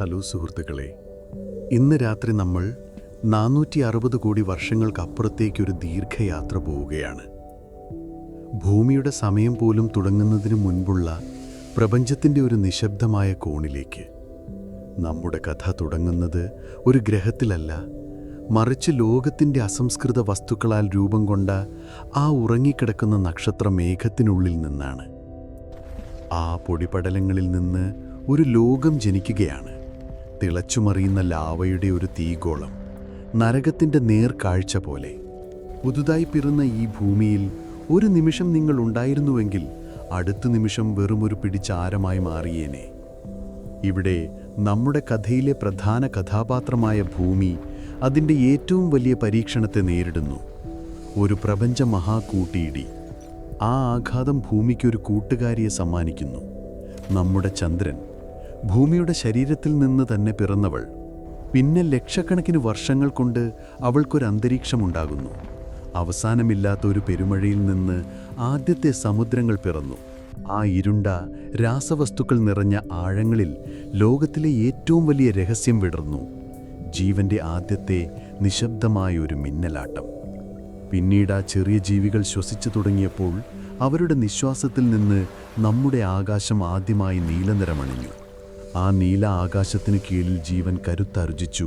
Hello സുഹൃത്തുക്കളെ, ഇന്ന് രാത്രി നമ്മൾ 460 കോടി വർഷങ്ങൾക്കപ്പുറത്തേക്കൊരു ദീർഘയാത്ര പോവുകയാണ്. ഭൂമിയുടെ സമയം പോലും തുടങ്ങുന്നതിന് മുൻപുള്ള പ്രപഞ്ചത്തിൻ്റെ ഒരു നിശബ്ദമായ കോണിലേക്ക്. നമ്മുടെ കഥ തുടങ്ങുന്നത് ഒരു ഗ്രഹത്തിലല്ല, മറിച്ച് ലോകത്തിൻ്റെ അസംസ്കൃത വസ്തുക്കളാൽ രൂപം കൊണ്ട ആ ഉറങ്ങിക്കിടക്കുന്ന നക്ഷത്ര മേഘത്തിനുള്ളിൽ നിന്നാണ്. ആ പൊടിപടലങ്ങളിൽ നിന്ന് ഒരു ലോകം ജനിക്കുകയാണ്. തിളച്ചുമറിയുന്ന ലാവയുടെ ഒരു തീഗോളം, നരകത്തിൻ്റെ നേർക്കാഴ്ച പോലെ. പുതുതായി പിറന്ന ഈ ഭൂമിയിൽ ഒരു നിമിഷം നിങ്ങൾ ഉണ്ടായിരുന്നുവെങ്കിൽ അടുത്ത നിമിഷം വെറുമൊരു പിടിച്ചാരമായി മാറിയേനെ. ഇവിടെ നമ്മുടെ കഥയിലെ പ്രധാന കഥാപാത്രമായ ഭൂമി അതിൻ്റെ ഏറ്റവും വലിയ പരീക്ഷണത്തെ നേരിടുന്നു. ഒരു പ്രപഞ്ച മഹാകൂട്ടിയിടി. ആ ആഘാതം ഭൂമിക്കൊരു കൂട്ടുകാരിയെ സമ്മാനിക്കുന്നു. നമ്മുടെ ചന്ദ്രൻ, ഭൂമിയുടെ ശരീരത്തിൽ നിന്ന് തന്നെ പിറന്നവൾ. പിന്നെ ലക്ഷക്കണക്കിന് വർഷങ്ങൾ കൊണ്ട് അവൾക്കൊരു അന്തരീക്ഷമുണ്ടാകുന്നു. അവസാനമില്ലാത്ത ഒരു പെരുമഴയിൽ നിന്ന് ആദ്യത്തെ സമുദ്രങ്ങൾ പിറന്നു. ആ ഇരുണ്ട രാസവസ്തുക്കൾ നിറഞ്ഞ ആഴങ്ങളിൽ ലോകത്തിലെ ഏറ്റവും വലിയ രഹസ്യം വിടർന്നു. ജീവന്റെ ആദ്യത്തെ നിശബ്ദമായൊരു മിന്നലാട്ടം. പിന്നീട് ആ ചെറിയ ജീവികൾ ശ്വസിച്ചു തുടങ്ങിയപ്പോൾ അവരുടെ നിശ്വാസത്തിൽ നിന്ന് നമ്മുടെ ആകാശം ആദ്യമായി നീലനിറമണിഞ്ഞു. ആ നീല ആകാശത്തിനു കീഴിൽ ജീവൻ കരുത്തർജിച്ചു.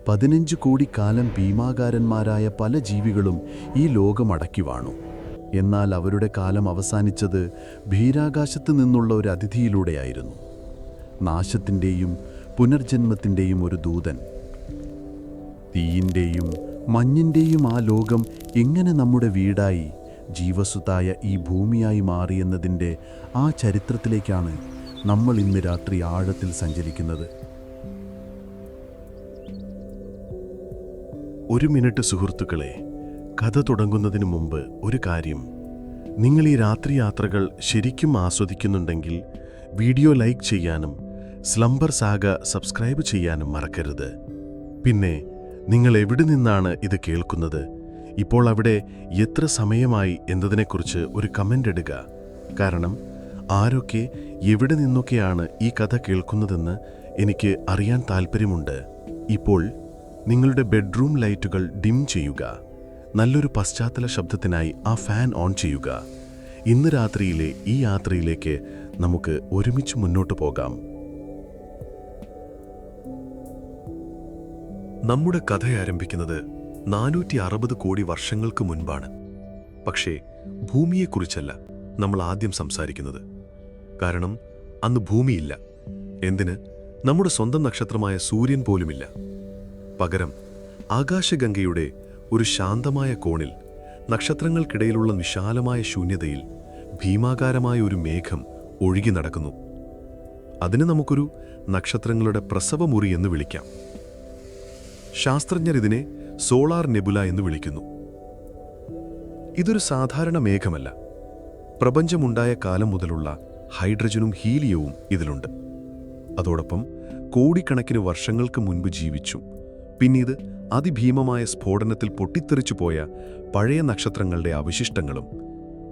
15 കോടി കാലം ഭീമാകാരന്മാരായ പല ജീവികളും ഈ ലോകമടക്കി വാണു. എന്നാൽ അവരുടെ കാലം അവസാനിച്ചത് ബഹിരാകാശത്ത് നിന്നുള്ള ഒരു അതിഥിയിലൂടെയായിരുന്നു. നാശത്തിൻ്റെയും പുനർജന്മത്തിൻ്റെയും ഒരു ദൂതൻ. തീയിൻ്റെയും മഞ്ഞിൻ്റെയും ആ ലോകം എങ്ങനെ നമ്മുടെ വീടായി, ജീവസുതായ ഈ ഭൂമിയായി മാറിയെന്നതിൻ്റെ ആ ചരിത്രത്തിലേക്കാണ് നമ്മൾ ഇന്ന് രാത്രി ആഴത്തിൽ സഞ്ചരിക്കുന്നത്. ഒരു മിനിറ്റ് സുഹൃത്തുക്കളെ, കഥ തുടങ്ങുന്നതിന് മുമ്പ് ഒരു കാര്യം. നിങ്ങൾ ഈ രാത്രി യാത്രകൾ ശരിക്കും ആസ്വദിക്കുന്നുണ്ടെങ്കിൽ വീഡിയോ ലൈക്ക് ചെയ്യാനും സ്ലംബർ സാഗ സബ്സ്ക്രൈബ് ചെയ്യാനും മറക്കരുത്. പിന്നെ നിങ്ങൾ എവിടെ നിന്നാണ് ഇത് കേൾക്കുന്നത്, ഇപ്പോൾ അവിടെ എത്ര സമയമായി എന്നതിനെക്കുറിച്ച് ഒരു കമൻ്റ് ഇടുക. കാരണം ആരൊക്കെ എവിടെ നിന്നൊക്കെയാണ് ഈ കഥ കേൾക്കുന്നതെന്ന് എനിക്ക് അറിയാൻ താൽപ്പര്യമുണ്ട്. ഇപ്പോൾ നിങ്ങളുടെ ബെഡ്റൂം ലൈറ്റുകൾ ഡിം ചെയ്യുക. നല്ലൊരു പശ്ചാത്തല ശബ്ദത്തിനായി ആ ഫാൻ ഓൺ ചെയ്യുക. ഇന്ന് രാത്രിയിലെ ഈ യാത്രയിലേക്ക് നമുക്ക് ഒരുമിച്ച് മുന്നോട്ട് പോകാം. നമ്മുടെ കഥ ആരംഭിക്കുന്നത് 460 കോടി വർഷങ്ങൾക്ക് മുൻപാണ്. പക്ഷേ ഭൂമിയെക്കുറിച്ചല്ല നമ്മൾ ആദ്യം സംസാരിക്കുന്നത്. കാരണം അന്ന് ഭൂമിയില്ല. എന്തിന്, നമ്മുടെ സ്വന്തം നക്ഷത്രമായ സൂര്യൻ പോലുമില്ല. പകരം ആകാശഗംഗയുടെ ഒരു ശാന്തമായ കോണിൽ, നക്ഷത്രങ്ങൾക്കിടയിലുള്ള വിശാലമായ ശൂന്യതയിൽ ഭീമാകാരമായ ഒരു മേഘം ഒഴുകി നടക്കുന്നു. അതിന് നമുക്കൊരു നക്ഷത്രങ്ങളുടെ പ്രസവമുറി എന്ന് വിളിക്കാം. ശാസ്ത്രജ്ഞർ ഇതിനെ സോളാർ നെബുല എന്ന് വിളിക്കുന്നു. ഇതൊരു സാധാരണ മേഘമല്ല. പ്രപഞ്ചമുണ്ടായ കാലം മുതലുള്ള ഹൈഡ്രജനും ഹീലിയവും ഇതിലുണ്ട്. അതോടൊപ്പം കോടിക്കണക്കിന് വർഷങ്ങൾക്ക് മുൻപ് ജീവിച്ചു, പിന്നീട് അതിഭീമമായ സ്ഫോടനത്തിൽ പൊട്ടിത്തെറിച്ചു പോയ പഴയ നക്ഷത്രങ്ങളുടെ അവശിഷ്ടങ്ങളും,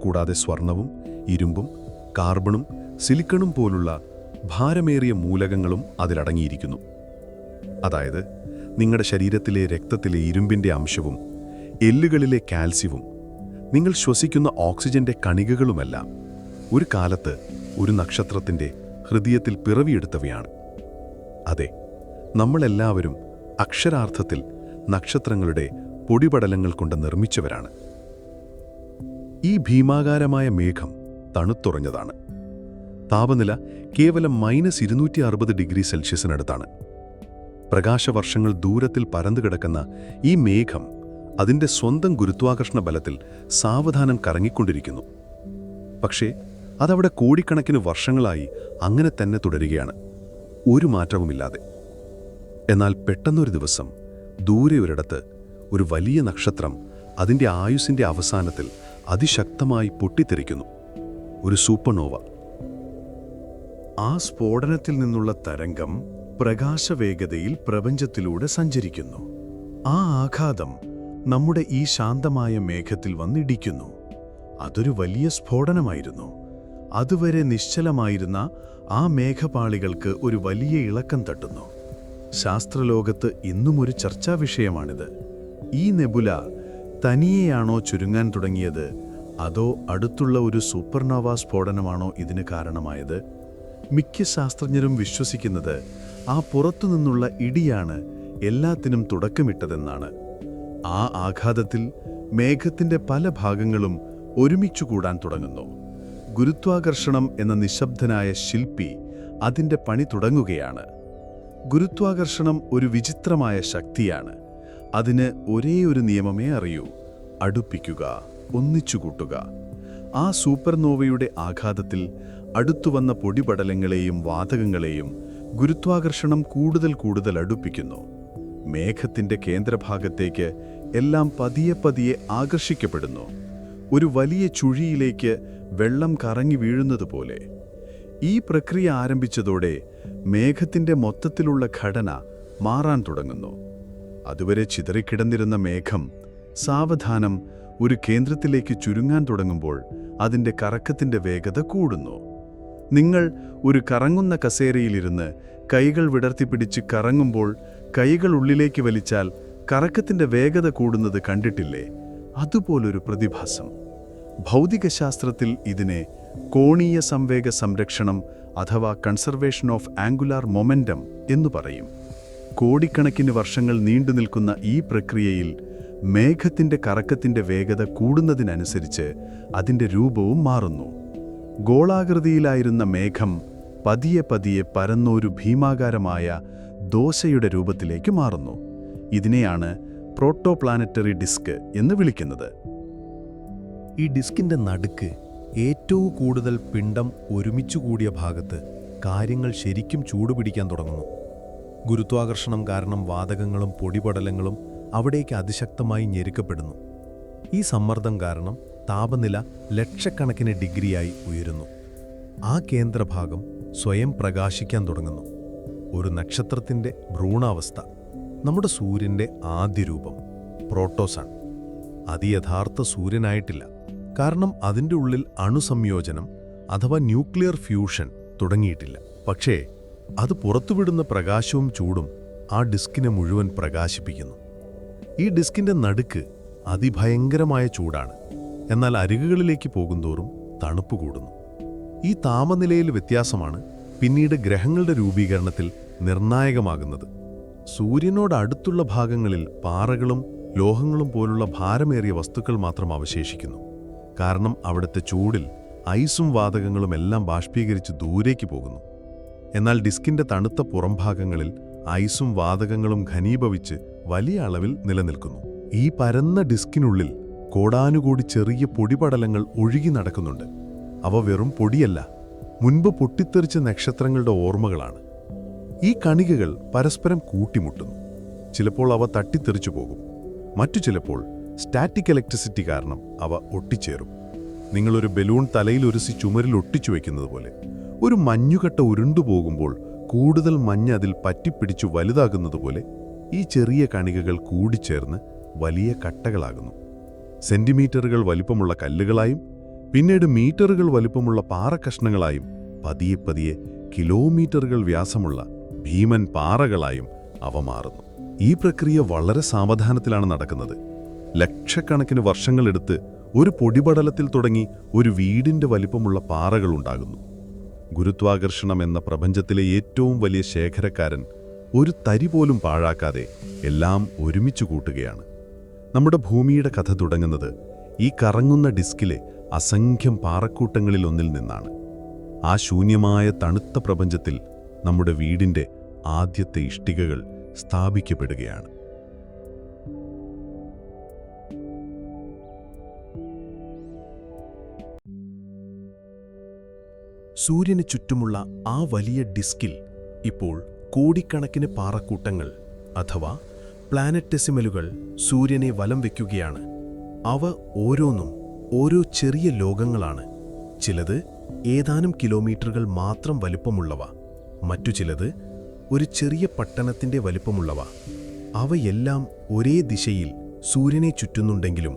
കൂടാതെ സ്വർണവും ഇരുമ്പും കാർബണും സിലിക്കണും പോലുള്ള ഭാരമേറിയ മൂലകങ്ങളും അതിലടങ്ങിയിരിക്കുന്നു. അതായത് നിങ്ങളുടെ ശരീരത്തിലെ രക്തത്തിലെ ഇരുമ്പിൻ്റെ അംശവും എല്ലുകളിലെ കാൽസ്യവും നിങ്ങൾ ശ്വസിക്കുന്ന ഓക്സിജന്റെ കണികകളുമെല്ലാം ഒരു കാലത്ത് ഒരു നക്ഷത്രത്തിൻ്റെ ഹൃദയത്തിൽ പിറവിയെടുത്തവയാണ്. അതെ, നമ്മളെല്ലാവരും അക്ഷരാർത്ഥത്തിൽ നക്ഷത്രങ്ങളുടെ പൊടിപടലങ്ങൾ കൊണ്ട് നിർമ്മിച്ചവരാണ്. ഈ ഭീമാകാരമായ മേഘം തണുത്തുറഞ്ഞതാണ്. താപനില കേവലം -260 ഡിഗ്രി സെൽഷ്യസിനടുത്താണ്. പ്രകാശവർഷങ്ങൾ ദൂരത്തിൽ പരന്നുകിടക്കുന്ന ഈ മേഘം അതിൻ്റെ സ്വന്തം ഗുരുത്വാകർഷണ ബലത്തിൽ സാവധാനം കറങ്ങിക്കൊണ്ടിരിക്കുന്നു. പക്ഷേ അതവിടെ കോടിക്കണക്കിന് വർഷങ്ങളായി അങ്ങനെ തന്നെ തുടരുകയാണ്, ഒരു മാറ്റവുമില്ലാതെ. എന്നാൽ പെട്ടെന്നൊരു ദിവസം ദൂരെ ഒരിടത്ത് ഒരു വലിയ നക്ഷത്രം അതിൻ്റെ ആയുസ്സിൻ്റെ അവസാനത്തിൽ അതിശക്തമായി പൊട്ടിത്തെറിക്കുന്നു. ഒരു സൂപ്പർനോവ. ആ സ്ഫോടനത്തിൽ നിന്നുള്ള തരംഗം പ്രകാശവേഗതയിൽ പ്രപഞ്ചത്തിലൂടെ സഞ്ചരിക്കുന്നു. ആ ആഘാതം നമ്മുടെ ഈ ശാന്തമായ മേഘത്തിൽ വന്നിടിക്കുന്നു. അതൊരു വലിയ സ്ഫോടനമായിരുന്നു. അതുവരെ നിശ്ചലമായിരുന്ന ആ മേഘപാളികൾക്ക് ഒരു വലിയ ഇളക്കം തട്ടുന്നു. ശാസ്ത്രലോകത്ത് ഇന്നും ഒരു ചർച്ചാ വിഷയമാണിത്. ഈ നെബുല തനിയെയാണോ ചുരുങ്ങാൻ തുടങ്ങിയത്, അതോ അടുത്തുള്ള ഒരു സൂപ്പർനോവ സ്ഫോടനമാണോ ഇതിന് കാരണമായത്? മിക്ക ശാസ്ത്രജ്ഞരും വിശ്വസിക്കുന്നത് ആ പുറത്തുനിന്നുള്ള ഇടിയാണ് എല്ലാത്തിനും തുടക്കമിട്ടതെന്നാണ്. ആ ആഘാതത്തിൽ മേഘത്തിൻ്റെ പല ഭാഗങ്ങളും ഒരുമിച്ചു കൂടാൻ തുടങ്ങുന്നു. ഗുരുത്വാകർഷണം എന്ന നിശബ്ദനായ ശില്പി അതിൻ്റെ പണി തുടങ്ങുകയാണ്. ഗുരുത്വാകർഷണം ഒരു വിചിത്രമായ ശക്തിയാണ്. അതിന് ഒരേയൊരു നിയമമേ അറിയൂ: അടുപ്പിക്കുക, ഒന്നിച്ചുകൂട്ടുക. ആ സൂപ്പർനോവയുടെ ആഘാതത്തിൽ അടുത്തുവന്ന പൊടിപടലങ്ങളെയും വാതകങ്ങളെയും ഗുരുത്വാകർഷണം കൂടുതൽ അടുപ്പിക്കുന്നു. മേഘത്തിൻ്റെ കേന്ദ്രഭാഗത്തേക്ക് എല്ലാം പതിയെ പതിയെ ആകർഷിക്കപ്പെടുന്നു. ഒരു വലിയ ചുഴിയിലേക്ക് വെള്ളം കറങ്ങി വീഴുന്നതുപോലെ. ഈ പ്രക്രിയ ആരംഭിച്ചതോടെ മേഘത്തിൻ്റെ മൊത്തത്തിലുള്ള ഘടന മാറാൻ തുടങ്ങുന്നു. അതുവരെ ചിതറിക്കിടന്നിരുന്ന മേഘം സാവധാനം ഒരു കേന്ദ്രത്തിലേക്ക് ചുരുങ്ങാൻ തുടങ്ങുമ്പോൾ അതിൻ്റെ കറക്കത്തിൻ്റെ വേഗത കൂടുന്നു. നിങ്ങൾ ഒരു കറങ്ങുന്ന കസേരയിലിരുന്ന് കൈകൾ വിടർത്തിപ്പിടിച്ച് കറങ്ങുമ്പോൾ കൈകൾ ഉള്ളിലേക്ക് വലിച്ചാൽ കറക്കത്തിൻ്റെ വേഗത കൂടുന്നത് കണ്ടിട്ടില്ലേ? അതുപോലൊരു പ്രതിഭാസം. ഭൗതികശാസ്ത്രത്തിൽ ഇതിനെ കോണീയ സംവേഗ സംരക്ഷണം അഥവാ കൺസർവേഷൻ ഓഫ് ആംഗുലാർ മൊമെന്റം എന്നു പറയും. കോടിക്കണക്കിന് വർഷങ്ങൾ നീണ്ടുനിൽക്കുന്ന ഈ പ്രക്രിയയിൽ മേഘത്തിൻ്റെ കറക്കത്തിൻ്റെ വേഗത കൂടുന്നതിനനുസരിച്ച് അതിൻ്റെ രൂപവും മാറുന്നു. ഗോളാകൃതിയിലായിരുന്ന മേഘം പതിയെ പതിയെ പരന്നൊരു ഭീമാകാരമായ ദോശയുടെ രൂപത്തിലേക്ക് മാറുന്നു. ഇതിനെയാണ് പ്രോട്ടോപ്ലാനറ്ററി ഡിസ്ക് എന്ന് വിളിക്കുന്നത്. ഈ ഡിസ്കിൻ്റെ നടുക്ക് ഏറ്റവും കൂടുതൽ പിണ്ഡം ഒരുമിച്ചുകൂടിയ ഭാഗത്ത് കാര്യങ്ങൾ ശരിക്കും ചൂടുപിടിക്കാൻ തുടങ്ങുന്നു. ഗുരുത്വാകർഷണം കാരണം വാതകങ്ങളും പൊടിപടലങ്ങളും അവിടേക്ക് അതിശക്തമായി ഞെരുക്കപ്പെടുന്നു. ഈ സമ്മർദ്ദം കാരണം താപനില ലക്ഷക്കണക്കിന് ഡിഗ്രിയായി ഉയരുന്നു. ആ കേന്ദ്രഭാഗം സ്വയം പ്രകാശിക്കാൻ തുടങ്ങുന്നു. ഒരു നക്ഷത്രത്തിൻ്റെ ഭ്രൂണാവസ്ഥ. നമ്മുടെ സൂര്യൻ്റെ ആദ്യ രൂപം പ്രോട്ടോസാണ്. അത് യഥാർത്ഥ സൂര്യനായിട്ടില്ല. കാരണം അതിൻ്റെ ഉള്ളിൽ അണുസംയോജനം അഥവാ ന്യൂക്ലിയർ ഫ്യൂഷൻ തുടങ്ങിയിട്ടില്ല. പക്ഷേ അത് പുറത്തുവിടുന്ന പ്രകാശവും ചൂടും ആ ഡിസ്കിനെ മുഴുവൻ പ്രകാശിപ്പിക്കുന്നു. ഈ ഡിസ്കിൻ്റെ നടുക്ക് അതിഭയങ്കരമായ ചൂടാണ്. എന്നാൽ അരികുകളിലേക്ക് പോകുന്തോറും തണുപ്പ് കൂടുന്നു. ഈ താപനിലയിൽ വ്യത്യാസമാണ് പിന്നീട് ഗ്രഹങ്ങളുടെ രൂപീകരണത്തിൽ നിർണായകമാകുന്നത്. സൂര്യനോട് അടുത്തുള്ള ഭാഗങ്ങളിൽ പാറകളും ലോഹങ്ങളും പോലുള്ള ഭാരമേറിയ വസ്തുക്കൾ മാത്രം അവശേഷിക്കുന്നു. കാരണം അവിടുത്തെ ചൂടിൽ ഐസും വാതകങ്ങളും എല്ലാം ബാഷ്പീകരിച്ച് ദൂരേക്ക് പോകുന്നു. എന്നാൽ ഡിസ്കിൻ്റെ തണുത്ത പുറംഭാഗങ്ങളിൽ ഐസും വാതകങ്ങളും ഘനീഭവിച്ച് വലിയ അളവിൽ നിലനിൽക്കുന്നു. ഈ പരന്ന ഡിസ്കിനുള്ളിൽ കോടാനുകോടി ചെറിയ പൊടിപടലങ്ങൾ ഒഴുകി നടക്കുന്നുണ്ട്. അവ വെറും പൊടിയല്ല, മുൻപ് പൊട്ടിത്തെറിച്ച നക്ഷത്രങ്ങളുടെ ഓർമ്മകളാണ്. ഈ കണികകൾ പരസ്പരം കൂട്ടിമുട്ടുന്നു. ചിലപ്പോൾ അവ തട്ടിത്തെറിച്ചു പോകും. മറ്റു ചിലപ്പോൾ സ്റ്റാറ്റിക് ഇലക്ട്രിസിറ്റി കാരണം അവ ഒട്ടിച്ചേരും. നിങ്ങളൊരു ബലൂൺ തലയിലൊരുസി ചുമരിൽ ഒട്ടിച്ചു വയ്ക്കുന്നത് പോലെ. ഒരു മഞ്ഞുകട്ട ഉരുണ്ടുപോകുമ്പോൾ കൂടുതൽ മഞ്ഞ് അതിൽ പറ്റിപ്പിടിച്ചു വലുതാകുന്നതുപോലെ ഈ ചെറിയ കണികകൾ കൂടിച്ചേർന്ന് വലിയ കട്ടകളാകുന്നു. സെന്റിമീറ്ററുകൾ വലിപ്പമുള്ള കല്ലുകളായും പിന്നീട് മീറ്ററുകൾ വലിപ്പമുള്ള പാറക്കഷ്ണങ്ങളായും പതിയെ പതിയെ കിലോമീറ്ററുകൾ വ്യാസമുള്ള ഭീമൻ പാറകളായും അവ മാറുന്നു. ഈ പ്രക്രിയ വളരെ സാവധാനത്തിലാണ് നടക്കുന്നത്. ലക്ഷക്കണക്കിന് വർഷങ്ങളെടുത്ത് ഒരു പൊടിപടലത്തിൽ തുടങ്ങി ഒരു വീടിൻ്റെ വലിപ്പമുള്ള പാറകളുണ്ടാകുന്നു. ഗുരുത്വാകർഷണം എന്ന പ്രപഞ്ചത്തിലെ ഏറ്റവും വലിയ ശേഖരക്കാരൻ ഒരു തരി പോലും പാഴാക്കാതെ എല്ലാം ഒരുമിച്ചു കൂട്ടുകയാണ്. നമ്മുടെ ഭൂമിയുടെ കഥ തുടങ്ങുന്നത് ഈ കറങ്ങുന്ന ഡിസ്കിലെ അസംഖ്യം പാറക്കൂട്ടങ്ങളിൽ ഒന്നിൽ നിന്നാണ്. ആ ശൂന്യമായ തണുത്ത പ്രപഞ്ചത്തിൽ നമ്മുടെ വീടിൻ്റെ ആദ്യത്തെ ഇഷ്ടികകൾ സ്ഥാപിക്കപ്പെടുകയാണ്. സൂര്യന് ചുറ്റുമുള്ള ആ വലിയ ഡിസ്കിൽ ഇപ്പോൾ കോടിക്കണക്കിന് പാറക്കൂട്ടങ്ങൾ അഥവാ പ്ലാനറ്റെസിമലുകൾ സൂര്യനെ വലം വയ്ക്കുകയാണ്. അവ ഓരോന്നും ഓരോ ചെറിയ ലോകങ്ങളാണ്. ചിലത് ഏതാനും കിലോമീറ്ററുകൾ മാത്രം വലിപ്പമുള്ളവ, മറ്റു ചിലത് ഒരു ചെറിയ പട്ടണത്തിൻ്റെ വലിപ്പമുള്ളവ. അവയെല്ലാം ഒരേ ദിശയിൽ സൂര്യനെ ചുറ്റുന്നുണ്ടെങ്കിലും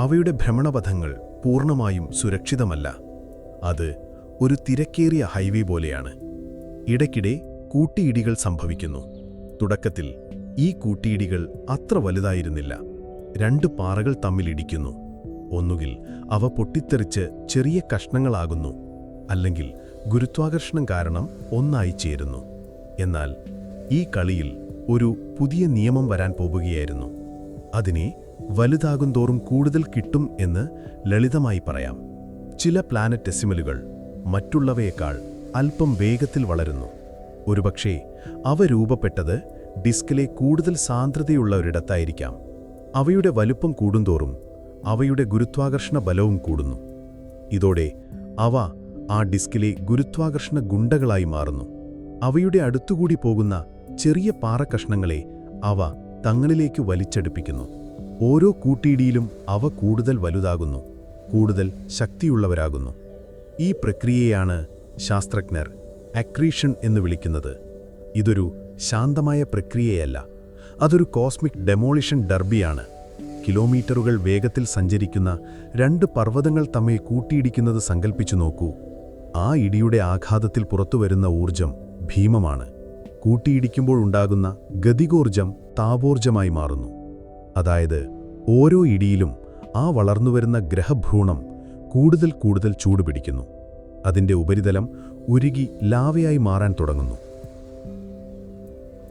അവയുടെ ഭ്രമണപഥങ്ങൾ പൂർണ്ണമായും സുരക്ഷിതമല്ല. അത് ഒരു തിരക്കേറിയ ഹൈവേ പോലെയാണ്. ഇടയ്ക്കിടെ കൂട്ടിയിടികൾ സംഭവിക്കുന്നു. തുടക്കത്തിൽ ഈ കൂട്ടിയിടികൾ അത്ര വലുതായിരുന്നില്ല. 2 പാറകൾ തമ്മിലിടിക്കുന്നു. ഒന്നുകിൽ അവ പൊട്ടിത്തെറിച്ച് ചെറിയ കഷ്ണങ്ങളാകുന്നു, അല്ലെങ്കിൽ ഗുരുത്വാകർഷണം കാരണം ഒന്നായി ചേരുന്നു. എന്നാൽ ഈ കളിയിൽ ഒരു പുതിയ നിയമം വരാൻ പോകുകയായിരുന്നു. അതിനെ വലുതാകുന്തോറും കൂടുതൽ കിട്ടും എന്ന് ലളിതമായി പറയാം. ചില പ്ലാനറ്റെസിമലുകൾ മറ്റുള്ളവയേക്കാൾ അല്പം വേഗത്തിൽ വളരുന്നു. ഒരുപക്ഷേ അവ രൂപപ്പെട്ടത് ഡിസ്കിലെ കൂടുതൽ സാന്ദ്രതയുള്ള ഒരിടത്തായിരിക്കാം. അവയുടെ വലുപ്പം കൂടുന്തോറും അവയുടെ ഗുരുത്വാകർഷണ ബലവും കൂടുന്നു. ഇതോടെ അവ ആ ഡിസ്കിലെ ഗുരുത്വാകർഷണ ഗുണ്ടകളായി മാറുന്നു. അവയുടെ അടുത്തുകൂടി പോകുന്ന ചെറിയ പാറക്കഷ്ണങ്ങളെ അവ തങ്ങളിലേക്ക് വലിച്ചടുപ്പിക്കുന്നു. ഓരോ കൂട്ടിയിടിയിലും അവ കൂടുതൽ വലുതാകുന്നു, കൂടുതൽ ശക്തിയുള്ളവരാകുന്നു. ഈ പ്രക്രിയയാണ് ശാസ്ത്രജ്ഞർ അക്രീഷൻ എന്ന് വിളിക്കുന്നത്. ഇതൊരു ശാന്തമായ പ്രക്രിയയല്ല, അതൊരു കോസ്മിക് ഡെമോളിഷൻ ഡർബിയാണ്. കിലോമീറ്ററുകൾ വേഗത്തിൽ സഞ്ചരിക്കുന്ന 2 പർവ്വതങ്ങൾ തമ്മിൽ കൂട്ടിയിടിക്കുന്നത് സങ്കൽപ്പിച്ചു നോക്കൂ. ആ ഇടിയുടെ ആഘാതത്തിൽ പുറത്തുവരുന്ന ഊർജം ഭീമമാണ്. കൂട്ടിയിടിക്കുമ്പോഴുണ്ടാകുന്ന ഗതികോർജം താപോർജമായി മാറുന്നു. അതായത് ഓരോ ഇടിയിലും ആ വളർന്നുവരുന്ന ഗ്രഹഭ്രൂണം കൂടുതൽ കൂടുതൽ ചൂടുപിടിക്കുന്നു. അതിൻ്റെ ഉപരിതലം ഉരുകി ലാവയായി മാറാൻ തുടങ്ങുന്നു.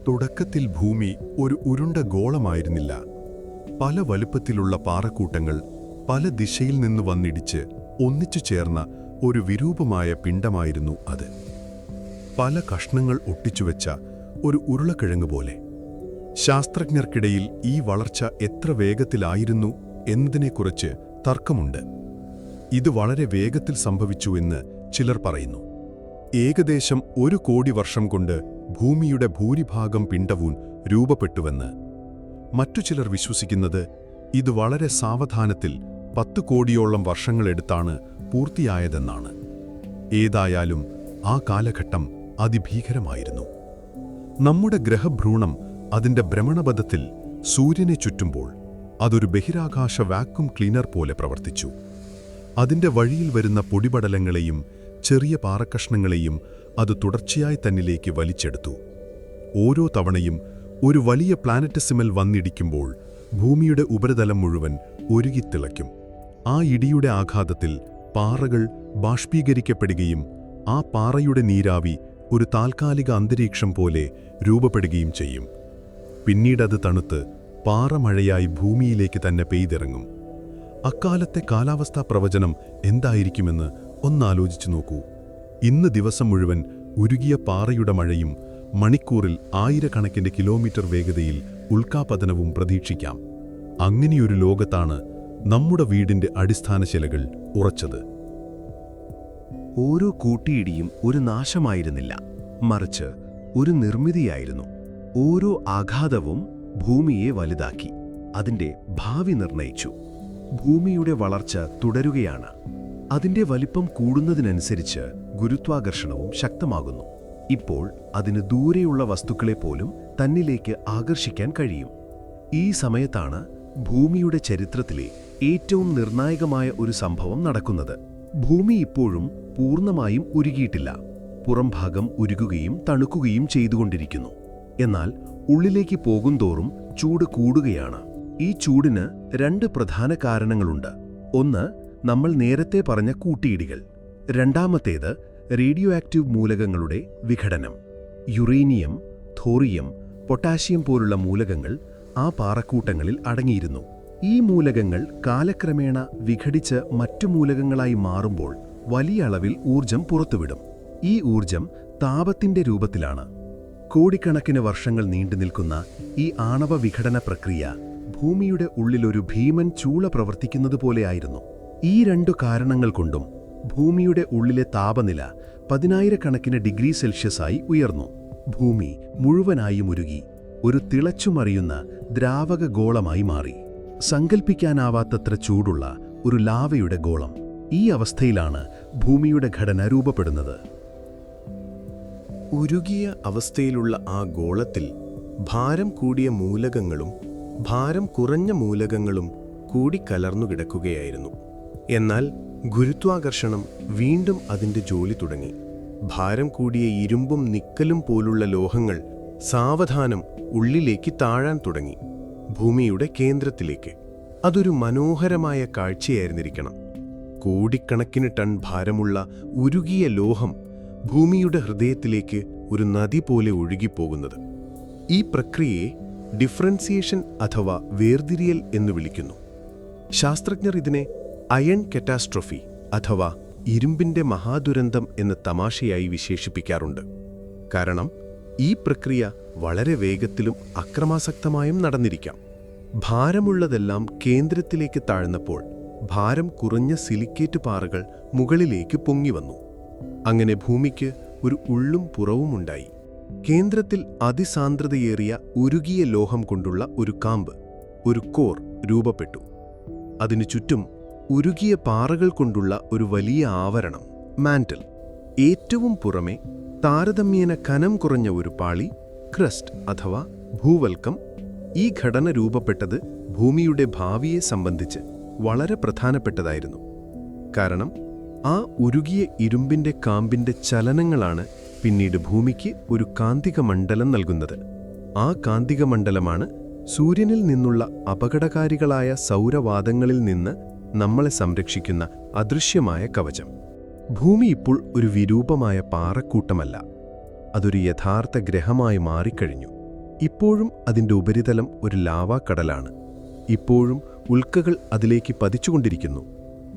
തുടക്കത്തിൽ ഭൂമി ഒരു ഉരുണ്ട ഗോളമായിരുന്നില്ല. പല വലുപ്പത്തിലുള്ള പാറക്കൂട്ടങ്ങൾ പല ദിശയിൽ നിന്ന് വന്നിടിച്ച് ഒന്നിച്ചു ചേർന്ന ഒരു വിരൂപമായ പിണ്ഡമായിരുന്നു അത്. പല കഷ്ണങ്ങൾ ഒട്ടിച്ചുവെച്ച ഒരു ഉരുളക്കിഴങ്ങ് പോലെ. ശാസ്ത്രജ്ഞർക്കിടയിൽ ഈ വളർച്ച എത്ര വേഗത്തിലായിരുന്നു എന്നതിനെക്കുറിച്ച് തർക്കമുണ്ട്. ഇത് വളരെ വേഗത്തിൽ സംഭവിച്ചു എന്ന് ചിലർ പറയുന്നു. ഏകദേശം 1 കോടി വർഷം കൊണ്ട് ഭൂമിയുടെ ഭൂരിഭാഗം പിണ്ഡവും രൂപപ്പെട്ടുവെന്ന്. മറ്റു ചിലർ വിശ്വസിക്കുന്നത് ഇത് വളരെ സാവധാനത്തിൽ 10 കോടിയോളം വർഷങ്ങളെടുത്താണ് പൂർത്തിയായതെന്നാണ്. ഏതായാലും ആ കാലഘട്ടം അതിഭീകരമായിരുന്നു. നമ്മുടെ ഗ്രഹഭ്രൂണം അതിന്റെ ഭ്രമണപഥത്തിൽ സൂര്യനെ ചുറ്റുമ്പോൾ അതൊരു ബഹിരാകാശ വാക്വം ക്ലീനർ പോലെ പ്രവർത്തിച്ചു. അതിന്റെ വഴിയിൽ വരുന്ന പൊടിപടലങ്ങളെയും ചെറിയ പാറക്കഷ്ണങ്ങളെയും അത് തുടർച്ചയായി തന്നിലേക്ക് വലിച്ചെടുത്തു. ഓരോ തവണയും ഒരു വലിയ പ്ലാനറ്റസിമൽ വന്നിടിക്കുമ്പോൾ ഭൂമിയുടെ ഉപരിതലം മുഴുവൻ ഉരുകിത്തിളയ്ക്കും. ആ ഇടിയുടെ ആഘാതത്തിൽ പാറകൾ ബാഷ്പീകരിക്കപ്പെടുകയും ആ പാറയുടെ നീരാവി ഒരു താൽക്കാലിക അന്തരീക്ഷം പോലെ രൂപപ്പെടുകയും ചെയ്യും. പിന്നീടത് തണുത്ത് പാറമഴയായി ഭൂമിയിലേക്ക് തന്നെ പെയ്തിറങ്ങും. അക്കാലത്തെ കാലാവസ്ഥാ പ്രവചനം എന്തായിരിക്കുമെന്ന് ഒന്നാലോചിച്ചു നോക്കൂ. ഇന്ന് ദിവസം മുഴുവൻ ഉരുകിയ പാറയുടെ മഴയും മണിക്കൂറിൽ 1000 കിലോമീറ്റർ വേഗതയിൽ ഉൽക്കാപതനവും പ്രതീക്ഷിക്കാം. അങ്ങനെയൊരു ലോകത്താണ് നമ്മുടെ വീടിന്റെ അടിസ്ഥാനശിലകൾ ഉറച്ചത്. ഓരോ കൂട്ടിയിടിയും ഒരു നാശമായിരുന്നില്ല, മറിച്ച് ഒരു നിർമ്മിതിയായിരുന്നു. ഓരോ ആഘാതവും ഭൂമിയെ വലുതാക്കി, അതിന്റെ ഭാവി നിർണയിച്ചു. ഭൂമിയുടെ വളർച്ച തുടരുകയാണ്. അതിന്റെ വലിപ്പം കൂടുന്നതിനനുസരിച്ച് ഗുരുത്വാകർഷണവും ശക്തമാകുന്നു. ഇപ്പോൾ അതിന് ദൂരെയുള്ള വസ്തുക്കളെപ്പോലും തന്നിലേക്ക് ആകർഷിക്കാൻ കഴിയും. ഈ സമയത്താണ് ഭൂമിയുടെ ചരിത്രത്തിലെ ഏറ്റവും നിർണായകമായ ഒരു സംഭവം നടക്കുന്നത്. ഭൂമി ഇപ്പോഴും പൂർണ്ണമായും ഉരുകിയിട്ടില്ല. പുറംഭാഗം ഉരുകുകയും തണുക്കുകയും ചെയ്തുകൊണ്ടിരിക്കുന്നു. എന്നാൽ ഉള്ളിലേക്ക് പോകുന്തോറും ചൂട് കൂടുകയാണ്. ഈ ചൂടിന് 2 പ്രധാന കാരണങ്ങളുണ്ട്. ഒന്ന്, നമ്മൾ നേരത്തെ പറഞ്ഞ കൂട്ടിയിടികൾ. രണ്ടാമത്തേത്, റേഡിയോ ആക്റ്റീവ് മൂലകങ്ങളുടെ വിഘടനം. യുറേനിയം, തോറിയം, പൊട്ടാഷ്യം പോലുള്ള മൂലകങ്ങൾ ആ പാറക്കൂട്ടങ്ങളിൽ അടങ്ങിയിരുന്നു. ഈ മൂലകങ്ങൾ കാലക്രമേണ വിഘടിച്ച് മറ്റു മൂലകങ്ങളായി മാറുമ്പോൾ വലിയ അളവിൽ ഊർജം പുറത്തുവിടും. ഈ ഊർജം താപത്തിന്റെ രൂപത്തിലാണ്. കോടിക്കണക്കിന് വർഷങ്ങൾ നീണ്ടുനിൽക്കുന്ന ഈ ആണവ വിഘടന പ്രക്രിയ ഭൂമിയുടെ ഉള്ളിലൊരു ഭീമൻ ചൂള പ്രവർത്തിക്കുന്നതുപോലെയായിരുന്നു. ഈ 2 കാരണങ്ങൾ കൊണ്ടും ഭൂമിയുടെ ഉള്ളിലെ താപനില 10,000 ഡിഗ്രി സെൽഷ്യസായി ഉയർന്നു. ഭൂമി മുഴുവനായും ഉരുകി ഒരു തിളച്ചുമറിയുന്ന ദ്രാവക ഗോളമായി മാറി. സങ്കൽപ്പിക്കാനാവാത്തത്ര ചൂടുള്ള ഒരു ലാവയുടെ ഗോളം. ഈ അവസ്ഥയിലാണ് ഭൂമിയുടെ ഘടന രൂപപ്പെടുന്നത്. ഉരുകിയ അവസ്ഥയിലുള്ള ആ ഗോളത്തിൽ ഭാരം കൂടിയ മൂലകങ്ങളും ഭാരം കുറഞ്ഞ മൂലകങ്ങളും കൂടിക്കലർന്നു കിടക്കുകയായിരുന്നു. എന്നാൽ ഗുരുത്വാകർഷണം വീണ്ടും അതിൻ്റെ ജോലി തുടങ്ങി. ഭാരം കൂടിയ ഇരുമ്പും നിക്കലും പോലുള്ള ലോഹങ്ങൾ സാവധാനം ഉള്ളിലേക്ക് താഴാൻ തുടങ്ങി, ഭൂമിയുടെ കേന്ദ്രത്തിലേക്ക്. അതൊരു മനോഹരമായ കാഴ്ചയായിരുന്നിരിക്കണം. കോടിക്കണക്കിന് ടൺ ഭാരമുള്ള ഉരുകിയ ലോഹം ഭൂമിയുടെ ഹൃദയത്തിലേക്ക് ഒരു നദി പോലെ ഒഴുകിപ്പോകുന്നത്. ഈ പ്രക്രിയയെ ഡിഫറൻസിയേഷൻ അഥവാ വേർതിരിയൽ എന്ന് വിളിക്കുന്നു. ശാസ്ത്രജ്ഞർ ഇതിനെ അയൺ കറ്റാസ്ട്രോഫി അഥവാ ഇരുമ്പിന്റെ മഹാദുരന്തം എന്ന് തമാശയായി വിശേഷിപ്പിക്കാറുണ്ട്. കാരണം ഈ പ്രക്രിയ വളരെ വേഗത്തിലും അക്രമാസക്തമായും നടന്നിരിക്കാം. ഭാരമുള്ളതെല്ലാം കേന്ദ്രത്തിലേക്ക് താഴ്ന്നപ്പോൾ ഭാരം കുറഞ്ഞ സിലിക്കേറ്റ് പാറകൾ മുകളിലേക്ക് പൊങ്ങിവന്നു. അങ്ങനെ ഭൂമിക്ക് ഒരു ഉള്ളും പുറവുമുണ്ടായി. കേന്ദ്രത്തിൽ അതിസാന്ദ്രതയേറിയ ഉരുകിയ ലോഹം കൊണ്ടുള്ള ഒരു കാമ്പ്, ഒരു കോർ രൂപപ്പെട്ടു. അതിനു ചുറ്റും ഉരുകിയ പാറകൾ കൊണ്ടുള്ള ഒരു വലിയ ആവരണം, മാന്റൽ. ഏറ്റവും പുറമെ താരതമ്യേന കനം കുറഞ്ഞ ഒരു പാളി, ക്രസ്റ്റ് അഥവാ ഭൂവൽക്കം. ഈ ഘടന രൂപപ്പെട്ടത് ഭൂമിയുടെ ഭാവിയെ സംബന്ധിച്ച് വളരെ പ്രധാനപ്പെട്ടതായിരുന്നു. കാരണം ആ ഉരുകിയ ഇരുമ്പിന്റെ കാമ്പിന്റെ ചലനങ്ങളാണ് പിന്നീട് ഭൂമിക്ക് ഒരു കാന്തിക മണ്ഡലം നൽകുന്നത്. ആ കാന്തിക മണ്ഡലമാണ് സൂര്യനിൽ നിന്നുള്ള അപകടകാരികളായ സൗരവാതങ്ങളിൽ നിന്ന് നമ്മളെ സംരക്ഷിക്കുന്ന അദൃശ്യമായ കവചം. ഭൂമി ഇപ്പോൾ ഒരു വിരൂപമായ പാറക്കൂട്ടമല്ല, അതൊരു യഥാർത്ഥ ഗ്രഹമായി മാറിക്കഴിഞ്ഞു. ഇപ്പോഴും അതിൻ്റെ ഉപരിതലം ഒരു ലാവാക്കടലാണ്. ഇപ്പോഴും ഉൽക്കകൾ അതിലേക്ക് പതിച്ചുകൊണ്ടിരിക്കുന്നു.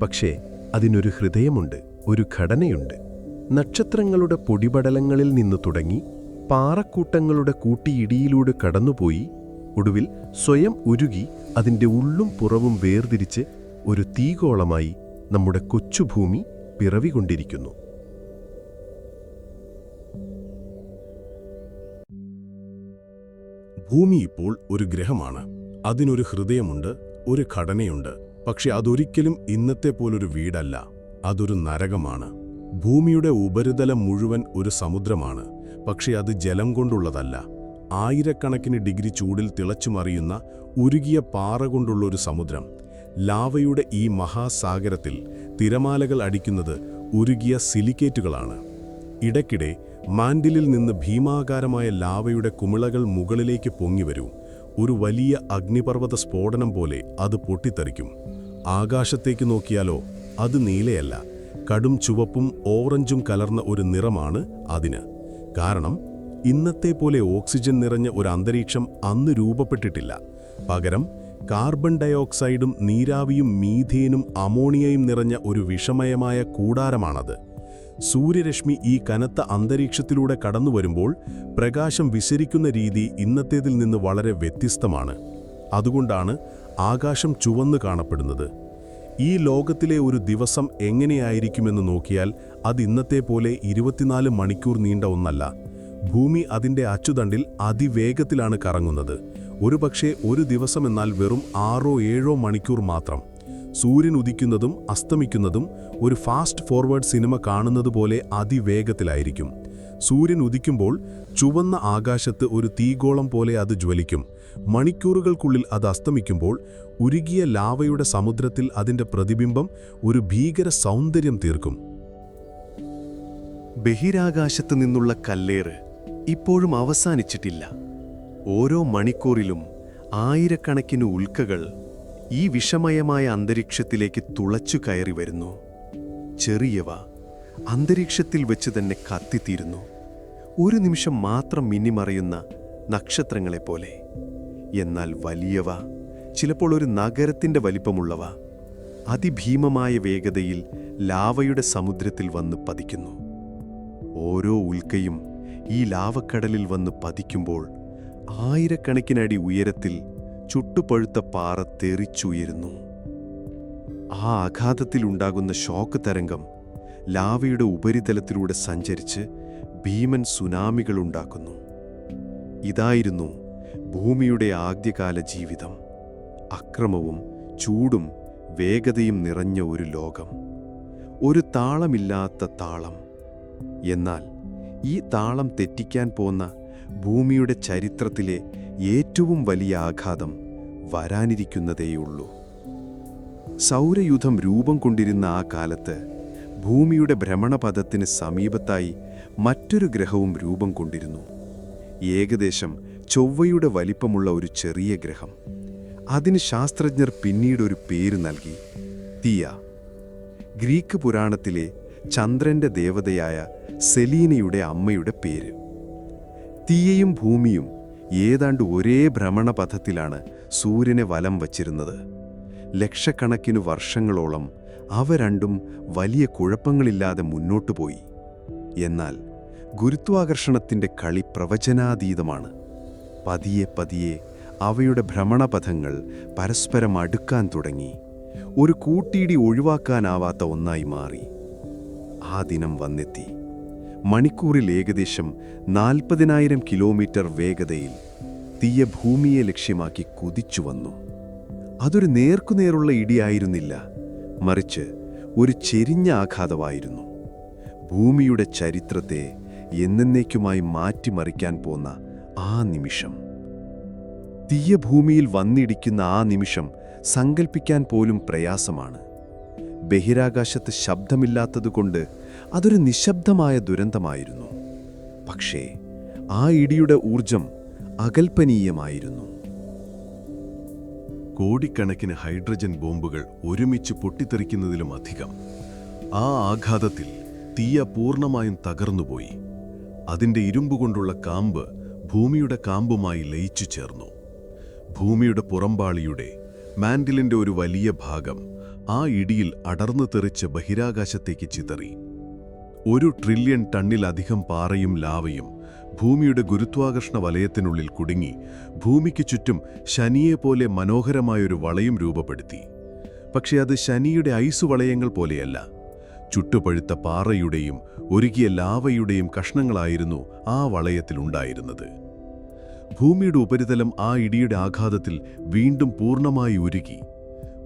പക്ഷേ അതിനൊരു ഹൃദയമുണ്ട്, ഒരു ഘടനയുണ്ട്. നക്ഷത്രങ്ങളുടെ പൊടിപടലങ്ങളിൽ നിന്ന് തുടങ്ങി പാറക്കൂട്ടങ്ങളുടെ കൂട്ടിയിടിയിലൂടെ കടന്നുപോയി ഒടുവിൽ സ്വയം ഉരുകി അതിൻ്റെ ഉള്ളും പുറവും വേർതിരിച്ച് ഒരു തീഗോളമായി നമ്മുടെ കൊച്ചുഭൂമി പിറവികൊണ്ടിരിക്കുന്നു. ഭൂമി ഇപ്പോൾ ഒരു ഗ്രഹമാണ്. അതിനൊരു ഹൃദയമുണ്ട്, ഒരു ഘടനയുണ്ട്. പക്ഷെ അതൊരിക്കലും ഇന്നത്തെ പോലൊരു വീടല്ല, അതൊരു നരകമാണ്. ഭൂമിയുടെ ഉപരിതലം മുഴുവൻ ഒരു സമുദ്രമാണ്. പക്ഷെ അത് ജലം കൊണ്ടുള്ളതല്ല. ആയിരക്കണക്കിന് ഡിഗ്രി ചൂടിൽ തിളച്ചുമറിയുന്ന ഉരുകിയ പാറ കൊണ്ടുള്ളൊരു സമുദ്രം. ലാവയുടെ ഈ മഹാസാഗരത്തിൽ തിരമാലകൾ അടിക്കുന്നത് ഉരുകിയ സിലിക്കേറ്റുകളാണ്. ഇടയ്ക്കിടെ മാൻഡിലിൽ നിന്ന് ഭീമാകാരമായ ലാവയുടെ കുമിളകൾ മുകളിലേക്ക് പൊങ്ങിവരൂ. ഒരു വലിയ അഗ്നിപർവ്വത സ്ഫോടനം പോലെ അത് പൊട്ടിത്തെറിക്കും. ആകാശത്തേക്ക് നോക്കിയാലോ അത് നീലയല്ല, കടും ചുവപ്പും ഓറഞ്ചും കലർന്ന ഒരു നിറമാണ് അതിന്. കാരണം ഇന്നത്തെ പോലെ ഓക്സിജൻ നിറഞ്ഞ ഒരു അന്തരീക്ഷം അന്ന് രൂപപ്പെട്ടിട്ടില്ല. പകരം കാർബൺ ഡയോക്സൈഡും നീരാവിയും മീഥേനും അമോണിയയും നിറഞ്ഞ ഒരു വിഷമയമായ കൂടാരമാണത്. സൂര്യരശ്മി ഈ കനത്ത അന്തരീക്ഷത്തിലൂടെ കടന്നുവരുമ്പോൾ പ്രകാശം വിസരിക്കുന്ന രീതി ഇന്നത്തേതിൽ നിന്ന് വളരെ വ്യത്യസ്തമാണ്. അതുകൊണ്ടാണ് ആകാശം ചുവന്നു കാണപ്പെടുന്നത്. ഈ ലോകത്തിലെ ഒരു ദിവസം എങ്ങനെയായിരിക്കുമെന്ന് നോക്കിയാൽ അത് ഇന്നത്തെ പോലെ 24 മണിക്കൂർ നീണ്ട ഒന്നല്ല. ഭൂമി അതിൻ്റെ അച്ചുതണ്ടിൽ അതിവേഗത്തിലാണ് കറങ്ങുന്നത്. ഒരുപക്ഷെ ഒരു ദിവസമെന്നാൽ വെറും 6-7 മണിക്കൂർ മാത്രം. സൂര്യൻ ഉദിക്കുന്നതും അസ്തമിക്കുന്നതും ഒരു ഫാസ്റ്റ് ഫോർവേഡ് സിനിമ കാണുന്നത് പോലെ അതിവേഗത്തിലായിരിക്കും. സൂര്യൻ ഉദിക്കുമ്പോൾ ചുവന്ന ആകാശത്ത് ഒരു തീഗോളം പോലെ അത് ജ്വലിക്കും. മണിക്കൂറുകൾക്കുള്ളിൽ അത് അസ്തമിക്കുമ്പോൾ ഉരുകിയ ലാവയുടെ സമുദ്രത്തിൽ അതിൻ്റെ പ്രതിബിംബം ഒരു ഭീകര സൗന്ദര്യം തീർക്കും. ബഹിരാകാശത്ത് നിന്നുള്ള കല്ലേറ് ഇപ്പോഴും അവസാനിച്ചിട്ടില്ല. ഓരോ മണിക്കൂറിലും ആയിരക്കണക്കിന് ഉൽക്കകൾ ഈ വിഷമയമായ അന്തരീക്ഷത്തിലേക്ക് തുളച്ചു കയറി വരുന്നു. ചെറിയവ അന്തരീക്ഷത്തിൽ വെച്ച് തന്നെ കത്തിത്തീരുന്നു. ഒരു നിമിഷം മാത്രം മിന്നിമറയുന്ന നക്ഷത്രങ്ങളെപ്പോലെ. എന്നാൽ വലിയവ, ചിലപ്പോൾ ഒരു നഗരത്തിൻ്റെ വലിപ്പമുള്ളവ, അതിഭീമമായ വേഗതയിൽ ലാവയുടെ സമുദ്രത്തിൽ വന്ന് പതിക്കുന്നു. ഓരോ ഉൽക്കയും ഈ ലാവക്കടലിൽ വന്ന് പതിക്കുമ്പോൾ ആയിരക്കണക്കിനടി ഉയരത്തിൽ ചുട്ടുപഴുത്ത പാറ തെറിച്ചുയരുന്നു. ആ ആഘാതത്തിലുണ്ടാകുന്ന ഷോക്ക് തരംഗം ലാവയുടെ ഉപരിതലത്തിലൂടെ സഞ്ചരിച്ച് ഭീമൻ സുനാമികളുണ്ടാക്കുന്നു. ഇതായിരുന്നു ഭൂമിയുടെ ആദ്യകാല ജീവിതം. അക്രമവും ചൂടും വേഗതയും നിറഞ്ഞ ഒരു ലോകം. ഒരു താളമില്ലാത്ത താളം. എന്നാൽ ഈ താളം തെറ്റിക്കാൻ പോന്ന ഭൂമിയുടെ ചരിത്രത്തിലെ ഏറ്റവും വലിയ ആഘാതം വരാനിരിക്കുന്നതേയുള്ളൂ. സൗരയൂഥം രൂപം കൊണ്ടിരുന്ന ആ കാലത്ത് ഭൂമിയുടെ ഭ്രമണപഥത്തിന് സമീപത്തായി മറ്റൊരു ഗ്രഹവും രൂപം കൊണ്ടിരുന്നു. ഏകദേശം ചൊവ്വയുടെ വലിപ്പമുള്ള ഒരു ചെറിയ ഗ്രഹം. അതിന് ശാസ്ത്രജ്ഞർ പിന്നീടൊരു പേര് നൽകി, തിയ. ഗ്രീക്ക് പുരാണത്തിലെ ചന്ദ്രന്റെ ദേവതയായ സെലീനയുടെ അമ്മയുടെ പേര്. തീയയും ഭൂമിയും ഏതാണ്ട് ഒരേ ഭ്രമണപഥത്തിലാണ് സൂര്യനെ വലം വച്ചിരുന്നത്. ലക്ഷക്കണക്കിന് വർഷങ്ങളോളം അവ രണ്ടും വലിയ കുഴപ്പങ്ങളില്ലാതെ മുന്നോട്ടു പോയി. എന്നാൽ ഗുരുത്വാകർഷണത്തിൻ്റെ കളി പ്രവചനാതീതമാണ്. പതിയെ പതിയെ അവയുടെ ഭ്രമണപഥങ്ങൾ പരസ്പരം അടുക്കാൻ തുടങ്ങി. ഒരു കൂട്ടിയിടി ഒഴിവാക്കാനാവാത്ത ഒന്നായി മാറി. ആ ദിനം വന്നെത്തി. മണിക്കൂറിൽ ഏകദേശം 40,000 കിലോമീറ്റർ വേഗതയിൽ തീയ ഭൂമിയെ ലക്ഷ്യമാക്കി കുതിച്ചു വന്നു. അതൊരു നേർക്കുനേറുള്ള ഇടിയായിരുന്നില്ല, മറിച്ച് ഒരു ചെരിഞ്ഞ ആഘാതമായിരുന്നു. ഭൂമിയുടെ ചരിത്രത്തെ എന്നേക്കുമായി മാറ്റിമറിക്കാൻ പോന്ന ആ നിമിഷം. തീയ ഭൂമിയിൽ വന്നിടിക്കുന്ന ആ നിമിഷം സങ്കൽപ്പിക്കാൻ പോലും പ്രയാസമാണ്. ബഹിരാകാശത്ത് ശബ്ദമില്ലാത്തതുകൊണ്ട് അതൊരു നിശബ്ദമായ ദുരന്തമായിരുന്നു. പക്ഷേ ആ ഇടിയുടെ ഊർജം അകൽപ്പനീയമായിരുന്നു. കോടിക്കണക്കിന് ഹൈഡ്രജൻ ബോംബുകൾ ഒരുമിച്ച് പൊട്ടിത്തെറിക്കുന്നതിലും അധികം. ആ ആഘാതത്തിൽ തീയ പൂർണ്ണമായും തകർന്നുപോയി. അതിൻ്റെ ഇരുമ്പുകൊണ്ടുള്ള കാമ്പ് ഭൂമിയുടെ കാമ്പുമായി ലയിച്ചു ചേർന്നു. ഭൂമിയുടെ പുറംപാളിയുടെ മാൻഡിലിൻ്റെ ഒരു വലിയ ഭാഗം ആ ഇടിയിൽ അടർന്നു തെറിച്ച് ബഹിരാകാശത്തേക്ക് ചിതറി. 1 ട്രില്യൺ ടണ്ണിലധികം പാറയും ലാവയും ഭൂമിയുടെ ഗുരുത്വാകർഷണ വലയത്തിനുള്ളിൽ കുടുങ്ങി ഭൂമിക്ക് ചുറ്റും ശനിയെപ്പോലെ മനോഹരമായൊരു വളയം രൂപപ്പെടുത്തി. പക്ഷെ അത് ശനിയുടെ ഐസ് വളയങ്ങൾ പോലെയല്ല. ചുട്ടുപഴുത്ത പാറയുടെയും ഒരുകിയ ലാവയുടെയും കഷ്ണങ്ങളായിരുന്നു ആ വളയത്തിലുണ്ടായിരുന്നത്. ഭൂമിയുടെ ഉപരിതലം ആ ഇടിയുടെ ആഘാതത്തിൽ വീണ്ടും പൂർണ്ണമായി ഉരുകി.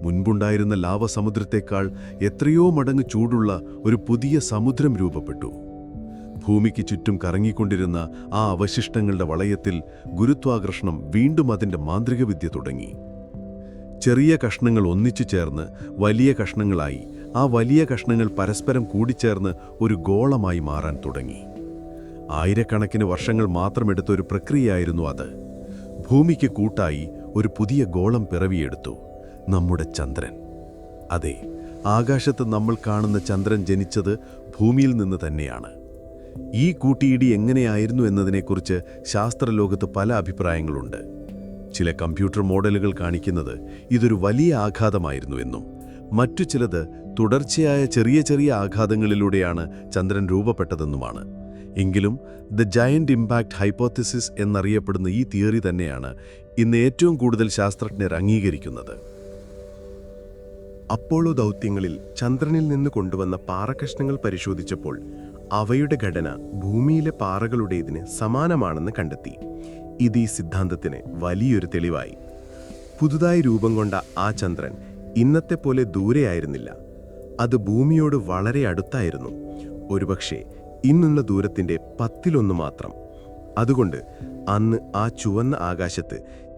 മുൻപുണ്ടായിരുന്ന ലാവസമുദ്രത്തേക്കാൾ എത്രയോ മടങ്ങ് ചൂടുള്ള ഒരു പുതിയ സമുദ്രം രൂപപ്പെട്ടു. ഭൂമിക്ക് ചുറ്റും കറങ്ങിക്കൊണ്ടിരുന്ന ആ അവശിഷ്ടങ്ങളുടെ വളയത്തിൽ ഗുരുത്വാകർഷണം വീണ്ടും അതിൻ്റെ മാന്ത്രികവിദ്യ തുടങ്ങി. ചെറിയ കഷ്ണങ്ങൾ ഒന്നിച്ചു ചേർന്ന് വലിയ കഷ്ണങ്ങളായി, ആ വലിയ കഷ്ണങ്ങൾ പരസ്പരം കൂടിച്ചേർന്ന് ഒരു ഗോളമായി മാറാൻ തുടങ്ങി. ആയിരക്കണക്കിന് വർഷങ്ങൾ മാത്രമെടുത്ത ഒരു പ്രക്രിയയായിരുന്നു അത്. ഭൂമിക്ക് കൂട്ടായി ഒരു പുതിയ ഗോളം പിറവിയെടുത്തു, നമ്മുടെ ചന്ദ്രൻ. അതെ, ആകാശത്ത് നമ്മൾ കാണുന്ന ചന്ദ്രൻ ജനിച്ചത് ഭൂമിയിൽ നിന്ന് തന്നെയാണ്. ഈ കൂട്ടിയിടി എങ്ങനെയായിരുന്നു എന്നതിനെക്കുറിച്ച് ശാസ്ത്രലോകത്ത് പല അഭിപ്രായങ്ങളുണ്ട്. ചില കമ്പ്യൂട്ടർ മോഡലുകൾ കാണിക്കുന്നത് ഇതൊരു വലിയ ആഘാതമായിരുന്നുവെന്നും, മറ്റു ചിലത് തുടർച്ചയായ ചെറിയ ചെറിയ ആഘാതങ്ങളിലൂടെയാണ് ചന്ദ്രൻ രൂപപ്പെട്ടതെന്നുമാണ്. എങ്കിലും ദ ജയന്റ് ഇമ്പാക്റ്റ് ഹൈപ്പോത്തിസിസ് എന്നറിയപ്പെടുന്ന ഈ തിയറി തന്നെയാണ് ഇന്ന് ഏറ്റവും കൂടുതൽ ശാസ്ത്രജ്ഞർ അംഗീകരിക്കുന്നത്. അപ്പോളോ ദൗത്യങ്ങളിൽ ചന്ദ്രനിൽ നിന്ന് കൊണ്ടുവന്ന പാറക്കഷ്ണങ്ങൾ പരിശോധിച്ചപ്പോൾ അവയുടെ ഘടന ഭൂമിയിലെ പാറകളുടേതിന് സമാനമാണെന്ന് കണ്ടെത്തി. ഇത് ഈ സിദ്ധാന്തത്തിന് വലിയൊരു തെളിവായി. പുതുതായി രൂപം കൊണ്ട ആ ചന്ദ്രൻ ഇന്നത്തെ പോലെ ദൂരെയായിരുന്നില്ല. അത് ഭൂമിയോട് വളരെ അടുത്തായിരുന്നു. ഒരുപക്ഷെ ഇന്നുള്ള ദൂരത്തിൻ്റെ 10-1 മാത്രം. അതുകൊണ്ട് അന്ന് ആ ചുവന്ന ആകാശത്ത്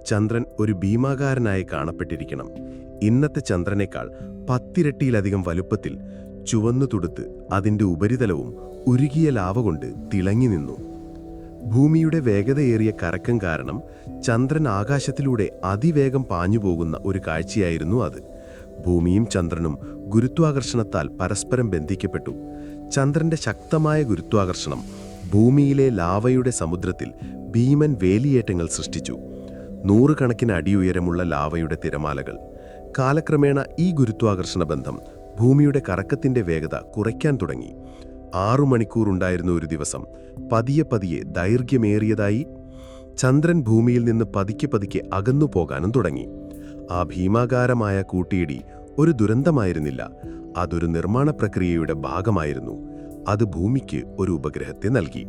ചന്ദ്രൻ ഒരു ഭീമാകാരനായി കാണപ്പെട്ടിരിക്കണം. ഇന്നത്തെ ചന്ദ്രനേക്കാൾ 10 ഇരട്ടിയിലധികം വലുപ്പത്തിൽ ചുവന്നു തുടുത്ത് അതിൻ്റെ ഉപരിതലവും ഉരുകിയ ലാവ കൊണ്ട് തിളങ്ങി നിന്നു. ഭൂമിയുടെ വേഗതയേറിയ കറക്കം കാരണം ചന്ദ്രൻ ആകാശത്തിലൂടെ അതിവേഗം പാഞ്ഞുപോകുന്ന ഒരു കാഴ്ചയായിരുന്നു അത്. ഭൂമിയും ചന്ദ്രനും ഗുരുത്വാകർഷണത്താൽ പരസ്പരം ബന്ധിക്കപ്പെട്ടു. ചന്ദ്രന്റെ ശക്തമായ ഗുരുത്വാകർഷണം ഭൂമിയിലെ ലാവയുടെ സമുദ്രത്തിൽ ഭീമൻ വേലിയേറ്റങ്ങൾ സൃഷ്ടിച്ചു. 100 കണക്കിന് അടി ഉയരമുള്ള ലാവയുടെ തിരമാലകൾ. കാലക്രമേണ ഈ ഗുരുത്വാകർഷണ ബന്ധം ഭൂമിയുടെ കറക്കത്തിന്റെ വേഗത കുറയ്ക്കാൻ തുടങ്ങി. 6 മണിക്കൂർ ഉണ്ടായിരുന്ന ഒരു ദിവസം പതിയെ പതിയെ ദൈർഘ്യമേറിയതായി. ചന്ദ്രൻ ഭൂമിയിൽ നിന്ന് പതിക്കെ പതിക്കെ അകന്നു പോകാനും തുടങ്ങി. ആ ഭീമാകാരമായ കൂട്ടിയിടി ഒരു ദുരന്തമായിരുന്നില്ല, അതൊരു നിർമ്മാണ പ്രക്രിയയുടെ ഭാഗമായിരുന്നു. അത് ഭൂമിക്ക് ഒരു ഉപഗ്രഹത്തെ നൽകി.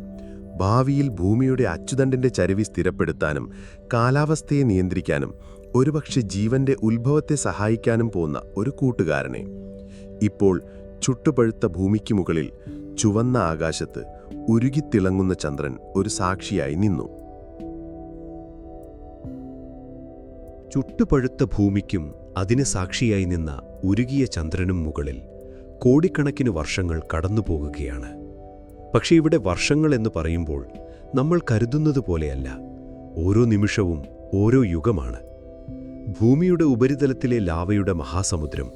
ഭാവിയിൽ ഭൂമിയുടെ അച്ചുതണ്ടിന്റെ ചരിവ് സ്ഥിരപ്പെടുത്താനും കാലാവസ്ഥയെ നിയന്ത്രിക്കാനും ഒരുപക്ഷെ ജീവന്റെ ഉത്ഭവത്തെ സഹായിക്കാനും പോകുന്ന ഒരു കൂട്ടുകാരനെ. ഇപ്പോൾ ചുട്ടുപഴുത്ത ഭൂമിക്ക് മുകളിൽ ചുവന്ന ആകാശത്ത് ഉരുകിത്തിളങ്ങുന്ന ചന്ദ്രൻ ഒരു സാക്ഷിയായി നിന്നു. ചുട്ടുപഴുത്ത ഭൂമിക്കും അതിന് സാക്ഷിയായി നിന്ന ഉരുകിയ ചന്ദ്രനും മുകളിൽ കോടിക്കണക്കിന് വർഷങ്ങൾ കടന്നുപോകുകയാണ്. പക്ഷേ ഇവിടെ വർഷങ്ങൾ എന്ന് പറയുമ്പോൾ നമ്മൾ കരുതുന്നത് പോലെയല്ല. ഓരോ നിമിഷവും ഓരോ യുഗമാണ്. ഭൂമിയുടെ ഉപരിതലത്തിലെ ലാവയുടെ മഹാസമുദ്രം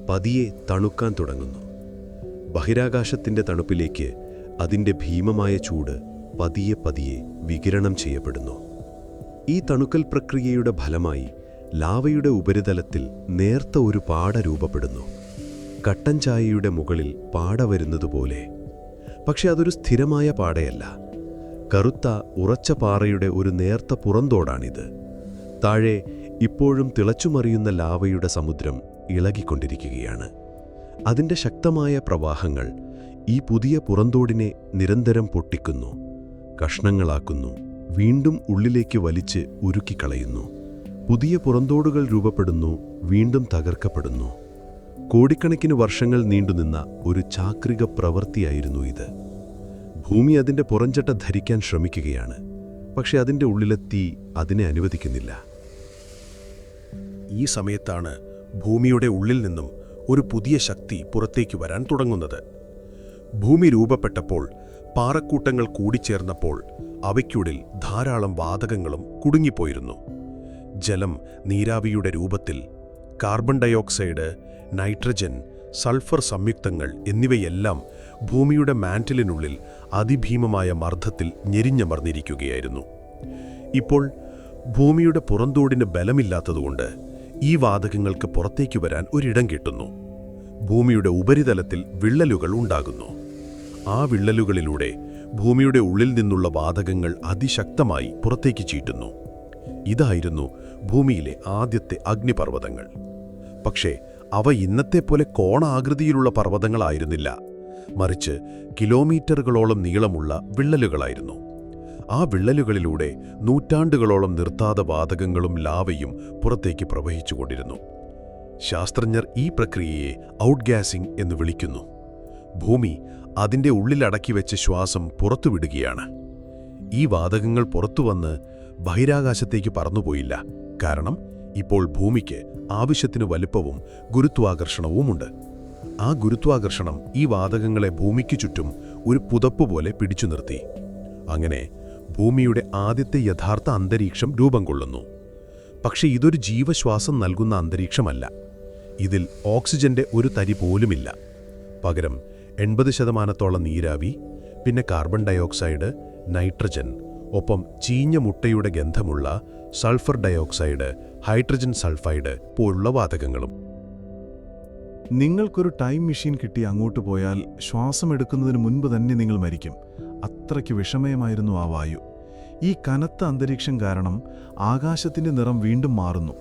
പതിയെ തണുക്കാൻ തുടങ്ങുന്നു. ബഹിരാകാശത്തിൻ്റെ തണുപ്പിലേക്ക് അതിൻ്റെ ഭീമമായ ചൂട് പതിയെ പതിയെ വികിരണം ചെയ്യപ്പെടുന്നു. ഈ തണുക്കൽ പ്രക്രിയയുടെ ഫലമായി ലാവയുടെ ഉപരിതലത്തിൽ നേർത്ത ഒരു പാട രൂപപ്പെടുന്നു. കട്ടൻ ചായയുടെ മുകളിൽ പാട വരുന്നതുപോലെ. പക്ഷെ അതൊരു സ്ഥിരമായ പാടയല്ല. കറുത്ത ഉറച്ച പാറയുടെ ഒരു നേർത്ത പുറന്തോടാണിത്. താഴെ ഇപ്പോഴും തിളച്ചുമറിയുന്ന ലാവയുടെ സമുദ്രം ഇളകിക്കൊണ്ടിരിക്കുകയാണ്. അതിൻ്റെ ശക്തമായ പ്രവാഹങ്ങൾ ഈ പുതിയ പുറന്തോടിനെ നിരന്തരം പൊട്ടിക്കുന്നു, കഷ്ണങ്ങളാക്കുന്നു, വീണ്ടും ഉള്ളിലേക്ക് വലിച്ച് ഉരുക്കിക്കളയുന്നു. പുതിയ പുറന്തോടുകൾ രൂപപ്പെടുന്നു, വീണ്ടും തകർക്കപ്പെടുന്നു. കോടിക്കണക്കിന് വർഷങ്ങൾ നീണ്ടുനിന്ന ഒരു ചാക്രിക പ്രവൃത്തിയായിരുന്നു ഇത്. ഭൂമി അതിൻ്റെ പുറംചട്ട ധരിക്കാൻ ശ്രമിക്കുകയാണ്. പക്ഷെ അതിൻ്റെ ഉള്ളിലെ തീ അതിനെ അനുവദിക്കുന്നില്ല. ഈ സമയത്താണ് ഭൂമിയുടെ ഉള്ളിൽ നിന്നും ഒരു പുതിയ ശക്തി പുറത്തേക്ക് വരാൻ തുടങ്ങുന്നത്. ഭൂമി രൂപപ്പെട്ടപ്പോൾ, പാറക്കൂട്ടങ്ങൾ കൂടിച്ചേർന്നപ്പോൾ അവയ്ക്കുള്ളിൽ ധാരാളം വാതകങ്ങളും കുടുങ്ങിപ്പോയിരുന്നു. ജലം നീരാവിയുടെ രൂപത്തിൽ, കാർബൺ ഡയോക്സൈഡ്, നൈട്രജൻ, സൾഫർ സംയുക്തങ്ങൾ എന്നിവയെല്ലാം ഭൂമിയുടെ മാന്റിലിനുള്ളിൽ അതിഭീമമായ മർദ്ദത്തിൽ ഞെരിഞ്ഞമർന്നിരിക്കുകയായിരുന്നു. ഇപ്പോൾ ഭൂമിയുടെ പുറന്തോടിന് ബലമില്ലാത്തതുകൊണ്ട് ഈ വാതകങ്ങൾക്ക് പുറത്തേക്ക് വരാൻ ഒരിടം കിട്ടുന്നു. ഭൂമിയുടെ ഉപരിതലത്തിൽ വിള്ളലുകൾ ഉണ്ടാകുന്നു. ആ വിള്ളലുകളിലൂടെ ഭൂമിയുടെ ഉള്ളിൽ നിന്നുള്ള വാതകങ്ങൾ അതിശക്തമായി പുറത്തേക്ക് ചീറ്റുന്നു. ഇതായിരുന്നു ഭൂമിയിലെ ആദ്യത്തെ അഗ്നിപർവ്വതങ്ങൾ. പക്ഷേ അവ ഇന്നത്തെപ്പോലെ കോണാകൃതിയിലുള്ള പർവ്വതങ്ങളായിരുന്നില്ല, മറിച്ച് കിലോമീറ്ററുകളോളം നീളമുള്ള വിള്ളലുകളായിരുന്നു. ആ വിള്ളലുകളിലൂടെ നൂറ്റാണ്ടുകളോളം നിർത്താതെ വാതകങ്ങളും ലാവയും പുറത്തേക്ക് പ്രവഹിച്ചുകൊണ്ടിരുന്നു. ശാസ്ത്രജ്ഞർ ഈ പ്രക്രിയയെ ഔട്ട്ഗ്യാസിംഗ് എന്ന് വിളിക്കുന്നു. ഭൂമി അതിൻ്റെ ഉള്ളിലടക്കി വെച്ച് ശ്വാസം പുറത്തുവിടുകയാണ്. ഈ വാതകങ്ങൾ പുറത്തുവന്ന് ബഹിരാകാശത്തേക്ക് പറന്നുപോയില്ല. കാരണം ഇപ്പോൾ ഭൂമിക്ക് ആവശ്യത്തിന് വലുപ്പവും ഗുരുത്വാകർഷണവുമുണ്ട്. ആ ഗുരുത്വാകർഷണം ഈ വാതകങ്ങളെ ഭൂമിക്ക് ചുറ്റും ഒരു പുതപ്പ് പോലെ പിടിച്ചു നിർത്തി. അങ്ങനെ ഭൂമിയുടെ ആദ്യത്തെ യഥാർത്ഥ അന്തരീക്ഷം രൂപം കൊള്ളുന്നു. പക്ഷെ ഇതൊരു ജീവശ്വാസം നൽകുന്ന അന്തരീക്ഷമല്ല. ഇതിൽ ഓക്സിജന്റെ ഒരു തരി പോലുമില്ല. പകരം 80% നീരാവി, പിന്നെ കാർബൺ ഡയോക്സൈഡ്, നൈട്രജൻ, ഒപ്പം ചീഞ്ഞ മുട്ടയുടെ ഗന്ധമുള്ള സൾഫർ ഡയോക്സൈഡ്, ഹൈഡ്രജൻ സൾഫൈഡ് പോലുള്ള വാതകങ്ങളും. നിങ്ങൾക്കൊരു ടൈം മെഷീൻ കിട്ടി അങ്ങോട്ട് പോയാൽ ശ്വാസമെടുക്കുന്നതിന് മുൻപ് തന്നെ നിങ്ങൾ മരിക്കും. അത്രയ്ക്ക് വിഷമയമായിരുന്നു ആ വായു. ഈ കനത്ത അന്തരീക്ഷം കാരണം ആകാശത്തിൻ്റെ നിറം വീണ്ടും മാറുന്നു.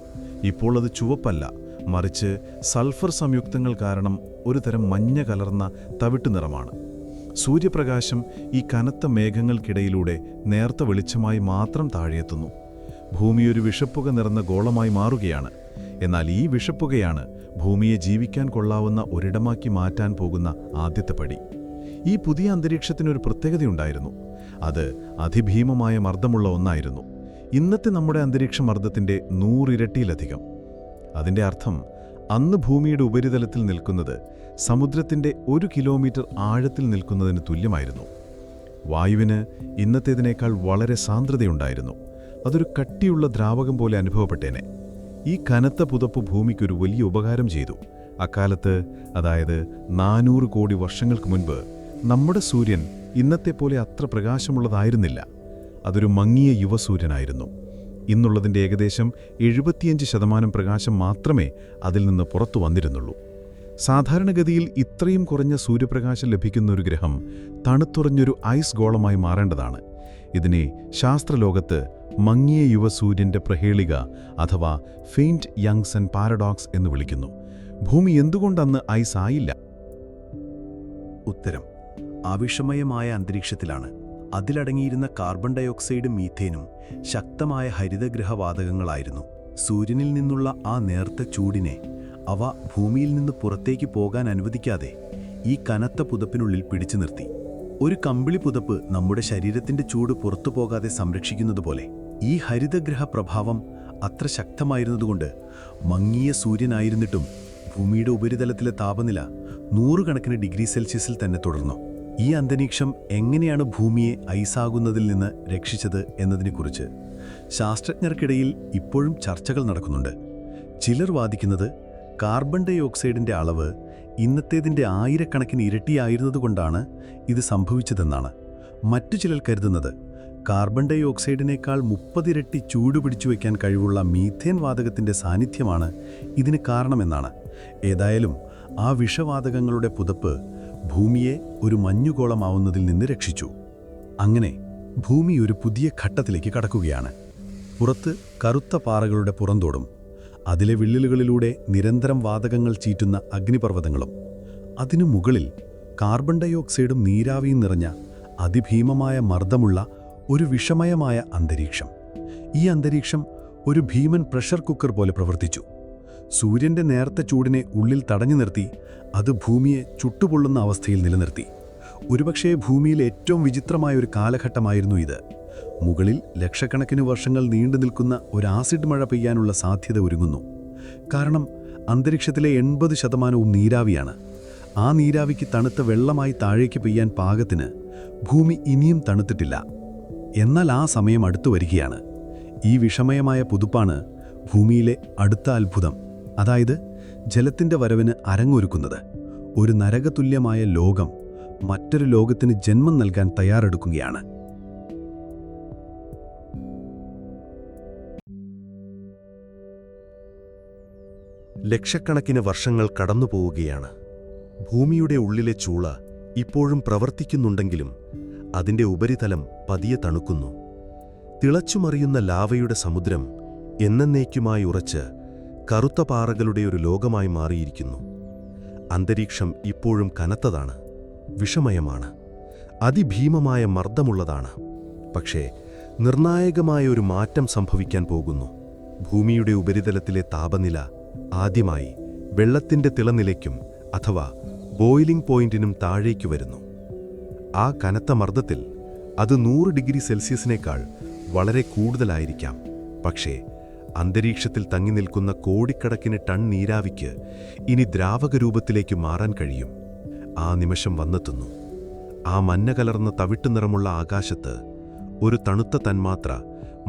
ഇപ്പോൾ അത് ചുവപ്പല്ല, മറിച്ച് സൾഫർ സംയുക്തങ്ങൾ കാരണം ഒരു തരം മഞ്ഞ കലർന്ന തവിട്ട് നിറമാണ്. സൂര്യപ്രകാശം ഈ കനത്ത മേഘങ്ങൾക്കിടയിലൂടെ നേർത്ത വെളിച്ചമായി മാത്രം താഴെയെത്തുന്നു. ഭൂമി ഒരു വിഷപ്പുക നിറഞ്ഞ ഗോളമായി മാറുകയാണ്. എന്നാൽ ഈ വിഷപ്പുകയാണ് ഭൂമിയെ ജീവിക്കാൻ കൊള്ളാവുന്ന ഒരിടമാക്കി മാറ്റാൻ പോകുന്ന ആദ്യത്തെ പടി. ഈ പുതിയ അന്തരീക്ഷത്തിനൊരു പ്രത്യേകതയുണ്ടായിരുന്നു. അത് അതിഭീമമായ മർദ്ദമുള്ള ഒന്നായിരുന്നു. ഇന്നത്തെ നമ്മുടെ അന്തരീക്ഷ മർദ്ദത്തിൻ്റെ 100 ഇരട്ടിയിലധികം. അതിൻ്റെ അർത്ഥം അന്ന് ഭൂമിയുടെ ഉപരിതലത്തിൽ നിൽക്കുന്നത് സമുദ്രത്തിൻ്റെ 1 കിലോമീറ്റർ ആഴത്തിൽ നിൽക്കുന്നതിന് തുല്യമായിരുന്നു. വായുവിന് ഇന്നത്തേതിനേക്കാൾ വളരെ സാന്ദ്രതയുണ്ടായിരുന്നു. അതൊരു കട്ടിയുള്ള ദ്രാവകം പോലെ അനുഭവപ്പെട്ടേനെ. ഈ കനത്ത പുതപ്പ് ഭൂമിക്കൊരു വലിയ ഉപകാരം ചെയ്തു. അക്കാലത്ത്, അതായത് 400 കോടി വർഷങ്ങൾക്ക് മുൻപ്, നമ്മുടെ സൂര്യൻ ഇന്നത്തെപ്പോലെ അത്ര പ്രകാശമുള്ളതായിരുന്നില്ല. അതൊരു മങ്ങിയ യുവസൂര്യനായിരുന്നു. ഇന്നുള്ളതിൻ്റെ ഏകദേശം 75% പ്രകാശം മാത്രമേ അതിൽ നിന്ന് പുറത്തു വന്നിരുന്നുള്ളൂ. സാധാരണഗതിയിൽ ഇത്രയും കുറഞ്ഞ സൂര്യപ്രകാശം ലഭിക്കുന്ന ഒരു ഗ്രഹം തണുത്തുറഞ്ഞൊരു ഐസ് ഗോളമായി മാറേണ്ടതാണ്. ഇതിനെ ശാസ്ത്രലോകത്ത് മങ്ങിയ യുവസൂര്യൻ്റെ പ്രഹേളിക അഥവാ ഫെയിൻറ്റ് യങ് സൺ പാരഡോക്സ് എന്ന് വിളിക്കുന്നു. ഭൂമി എന്തുകൊണ്ടന്ന് ഐസ് ആയില്ല? ഉത്തരം അവിഷമയമായ അന്തരീക്ഷത്തിലാണ്. അതിലടങ്ങിയിരുന്ന കാർബൺ ഡയോക്സൈഡും മീഥേനും ശക്തമായ ഹരിതഗൃഹവാതകങ്ങളായിരുന്നു. സൂര്യനിൽ നിന്നുള്ള ആ നേർത്ത ചൂടിനെ അവ ഭൂമിയിൽ നിന്ന് പുറത്തേക്ക് പോകാൻ അനുവദിക്കാതെ ഈ കനത്ത പുതപ്പിനുള്ളിൽ പിടിച്ചു നിർത്തി. ഒരു കമ്പിളി പുതപ്പ് നമ്മുടെ ശരീരത്തിന്റെ ചൂട് പുറത്തു പോകാതെ സംരക്ഷിക്കുന്നതുപോലെ ഈ ഹരിതഗ്രഹ പ്രഭാവം അത്ര ശക്തമായിരുന്നതുകൊണ്ട് മങ്ങിയ സൂര്യനായിരുന്നിട്ടും ഭൂമിയുടെ ഉപരിതലത്തിലെ താപനില 100 കണക്കിന് ഡിഗ്രി സെൽഷ്യസിൽ തന്നെ തുടർന്നു. ഈ അന്തരീക്ഷം എങ്ങനെയാണ് ഭൂമിയെ ഐസാകുന്നതിൽ നിന്ന് രക്ഷിച്ചത് എന്നതിനെക്കുറിച്ച് ശാസ്ത്രജ്ഞർക്കിടയിൽ ഇപ്പോഴും ചർച്ചകൾ നടക്കുന്നുണ്ട്. ചിലർ വാദിക്കുന്നത് കാർബൺ ഡൈ ഓക്സൈഡിൻ്റെ അളവ് ഇന്നത്തേതിൻ്റെ 1000കണക്കിന് ഇരട്ടിയായിരുന്നതുകൊണ്ടാണ് ഇത് സംഭവിച്ചതെന്നാണ്. മറ്റു ചിലർ കരുതുന്നത് കാർബൺ ഡൈ ഓക്സൈഡിനേക്കാൾ 30 ഇരട്ടി ചൂട് പിടിച്ചു വയ്ക്കാൻ കഴിവുള്ള മീഥേൻ വാതകത്തിൻ്റെ സാന്നിധ്യമാണ് ഇതിന് കാരണമെന്നാണ്. ഏതായാലും ആ വിഷവാതകങ്ങളുടെ പുതപ്പ് ഭൂമിയെ ഒരു മഞ്ഞുകോളമാവുന്നതിൽ നിന്ന് രക്ഷിച്ചു. അങ്ങനെ ഭൂമി ഒരു പുതിയ ഘട്ടത്തിലേക്ക് കടക്കുകയാണ്. പുറത്ത് കറുത്ത പാറകളുടെ പുറന്തോടും അതിലെ വിള്ളലുകളിലൂടെ നിരന്തരം വാതകങ്ങൾ ചീറ്റുന്ന അഗ്നിപർവ്വതങ്ങളും, അതിനു മുകളിൽ കാർബൺ ഡൈ ഓക്സൈഡും നീരാവിയും നിറഞ്ഞ അതിഭീമമായ മർദ്ദമുള്ള ഒരു വിഷമയമായ അന്തരീക്ഷം. ഈ അന്തരീക്ഷം ഒരു ഭീമൻ പ്രഷർ കുക്കർ പോലെ പ്രവർത്തിച്ചു. സൂര്യൻ്റെ നേർത്ത ചൂടിനെ ഉള്ളിൽ തടഞ്ഞു നിർത്തി അത് ഭൂമിയെ ചുട്ടുപൊള്ളുന്ന അവസ്ഥയിൽ നിലനിർത്തി. ഒരുപക്ഷേ ഭൂമിയിലെ ഏറ്റവും വിചിത്രമായ ഒരു കാലഘട്ടമായിരുന്നു ഇത്. മുകളിൽ ലക്ഷക്കണക്കിന് വർഷങ്ങൾ നീണ്ടു നിൽക്കുന്ന ഒരു ആസിഡ് മഴ പെയ്യാനുള്ള സാധ്യത ഒരുങ്ങുന്നു. കാരണം അന്തരീക്ഷത്തിലെ 80% നീരാവിയാണ്. ആ നീരാവിക്ക് തണുത്ത വെള്ളമായി താഴേക്ക് പെയ്യാൻ പാകത്തിന് ഭൂമി ഇനിയും തണുത്തിട്ടില്ല. എന്നാൽ ആ സമയം അടുത്തു വരികയാണ്. ഈ വിഷമയമായ പുതുപ്പാണ് ഭൂമിയിലെ അടുത്ത അത്ഭുതം. അതായത് ജലത്തിൻ്റെ വരവിന് അരങ്ങൊരുക്കുന്നത്. ഒരു നരകതുല്യമായ ലോകം മറ്റൊരു ലോകത്തിന് ജന്മം നൽകാൻ തയ്യാറെടുക്കുകയാണ്. ലക്ഷക്കണക്കിന് വർഷങ്ങൾ കടന്നുപോവുകയാണ്. ഭൂമിയുടെ ഉള്ളിലെ ചൂള ഇപ്പോഴും പ്രവർത്തിക്കുന്നുണ്ടെങ്കിലും അതിൻ്റെ ഉപരിതലം പതിയെ തണുക്കുന്നു. തിളച്ചുമറിയുന്ന ലാവയുടെ സമുദ്രം എന്നേക്കുമായി ഉറച്ച് കറുത്ത പാറകളുടെ ഒരു ലോകമായി മാറിയിരിക്കുന്നു. അന്തരീക്ഷം ഇപ്പോഴും കനത്തതാണ്, വിഷമയമാണ്, അതിഭീമമായ മർദ്ദമുള്ളതാണ്. പക്ഷേ നിർണായകമായ ഒരു മാറ്റം സംഭവിക്കാൻ പോകുന്നു. ഭൂമിയുടെ ഉപരിതലത്തിലെ താപനില ആദ്യമായി വെള്ളത്തിൻ്റെ തിളനിലയ്ക്കും അഥവാ ബോയിലിംഗ് പോയിന്റിനും താഴേക്കു വരുന്നു. ആ കനത്ത മർദ്ദത്തിൽ അത് 100 ഡിഗ്രി സെൽഷ്യസിനേക്കാൾ വളരെ കൂടുതലായിരിക്കാം. പക്ഷേ അന്തരീക്ഷത്തിൽ തങ്ങി നിൽക്കുന്ന കോടിക്കണക്കിന് ടൺ നീരാവിക്ക് ഇനി ദ്രാവക രൂപത്തിലേക്ക് മാറാൻ കഴിയും. ആ നിമിഷം വന്നെത്തുന്നു. ആ മഞ്ഞ കലർന്ന തവിട്ടു നിറമുള്ള ആകാശത്ത് ഒരു തണുത്ത തന്മാത്ര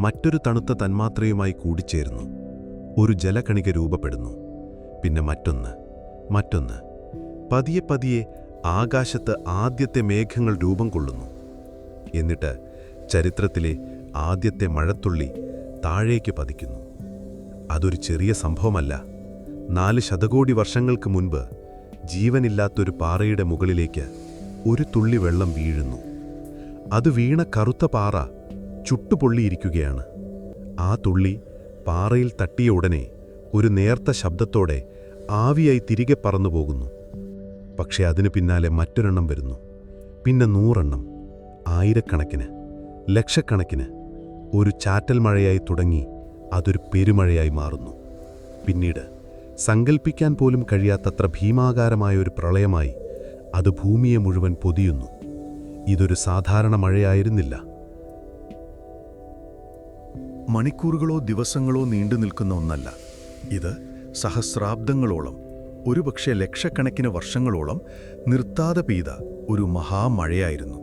മറ്റൊരു തണുത്ത തന്മാത്രയുമായി കൂടിച്ചേരുന്നു. ഒരു ജലകണിക രൂപപ്പെടുന്നു. പിന്നെ മറ്റൊന്ന്. പതിയെ പതിയെ ആകാശത്ത് ആദ്യത്തെ മേഘങ്ങൾ രൂപം കൊള്ളുന്നു. എന്നിട്ട് ചരിത്രത്തിലെ ആദ്യത്തെ മഴത്തുള്ളി താഴേക്ക് പതിക്കുന്നു. അതൊരു ചെറിയ സംഭവമല്ല. 4 ശതകോടി വർഷങ്ങൾക്ക് മുൻപ് ജീവനില്ലാത്തൊരു പാറയുടെ മുകളിലേക്ക് ഒരു തുള്ളി വെള്ളം വീഴുന്നു. അത് വീണ കറുത്ത പാറ ചുട്ടുപൊള്ളിയിരിക്കുകയാണ്. ആ തുള്ളി പാറയിൽ തട്ടിയ ഉടനെ ഒരു നേർത്ത ശബ്ദത്തോടെ ആവിയായി തിരികെ പറന്നുപോകുന്നു. പക്ഷെ അതിനു പിന്നാലെ മറ്റൊരെണ്ണം വരുന്നു. പിന്നെ 100 എണ്ണം, ആയിരക്കണക്കിന്, ലക്ഷക്കണക്കിന്. ഒരു ചാറ്റൽ മഴയായി തുടങ്ങി അതൊരു പെരുമഴയായി മാറുന്നു. പിന്നീട് സങ്കൽപ്പിക്കാൻ പോലും കഴിയാത്തത്ര ഭീമാകാരമായ ഒരു പ്രളയമായി അത് ഭൂമിയെ മുഴുവൻ പൊതിയുന്നു. ഇതൊരു സാധാരണ മഴയായിരുന്നില്ല. മണിക്കൂറുകളോ ദിവസങ്ങളോ നീണ്ടു നിൽക്കുന്ന ഒന്നല്ല. ഇത് സഹസ്രാബ്ദങ്ങളോളം, ഒരുപക്ഷെ ലക്ഷക്കണക്കിന് വർഷങ്ങളോളം നിർത്താതെ പെയ്ത ഒരു മഹാമഴയായിരുന്നു.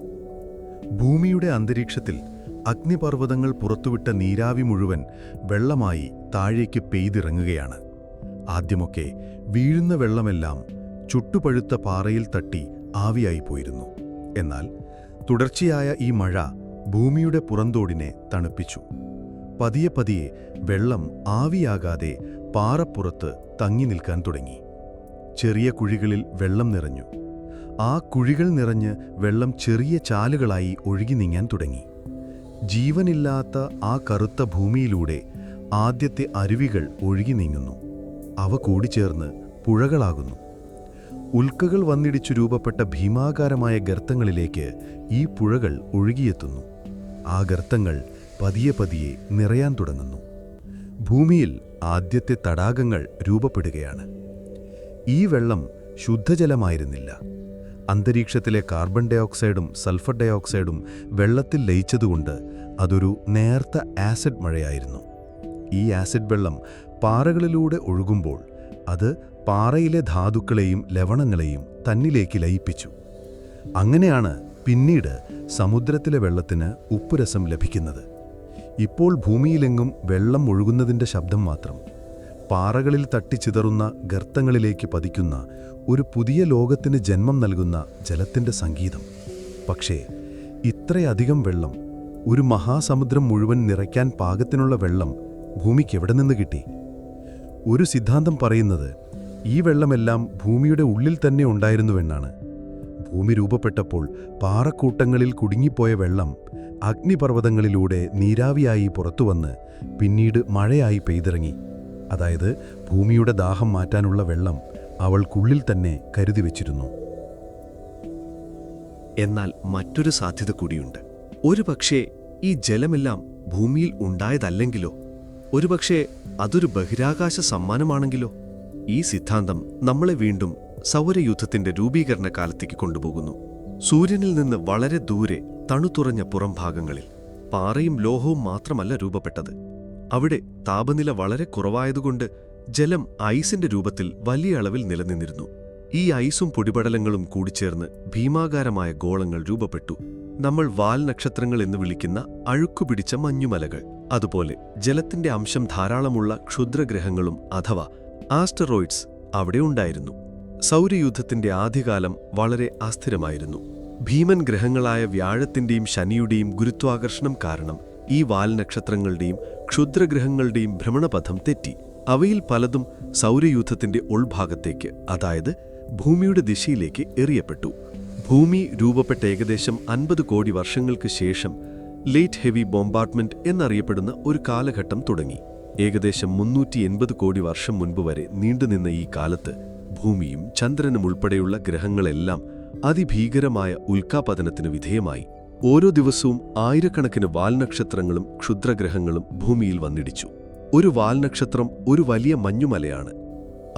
ഭൂമിയുടെ അന്തരീക്ഷത്തിൽ അഗ്നിപർവ്വതങ്ങൾ പുറത്തുവിട്ട നീരാവി മുഴുവൻ വെള്ളമായി താഴേക്ക് പെയ്തിറങ്ങുകയാണ്. ആദ്യമൊക്കെ വീഴുന്ന വെള്ളമെല്ലാം ചുട്ടുപഴുത്ത പാറയിൽ തട്ടി ആവിയായിപ്പോയിരുന്നു. എന്നാൽ തുടർച്ചയായ ഈ മഴ ഭൂമിയുടെ പുറന്തോടിനെ തണുപ്പിച്ചു. പതിയെ പതിയെ വെള്ളം ആവിയാകാതെ പാറപ്പുറത്ത് തങ്ങി നിൽക്കാൻ തുടങ്ങി. ചെറിയ കുഴികളിൽ വെള്ളം നിറഞ്ഞു. ആ കുഴികൾ നിറഞ്ഞ് വെള്ളം ചെറിയ ചാലുകളായി ഒഴുകി നീങ്ങാൻ തുടങ്ങി. ജീവനില്ലാത്ത ആ കറുത്ത ഭൂമിയിലൂടെ ആദ്യത്തെ അരുവികൾ ഒഴുകി നീങ്ങുന്നു. അവ കൂടിച്ചേർന്ന് പുഴകളാകുന്നു. ഉൽക്കകൾ വന്നിടിച്ചു രൂപപ്പെട്ട ഭീമാകാരമായ ഗർത്തങ്ങളിലേക്ക് ഈ പുഴകൾ ഒഴുകിയെത്തുന്നു. ആ ഗർത്തങ്ങൾ പതിയെ പതിയെ നിറയാൻ തുടങ്ങുന്നു. ഭൂമിയിൽ ആദ്യത്തെ തടാകങ്ങൾ രൂപപ്പെടുകയാണ്. ഈ വെള്ളം ശുദ്ധജലമായിരുന്നില്ല. അന്തരീക്ഷത്തിലെ കാർബൺ ഡൈ ഓക്സൈഡും സൾഫർ ഡൈ ഓക്സൈഡും വെള്ളത്തിൽ ലയിച്ചതുകൊണ്ട് അതൊരു നേർത്ത ആസിഡ് മഴയായിരുന്നു. ഈ ആസിഡ് വെള്ളം പാറകളിലൂടെ ഒഴുകുമ്പോൾ അത് പാറയിലെ ധാതുക്കളെയും ലവണങ്ങളെയും തന്നിലേക്ക് ലയിപ്പിച്ചു. അങ്ങനെയാണ് പിന്നീട് സമുദ്രത്തിലെ വെള്ളത്തിന് ഉപ്പുരസം ലഭിക്കുന്നത്. ഇപ്പോൾ ഭൂമിയിലെങ്ങും വെള്ളം ഒഴുകുന്നതിൻ്റെ ശബ്ദം മാത്രം, പാറകളിൽ തട്ടിച്ചിതറുന്ന ഗർത്തങ്ങളിലേക്ക് പതിക്കുന്ന ഒരു പുതിയ ലോകത്തിന് ജന്മം നൽകുന്ന ജലത്തിൻ്റെ സംഗീതം. പക്ഷേ ഇത്രയധികം വെള്ളം, ഒരു മഹാസമുദ്രം മുഴുവൻ നിറയ്ക്കാൻ പാകത്തിനുള്ള വെള്ളം ഭൂമിക്ക് എവിടെ നിന്ന് കിട്ടി? ഒരു സിദ്ധാന്തം പറയുന്നത് ഈ വെള്ളമെല്ലാം ഭൂമിയുടെ ഉള്ളിൽ തന്നെ ഉണ്ടായിരുന്നുവെന്നാണ്. ഭൂമി രൂപപ്പെട്ടപ്പോൾ പാറക്കൂട്ടങ്ങളിൽ കുടുങ്ങിപ്പോയ വെള്ളം അഗ്നിപർവ്വതങ്ങളിലൂടെ നീരാവിയായി പുറത്തുവന്ന് പിന്നീട് മഴയായി പെയ്തിറങ്ങി. അതായത് ഭൂമിയുടെ ദാഹം മാറ്റാനുള്ള വെള്ളം അവൾക്കുള്ളിൽ തന്നെ കരുതി വച്ചിരുന്നു. എന്നാൽ മറ്റൊരു സാധ്യത കൂടിയുണ്ട്. ഒരുപക്ഷേ ഈ ജലമെല്ലാം ഭൂമിയിൽ ഉണ്ടായതല്ലെങ്കിലോ? ഒരുപക്ഷേ അതൊരു ബഹിരാകാശ സമ്മാനമാണെങ്കിലോ? ഈ സിദ്ധാന്തം നമ്മളെ വീണ്ടും സൗരയൂഥത്തിന്റെ രൂപീകരണ കാലത്തേക്ക് കൊണ്ടുപോകുന്നു. സൂര്യനിൽ നിന്ന് വളരെ ദൂരെ തണുത്തുറഞ്ഞ പുറംഭാഗങ്ങളിൽ പാറയും ലോഹവും മാത്രമല്ല രൂപപ്പെട്ടത്. അവിടെ താപനില വളരെ കുറവായതുകൊണ്ട് ജലം ഐസിന്റെ രൂപത്തിൽ വലിയ അളവിൽ നിലനിന്നിരുന്നു. ഈ ഐസും പൊടിപടലങ്ങളും കൂടിച്ചേർന്ന് ഭീമാകാരമായ ഗോളങ്ങൾ രൂപപ്പെട്ടു. നമ്മൾ വാൽ നക്ഷത്രങ്ങൾ എന്ന് വിളിക്കുന്ന അഴുക്കുപിടിച്ച മഞ്ഞുമലകൾ. അതുപോലെ ജലത്തിന്റെ അംശം ധാരാളമുള്ള ക്ഷുദ്രഗ്രഹങ്ങളും അഥവാ ആസ്റ്ററോയിഡ്സ് അവിടെ ഉണ്ടായിരുന്നു. സൗരയൂഥത്തിന്റെ ആദ്യകാലം വളരെ അസ്ഥിരമായിരുന്നു. ഭീമൻ ഗ്രഹങ്ങളായ വ്യാഴത്തിന്റെയും ശനിയുടെയും ഗുരുത്വാകർഷണം കാരണം ഈ വാൽ നക്ഷത്രങ്ങളുടെയും ക്ഷുദ്രഗ്രഹങ്ങളുടെയും ഭ്രമണപഥം തെറ്റി. അവയിൽ പലതും സൗരയൂഥത്തിന്റെ ഉൾഭാഗത്തേക്ക്, അതായത് ഭൂമിയുടെ ദിശയിലേക്ക് എറിയപ്പെട്ടു. ഭൂമി രൂപപ്പെട്ട ഏകദേശം 50 കോടി വർഷങ്ങൾക്ക് ശേഷം ലേറ്റ് ഹെവി ബോംബാർഡ്മെന്റ് എന്നറിയപ്പെടുന്ന ഒരു കാലഘട്ടം തുടങ്ങി. ഏകദേശം 380 കോടി വർഷം മുൻപ് വരെ നീണ്ടുനിന്ന ഈ കാലത്ത് ഭൂമിയും ചന്ദ്രനും ഉൾപ്പെടെയുള്ള ഗ്രഹങ്ങളെല്ലാം അതിഭീകരമായ ഉൽക്കാപതനത്തിന് വിധേയമായി. ഓരോ ദിവസവും ആയിരക്കണക്കിന് വാൽനക്ഷത്രങ്ങളും ക്ഷുദ്രഗ്രഹങ്ങളും ഭൂമിയിൽ വന്നിടിച്ചു. ഒരു വാൽനക്ഷത്രം ഒരു വലിയ മഞ്ഞുമലയാണ്.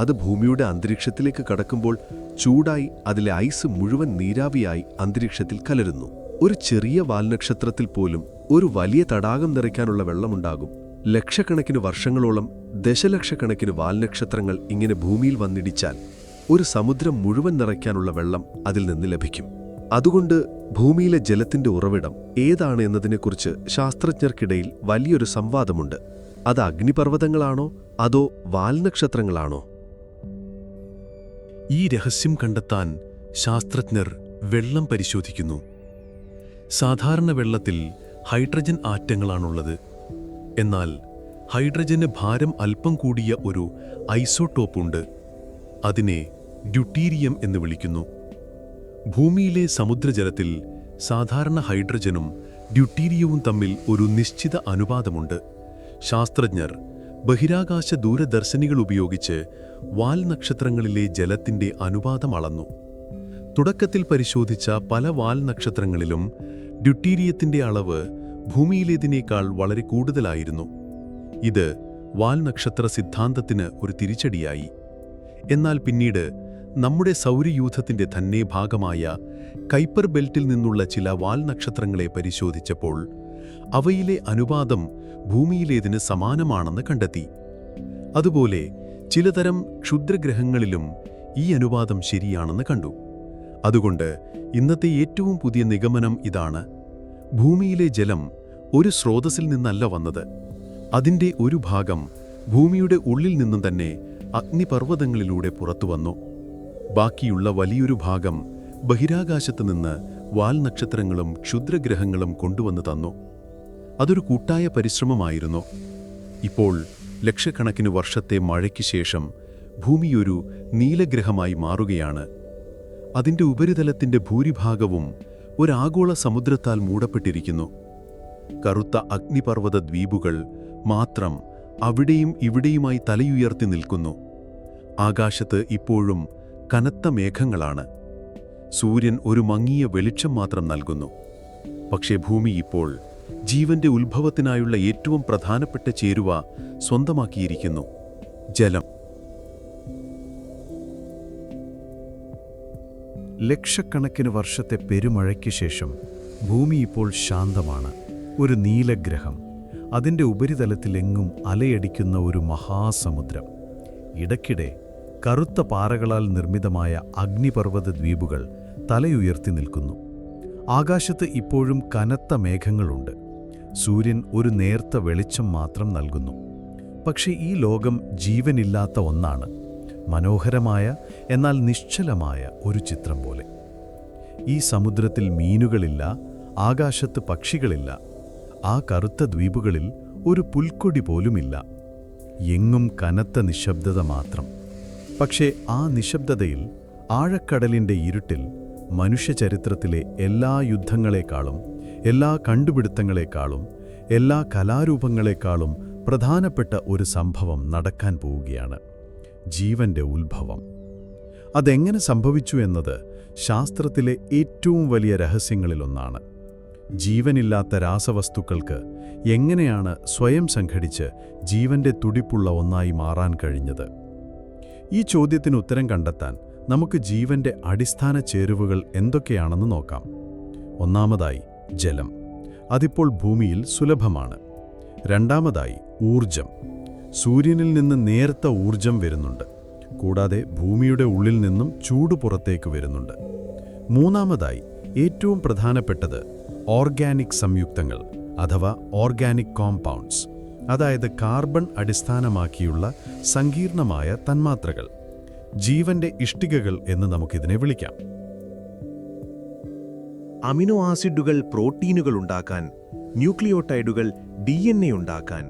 അത് ഭൂമിയുടെ അന്തരീക്ഷത്തിലേക്ക് കടക്കുമ്പോൾ ചൂടായി അതിലെ ഐസ് മുഴുവൻ നീരാവിയായി അന്തരീക്ഷത്തിൽ കലരുന്നു. ഒരു ചെറിയ വാൽനക്ഷത്രത്തിൽ പോലും ഒരു വലിയ തടാകം നിറയ്ക്കാനുള്ള വെള്ളമുണ്ടാകും. ലക്ഷക്കണക്കിന് വർഷങ്ങളോളം ദശലക്ഷക്കണക്കിന് വാൽനക്ഷത്രങ്ങൾ ഇങ്ങനെ ഭൂമിയിൽ വന്നിടിച്ചാൽ ഒരു സമുദ്രം മുഴുവൻ നിറയ്ക്കാനുള്ള വെള്ളം അതിൽ നിന്ന് ലഭിക്കും. അതുകൊണ്ട് ഭൂമിയിലെ ജലത്തിന്റെ ഉറവിടം ഏതാണ് എന്നതിനെക്കുറിച്ച് ശാസ്ത്രജ്ഞർക്കിടയിൽ വലിയൊരു സംവാദമുണ്ട്. അത് അഗ്നിപർവ്വതങ്ങളാണോ അതോ വാൽനക്ഷത്രങ്ങളാണോ? ഈ രഹസ്യം കണ്ടെത്താൻ ശാസ്ത്രജ്ഞർ വെള്ളം പരിശോധിക്കുന്നു. സാധാരണ വെള്ളത്തിൽ ഹൈഡ്രജൻ ആറ്റങ്ങളാണുള്ളത്. എന്നാൽ ഹൈഡ്രജന് ഭാരം അല്പം കൂടിയ ഒരു ഐസോട്ടോപ്പുണ്ട്. അതിനെ ഡ്യൂട്ടീരിയം എന്ന് വിളിക്കുന്നു. ഭൂമിയിലെ സമുദ്രജലത്തിൽ സാധാരണ ഹൈഡ്രജനും ഡ്യൂട്ടീരിയവും തമ്മിൽ ഒരു നിശ്ചിത അനുപാതമുണ്ട്. ശാസ്ത്രജ്ഞർ ബഹിരാകാശ ദൂരദർശിനികൾ ഉപയോഗിച്ച് വാൽ നക്ഷത്രങ്ങളിലെ ജലത്തിന്റെ അനുപാതം അളന്നു. തുടക്കത്തിൽ പരിശോധിച്ച പല വാൽ നക്ഷത്രങ്ങളിലും ഡ്യൂട്ടീരിയത്തിന്റെ അളവ് ഭൂമിയിലേതിനേക്കാൾ വളരെ കൂടുതലായിരുന്നു. ഇത് വാൽ നക്ഷത്ര സിദ്ധാന്തത്തിന് ഒരു തിരിച്ചടിയായി. എന്നാൽ പിന്നീട് നമ്മുടെ സൗരയൂഥത്തിന്റെ തന്നെ ഭാഗമായ കൈപ്പർ ബെൽറ്റിൽ നിന്നുള്ള ചില വാൽ നക്ഷത്രങ്ങളെ പരിശോധിച്ചപ്പോൾ അവയിലെ അനുപാതം ഭൂമിയിലേതിന് സമാനമാണെന്ന് കണ്ടെത്തി. അതുപോലെ ചിലതരം ക്ഷുദ്രഗ്രഹങ്ങളിലും ഈ അനുപാതം ശരിയാണെന്ന് കണ്ടു. അതുകൊണ്ട് ഇന്നത്തെ ഏറ്റവും പുതിയ നിഗമനം ഇതാണ്: ഭൂമിയിലെ ജലം ഒരു സ്രോതസ്സിൽ നിന്നല്ല വന്നത്. അതിൻ്റെ ഒരു ഭാഗം ഭൂമിയുടെ ഉള്ളിൽ നിന്നും തന്നെ അഗ്നിപർവ്വതങ്ങളിലൂടെ പുറത്തുവന്നു. ബാക്കിയുള്ള വലിയൊരു ഭാഗം ബഹിരാകാശത്ത് നിന്ന് വാൽ നക്ഷത്രങ്ങളും ക്ഷുദ്രഗ്രഹങ്ങളും കൊണ്ടുവന്നു തന്നു. അതൊരു കൂട്ടായ പരിശ്രമമായിരുന്നു. ഇപ്പോൾ ലക്ഷക്കണക്കിന് വർഷത്തെ മഴയ്ക്ക് ശേഷം ഭൂമിയൊരു നീലഗ്രഹമായി മാറുകയാണ്. അതിൻ്റെ ഉപരിതലത്തിൻ്റെ ഭൂരിഭാഗവും ഒരാഗോള സമുദ്രത്താൽ മൂടപ്പെട്ടിരിക്കുന്നു. കറുത്ത അഗ്നിപർവ്വത ദ്വീപുകൾ മാത്രം അവിടെയും ഇവിടെയുമായി തലയുയർത്തി നിൽക്കുന്നു. ആകാശത്ത് ഇപ്പോഴും കനത്ത മേഘങ്ങളാണ്. സൂര്യൻ ഒരു മങ്ങിയ വെളിച്ചം മാത്രം നൽകുന്നു. പക്ഷേ ഭൂമി ഇപ്പോൾ ജീവന്റെ ഉത്ഭവത്തിനായുള്ള ഏറ്റവും പ്രധാനപ്പെട്ട ചേരുവ സ്വന്തമാക്കിയിരിക്കുന്നു: ജലം. ലക്ഷക്കണക്കിന് വർഷത്തെ പെരുമഴയ്ക്ക് ശേഷം ഭൂമി ഇപ്പോൾ ശാന്തമാണ്. ഒരു നീലഗ്രഹം, അതിൻ്റെ ഉപരിതലത്തിലെങ്ങും അലയടിക്കുന്ന ഒരു മഹാസമുദ്രം. ഇടയ്ക്കിടെ കറുത്ത പാറകളാൽ നിർമ്മിതമായ അഗ്നിപർവ്വത ദ്വീപുകൾ തലയുയർത്തി നിൽക്കുന്നു. ആകാശത്ത് ഇപ്പോഴും കനത്ത മേഘങ്ങളുണ്ട്. സൂര്യൻ ഒരു നേർത്ത വെളിച്ചം മാത്രം നൽകുന്നു. പക്ഷേ ഈ ലോകം ജീവനില്ലാത്ത ഒന്നാണ്, മനോഹരമായ എന്നാൽ നിശ്ചലമായ ഒരു ചിത്രം പോലെ. ഈ സമുദ്രത്തിൽ മീനുകളില്ല, ആകാശത്ത് പക്ഷികളില്ല, ആ കറുത്ത ദ്വീപുകളിൽ ഒരു പുൽക്കൊടി പോലുമില്ല. എങ്ങും കനത്ത നിശബ്ദത മാത്രം. പക്ഷേ ആ നിശബ്ദതയിൽ, ആഴക്കടലിൻ്റെ ഇരുട്ടിൽ, മനുഷ്യചരിത്രത്തിലെ എല്ലാ യുദ്ധങ്ങളെക്കാളും, എല്ലാ കണ്ടുപിടുത്തങ്ങളെക്കാളും, എല്ലാ കലാരൂപങ്ങളെക്കാളും പ്രധാനപ്പെട്ട ഒരു സംഭവം നടക്കാൻ പോവുകയാണ്: ജീവന്റെ ഉത്ഭവം. അതെങ്ങനെ സംഭവിച്ചു എന്നത് ശാസ്ത്രത്തിലെ ഏറ്റവും വലിയ രഹസ്യങ്ങളിലൊന്നാണ്. ജീവനില്ലാത്ത രാസവസ്തുക്കൾക്ക് എങ്ങനെയാണ് സ്വയം സംഘടിച്ച് ജീവന്റെ തുടിപ്പുള്ള ഒന്നായി മാറാൻ കഴിഞ്ഞത്? ഈ ചോദ്യത്തിന് ഉത്തരം കണ്ടെത്താൻ നമുക്ക് ജീവന്റെ അടിസ്ഥാന ചേരുവകൾ എന്തൊക്കെയാണെന്ന് നോക്കാം. ഒന്നാമതായി, ജലം. അതിപ്പോൾ ഭൂമിയിൽ സുലഭമാണ്. രണ്ടാമതായി, ഊർജം. സൂര്യനിൽ നിന്ന് നേർത്ത ഊർജം വരുന്നുണ്ട്. കൂടാതെ ഭൂമിയുടെ ഉള്ളിൽ നിന്നും ചൂട് പുറത്തേക്ക് വരുന്നുണ്ട്. മൂന്നാമതായി, ഏറ്റവും പ്രധാനപ്പെട്ടത്, ഓർഗാനിക് സംയുക്തങ്ങൾ അഥവാ ഓർഗാനിക് കോമ്പൗണ്ട്സ്, അതായത് കാർബൺ അടിസ്ഥാനമാക്കിയുള്ള സങ്കീർണമായ തന്മാത്രകൾ. ജീവന്റെ ഇഷ്ടികകൾ എന്ന് നമുക്കിതിനെ വിളിക്കാം. അമിനോ ആസിഡുകൾ പ്രോട്ടീനുകൾ ഉണ്ടാക്കാൻ, ന്യൂക്ലിയോടൈഡുകൾ DNA ഉണ്ടാക്കാൻ,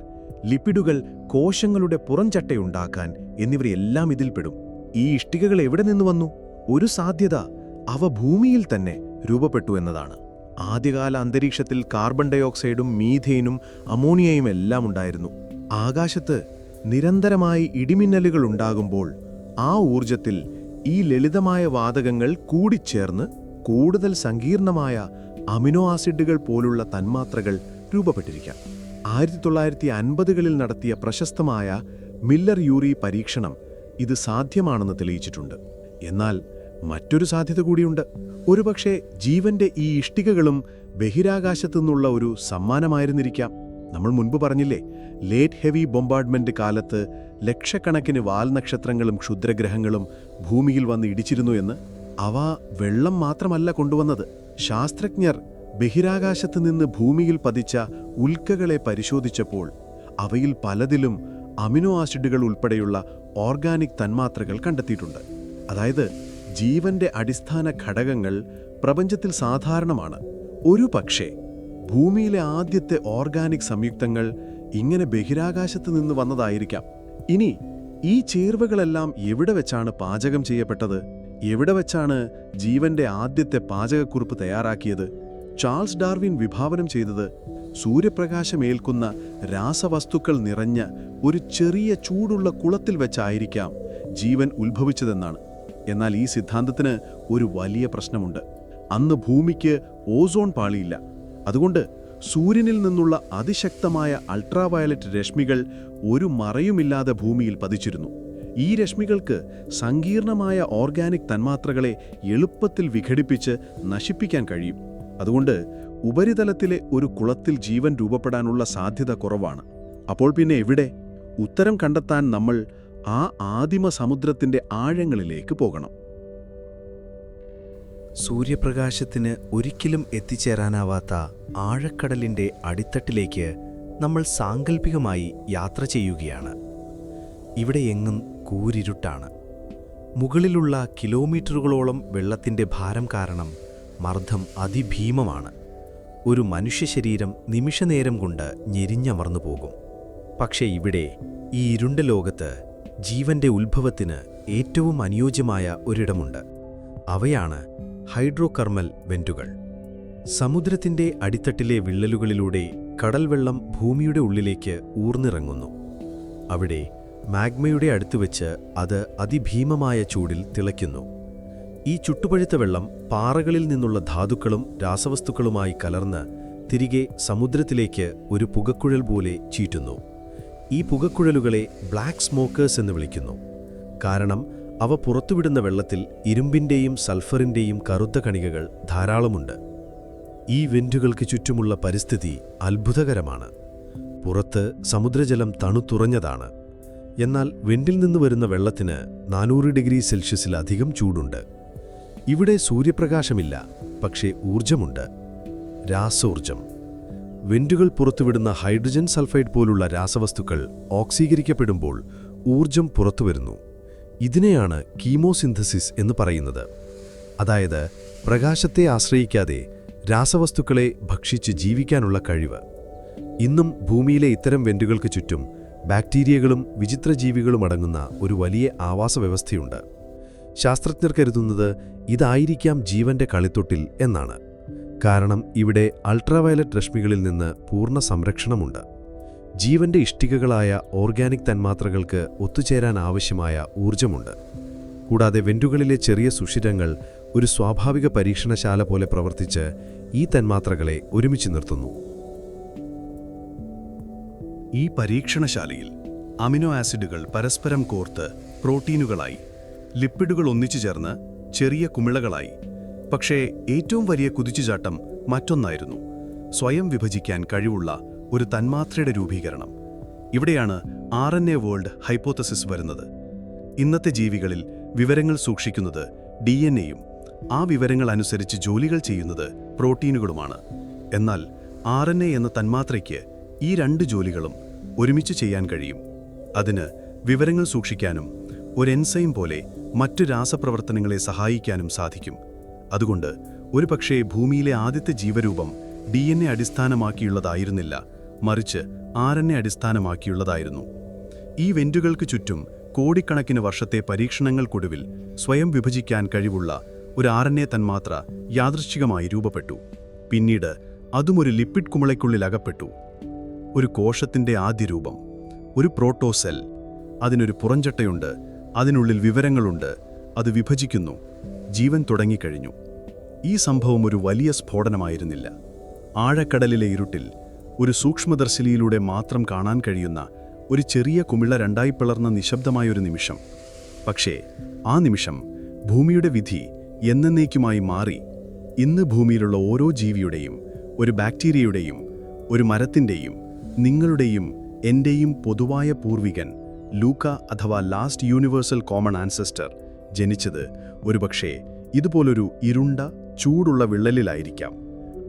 ലിപ്പിഡുകൾ കോശങ്ങളുടെ പുറംചട്ടയുണ്ടാക്കാൻ എന്നിവരെല്ലാം ഇതിൽപ്പെടും. ഈ ഇഷ്ടികകൾ എവിടെ നിന്ന് വന്നു? ഒരു സാധ്യത അവ ഭൂമിയിൽ തന്നെ രൂപപ്പെട്ടു എന്നതാണ്. ആദ്യകാല അന്തരീക്ഷത്തിൽ കാർബൺ ഡയോക്സൈഡും മീഥേനും അമോണിയയും എല്ലാം ഉണ്ടായിരുന്നു. ആകാശത്ത് നിരന്തരമായി ഇടിമിന്നലുകൾ ഉണ്ടാകുമ്പോൾ ആ ഊർജത്തിൽ ഈ ലളിതമായ വാതകങ്ങൾ കൂടിച്ചേർന്ന് കൂടുതൽ സങ്കീർണമായ അമിനോ ആസിഡുകൾ പോലുള്ള തന്മാത്രകൾ രൂപപ്പെട്ടിരിക്കാം. 1950കളിൽ നടത്തിയ പ്രശസ്തമായ മില്ലർ-യൂറി പരീക്ഷണം ഇത് സാധ്യമാണെന്ന് തെളിയിച്ചിട്ടുണ്ട്. എന്നാൽ മറ്റൊരു സാധ്യത കൂടിയുണ്ട്. ഒരുപക്ഷെ ജീവന്റെ ഈ ഇഷ്ടികകളും ബഹിരാകാശത്തുനിന്നുള്ള ഒരു സമ്മാനമായിരുന്നിരിക്കാം. നമ്മൾ മുൻപ് പറഞ്ഞില്ലേ, ലേറ്റ് ഹെവി ബോംബാർഡ്മെന്റ് കാലത്ത് ലക്ഷക്കണക്കിന് വാൽനക്ഷത്രങ്ങളും ക്ഷുദ്രഗ്രഹങ്ങളും ഭൂമിയിൽ വന്ന് ഇടിച്ചിരുന്നു എന്ന്. അവ വെള്ളം മാത്രമല്ല കൊണ്ടുവന്നത്. ശാസ്ത്രജ്ഞർ ബഹിരാകാശത്ത് നിന്ന് ഭൂമിയിൽ പതിച്ച ഉൽക്കകളെ പരിശോധിച്ചപ്പോൾ അവയിൽ പലതിലും അമിനോ ആസിഡുകൾ ഉൾപ്പെടെയുള്ള ഓർഗാനിക് തന്മാത്രകൾ കണ്ടെത്തിയിട്ടുണ്ട്. അതായത് ജീവന്റെ അടിസ്ഥാന ഘടകങ്ങൾ പ്രപഞ്ചത്തിൽ സാധാരണമാണ്. ഒരു പക്ഷേ ഭൂമിയിലെ ആദ്യത്തെ ഓർഗാനിക് സംയുക്തങ്ങൾ ഇങ്ങനെ ബഹിരാകാശത്ത് നിന്ന് വന്നതായിരിക്കാം. ഇനി ഈ ചേർവകളെല്ലാം എവിടെ വെച്ചാണ് പാചകം ചെയ്യപ്പെട്ടത്? എവിടെ വെച്ചാണ് ജീവന്റെ ആദ്യത്തെ പാചകക്കുറിപ്പ് തയ്യാറാക്കിയത്? ചാൾസ് ഡാർവിൻ വിഭാവനം ചെയ്തത് സൂര്യപ്രകാശമേൽക്കുന്ന രാസവസ്തുക്കൾ നിറഞ്ഞ ഒരു ചെറിയ ചൂടുള്ള കുളത്തിൽ വെച്ചായിരിക്കാം ജീവൻ ഉത്ഭവിച്ചതെന്നാണ്. എന്നാൽ ഈ സിദ്ധാന്തത്തിന് ഒരു വലിയ പ്രശ്നമുണ്ട്. അന്ന് ഭൂമിക്ക് ഓസോൺ പാളിയില്ല. അതുകൊണ്ട് സൂര്യനിൽ നിന്നുള്ള അതിശക്തമായ അൾട്രാവയലറ്റ് രശ്മികൾ ഒരു മറയുമില്ലാതെ ഭൂമിയിൽ പതിച്ചിരുന്നു. ഈ രശ്മികൾക്ക് സങ്കീർണമായ ഓർഗാനിക് തന്മാത്രകളെ എളുപ്പത്തിൽ വിഘടിപ്പിച്ച് നശിപ്പിക്കാൻ കഴിയും. അതുകൊണ്ട് ഉപരിതലത്തിലെ ഒരു കുളത്തിൽ ജീവൻ രൂപപ്പെടാനുള്ള സാധ്യത കുറവാണ്. അപ്പോൾ പിന്നെ എവിടെ? ഉത്തരം കണ്ടെത്താൻ നമ്മൾ ആ ആദിമ സമുദ്രത്തിന്റെ ആഴങ്ങളിലേക്ക് പോകണം. സൂര്യപ്രകാശത്തിന് ഒരിക്കലും എത്തിച്ചേരാനാവാത്ത ആഴക്കടലിൻ്റെ അടിത്തട്ടിലേക്ക് നമ്മൾ സാങ്കല്പികമായി യാത്ര ചെയ്യുകയാണ്. ഇവിടെ എങ്ങും കൂരിരുട്ടാണ്. മുകളിലുള്ള കിലോമീറ്ററുകളോളം വെള്ളത്തിൻ്റെ ഭാരം കാരണം മർദ്ദം അതിഭീമമാണ്. ഒരു മനുഷ്യശരീരം നിമിഷനേരം കൊണ്ട് ഞെരിഞ്ഞമർന്നു പോകും. പക്ഷേ ഇവിടെ, ഈ ഇരുണ്ട ലോകത്ത്, ജീവന്റെ ഉത്ഭവത്തിന് ഏറ്റവും അനുയോജ്യമായ ഒരിടമുണ്ട്. അവയാണ് ഹൈഡ്രോകർമൽ വെന്റുകൾ. സമുദ്രത്തിന്റെ അടിത്തട്ടിലെ വിള്ളലുകളിലൂടെ കടൽവെള്ളം ഭൂമിയുടെ ഉള്ളിലേക്ക് ഊർന്നിറങ്ങുന്നു. അവിടെ മാഗ്മയുടെ അടുത്തുവെച്ച് അത് അതിഭീമമായ ചൂടിൽ തിളയ്ക്കുന്നു. ഈ ചുട്ടുപഴുത്ത വെള്ളം പാറകളിൽ നിന്നുള്ള ധാതുക്കളും രാസവസ്തുക്കളുമായി കലർന്ന് തിരികെ സമുദ്രത്തിലേക്ക് ഒരു പുകക്കുഴൽ പോലെ ചീറ്റുന്നു. ഈ പുകക്കുഴലുകളെ ബ്ലാക്ക് സ്മോക്കേഴ്സ് എന്ന് വിളിക്കുന്നു. കാരണം അവ പുറത്തുവിടുന്ന വെള്ളത്തിൽ ഇരുമ്പിൻ്റെയും സൾഫറിൻ്റെയും കറുത്ത കണികകൾ ധാരാളമുണ്ട്. ഈ വെന്റുകൾക്ക് ചുറ്റുമുള്ള പരിസ്ഥിതി അത്ഭുതകരമാണ്. പുറത്ത് സമുദ്രജലം തണുത്തുറഞ്ഞതാണ്. എന്നാൽ വെന്റിൽ നിന്ന് വരുന്ന വെള്ളത്തിന് 400 ഡിഗ്രി സെൽഷ്യസിലധികം ചൂടുണ്ട്. ഇവിടെ സൂര്യപ്രകാശമില്ല, പക്ഷേ ഊർജമുണ്ട്. രാസോർജം. വെന്റുകൾ പുറത്തുവിടുന്ന ഹൈഡ്രജൻ സൾഫൈഡ് പോലുള്ള രാസവസ്തുക്കൾ ഓക്സീകരിക്കപ്പെടുമ്പോൾ ഊർജം പുറത്തുവരുന്നു. ഇതിനെയാണ് കീമോസിന്തസിസ് എന്ന് പറയുന്നത്. അതായത് പ്രകാശത്തെ ആശ്രയിക്കാതെ രാസവസ്തുക്കളെ ഭക്ഷിച്ച് ജീവിക്കാനുള്ള കഴിവ്. ഇന്നും ഭൂമിയിലെ ഇത്തരം വെന്റുകൾക്ക് ചുറ്റും ബാക്ടീരിയകളും വിചിത്രജീവികളും അടങ്ങുന്ന ഒരു വലിയ ആവാസവ്യവസ്ഥയുണ്ട്. ശാസ്ത്രജ്ഞർ കരുതുന്നത് ഇതായിരിക്കാം ജീവന്റെ കളിത്തൊട്ടിൽ എന്നാണ്. കാരണം ഇവിടെ അൾട്രാവയലറ്റ് രശ്മികളിൽ നിന്ന് പൂർണ്ണ സംരക്ഷണമുണ്ട്. ജീവന്റെ ഇഷ്ടികകളായ ഓർഗാനിക് തന്മാത്രകൾക്ക് ഒത്തുചേരാൻ ആവശ്യമായ ഊർജമുണ്ട്. കൂടാതെ വെന്റുകളിലെ ചെറിയ സുഷിരങ്ങൾ ഒരു സ്വാഭാവിക പരീക്ഷണശാല പോലെ പ്രവർത്തിച്ച് ഈ തന്മാത്രകളെ ഒരുമിച്ച് നിർത്തുന്നു. ഈ പരീക്ഷണശാലയിൽ അമിനോ ആസിഡുകൾ പരസ്പരം കോർത്ത് പ്രോട്ടീനുകളായി, ലിപ്പിഡുകൾ ഒന്നിച്ചു ചേർന്ന് ചെറിയ കുമിളകളായി. പക്ഷേ ഏറ്റവും വലിയ കുതിച്ചുചാട്ടം മറ്റൊന്നായിരുന്നു: സ്വയം വിഭജിക്കാൻ കഴിവുള്ള ഒരു തന്മാത്രയുടെ രൂപീകരണം. ഇവിടെയാണ് RNA വേൾഡ് ഹൈപ്പോത്തസിസ് വരുന്നത്. ഇന്നത്തെ ജീവികളിൽ വിവരങ്ങൾ സൂക്ഷിക്കുന്നത് DNA-യും ആ വിവരങ്ങൾ അനുസരിച്ച് ജോലികൾ ചെയ്യുന്നത് പ്രോട്ടീനുകളുമാണ്. എന്നാൽ RNA എന്ന തന്മാത്രയ്ക്ക് ഈ രണ്ട് ജോലികളും ഒരുമിച്ച് ചെയ്യാൻ കഴിയും. അതിന് വിവരങ്ങൾ സൂക്ഷിക്കാനും ഒരു എൻസൈം പോലെ മറ്റു രാസപ്രവർത്തനങ്ങളെ സഹായിക്കാനും സാധിക്കും. അതുകൊണ്ട് ഒരുപക്ഷേ ഭൂമിയിലെ ആദ്യത്തെ ജീവരൂപം DNA അടിസ്ഥാനമാക്കിയുള്ളതായിരുന്നില്ല, മറിച്ച് RNA അടിസ്ഥാനമാക്കിയുള്ളതായിരുന്നു. ഈ വെന്റുകൾക്ക് ചുറ്റും കോടിക്കണക്കിന് വർഷത്തെ പരീക്ഷണങ്ങൾക്കൊടുവിൽ സ്വയം വിഭജിക്കാൻ കഴിവുള്ള ഒരു RNA തന്മാത്ര യാദൃശ്ചികമായി രൂപപ്പെട്ടു. പിന്നീട് അതും ഒരു ലിപ്പിഡ് കുമിളയ്ക്കുള്ളിൽ അകപ്പെട്ടു. ഒരു കോശത്തിന്റെ ആദ്യ രൂപം, ഒരു പ്രോട്ടോസെൽ. അതിനൊരു പുറംചട്ടയുണ്ട്, അതിനുള്ളിൽ വിവരങ്ങളുണ്ട്, അത് വിഭജിക്കുന്നു. ജീവൻ തുടങ്ങിക്കഴിഞ്ഞു. ഈ സംഭവം ഒരു വലിയ സ്ഫോടനമായിരുന്നില്ല. ആഴക്കടലിലെ ഇരുട്ടിൽ ഒരു സൂക്ഷ്മദർശിനിയിലൂടെ മാത്രം കാണാൻ കഴിയുന്ന ഒരു ചെറിയ കുമിള രണ്ടായി പിളർന്ന നിശബ്ദമായൊരു നിമിഷം. പക്ഷേ ആ നിമിഷം ഭൂമിയുടെ വിധി എന്നേക്കുമായി മാറി. ഇന്ന് ഭൂമിയിലുള്ള ഓരോ ജീവിയുടെയും, ഒരു ബാക്ടീരിയയുടെയും, ഒരു മരത്തിൻ്റെയും, നിങ്ങളുടെയും എൻ്റെയും പൊതുവായ പൂർവികൻ ലൂക്ക അഥവാ ലാസ്റ്റ് യൂണിവേഴ്സൽ കോമൺ ആൻസെസ്റ്റർ ജനിച്ചത് ഒരുപക്ഷേ ഇതുപോലൊരു ഇരുണ്ട ചൂടുള്ള വിള്ളലിലായിരിക്കാം.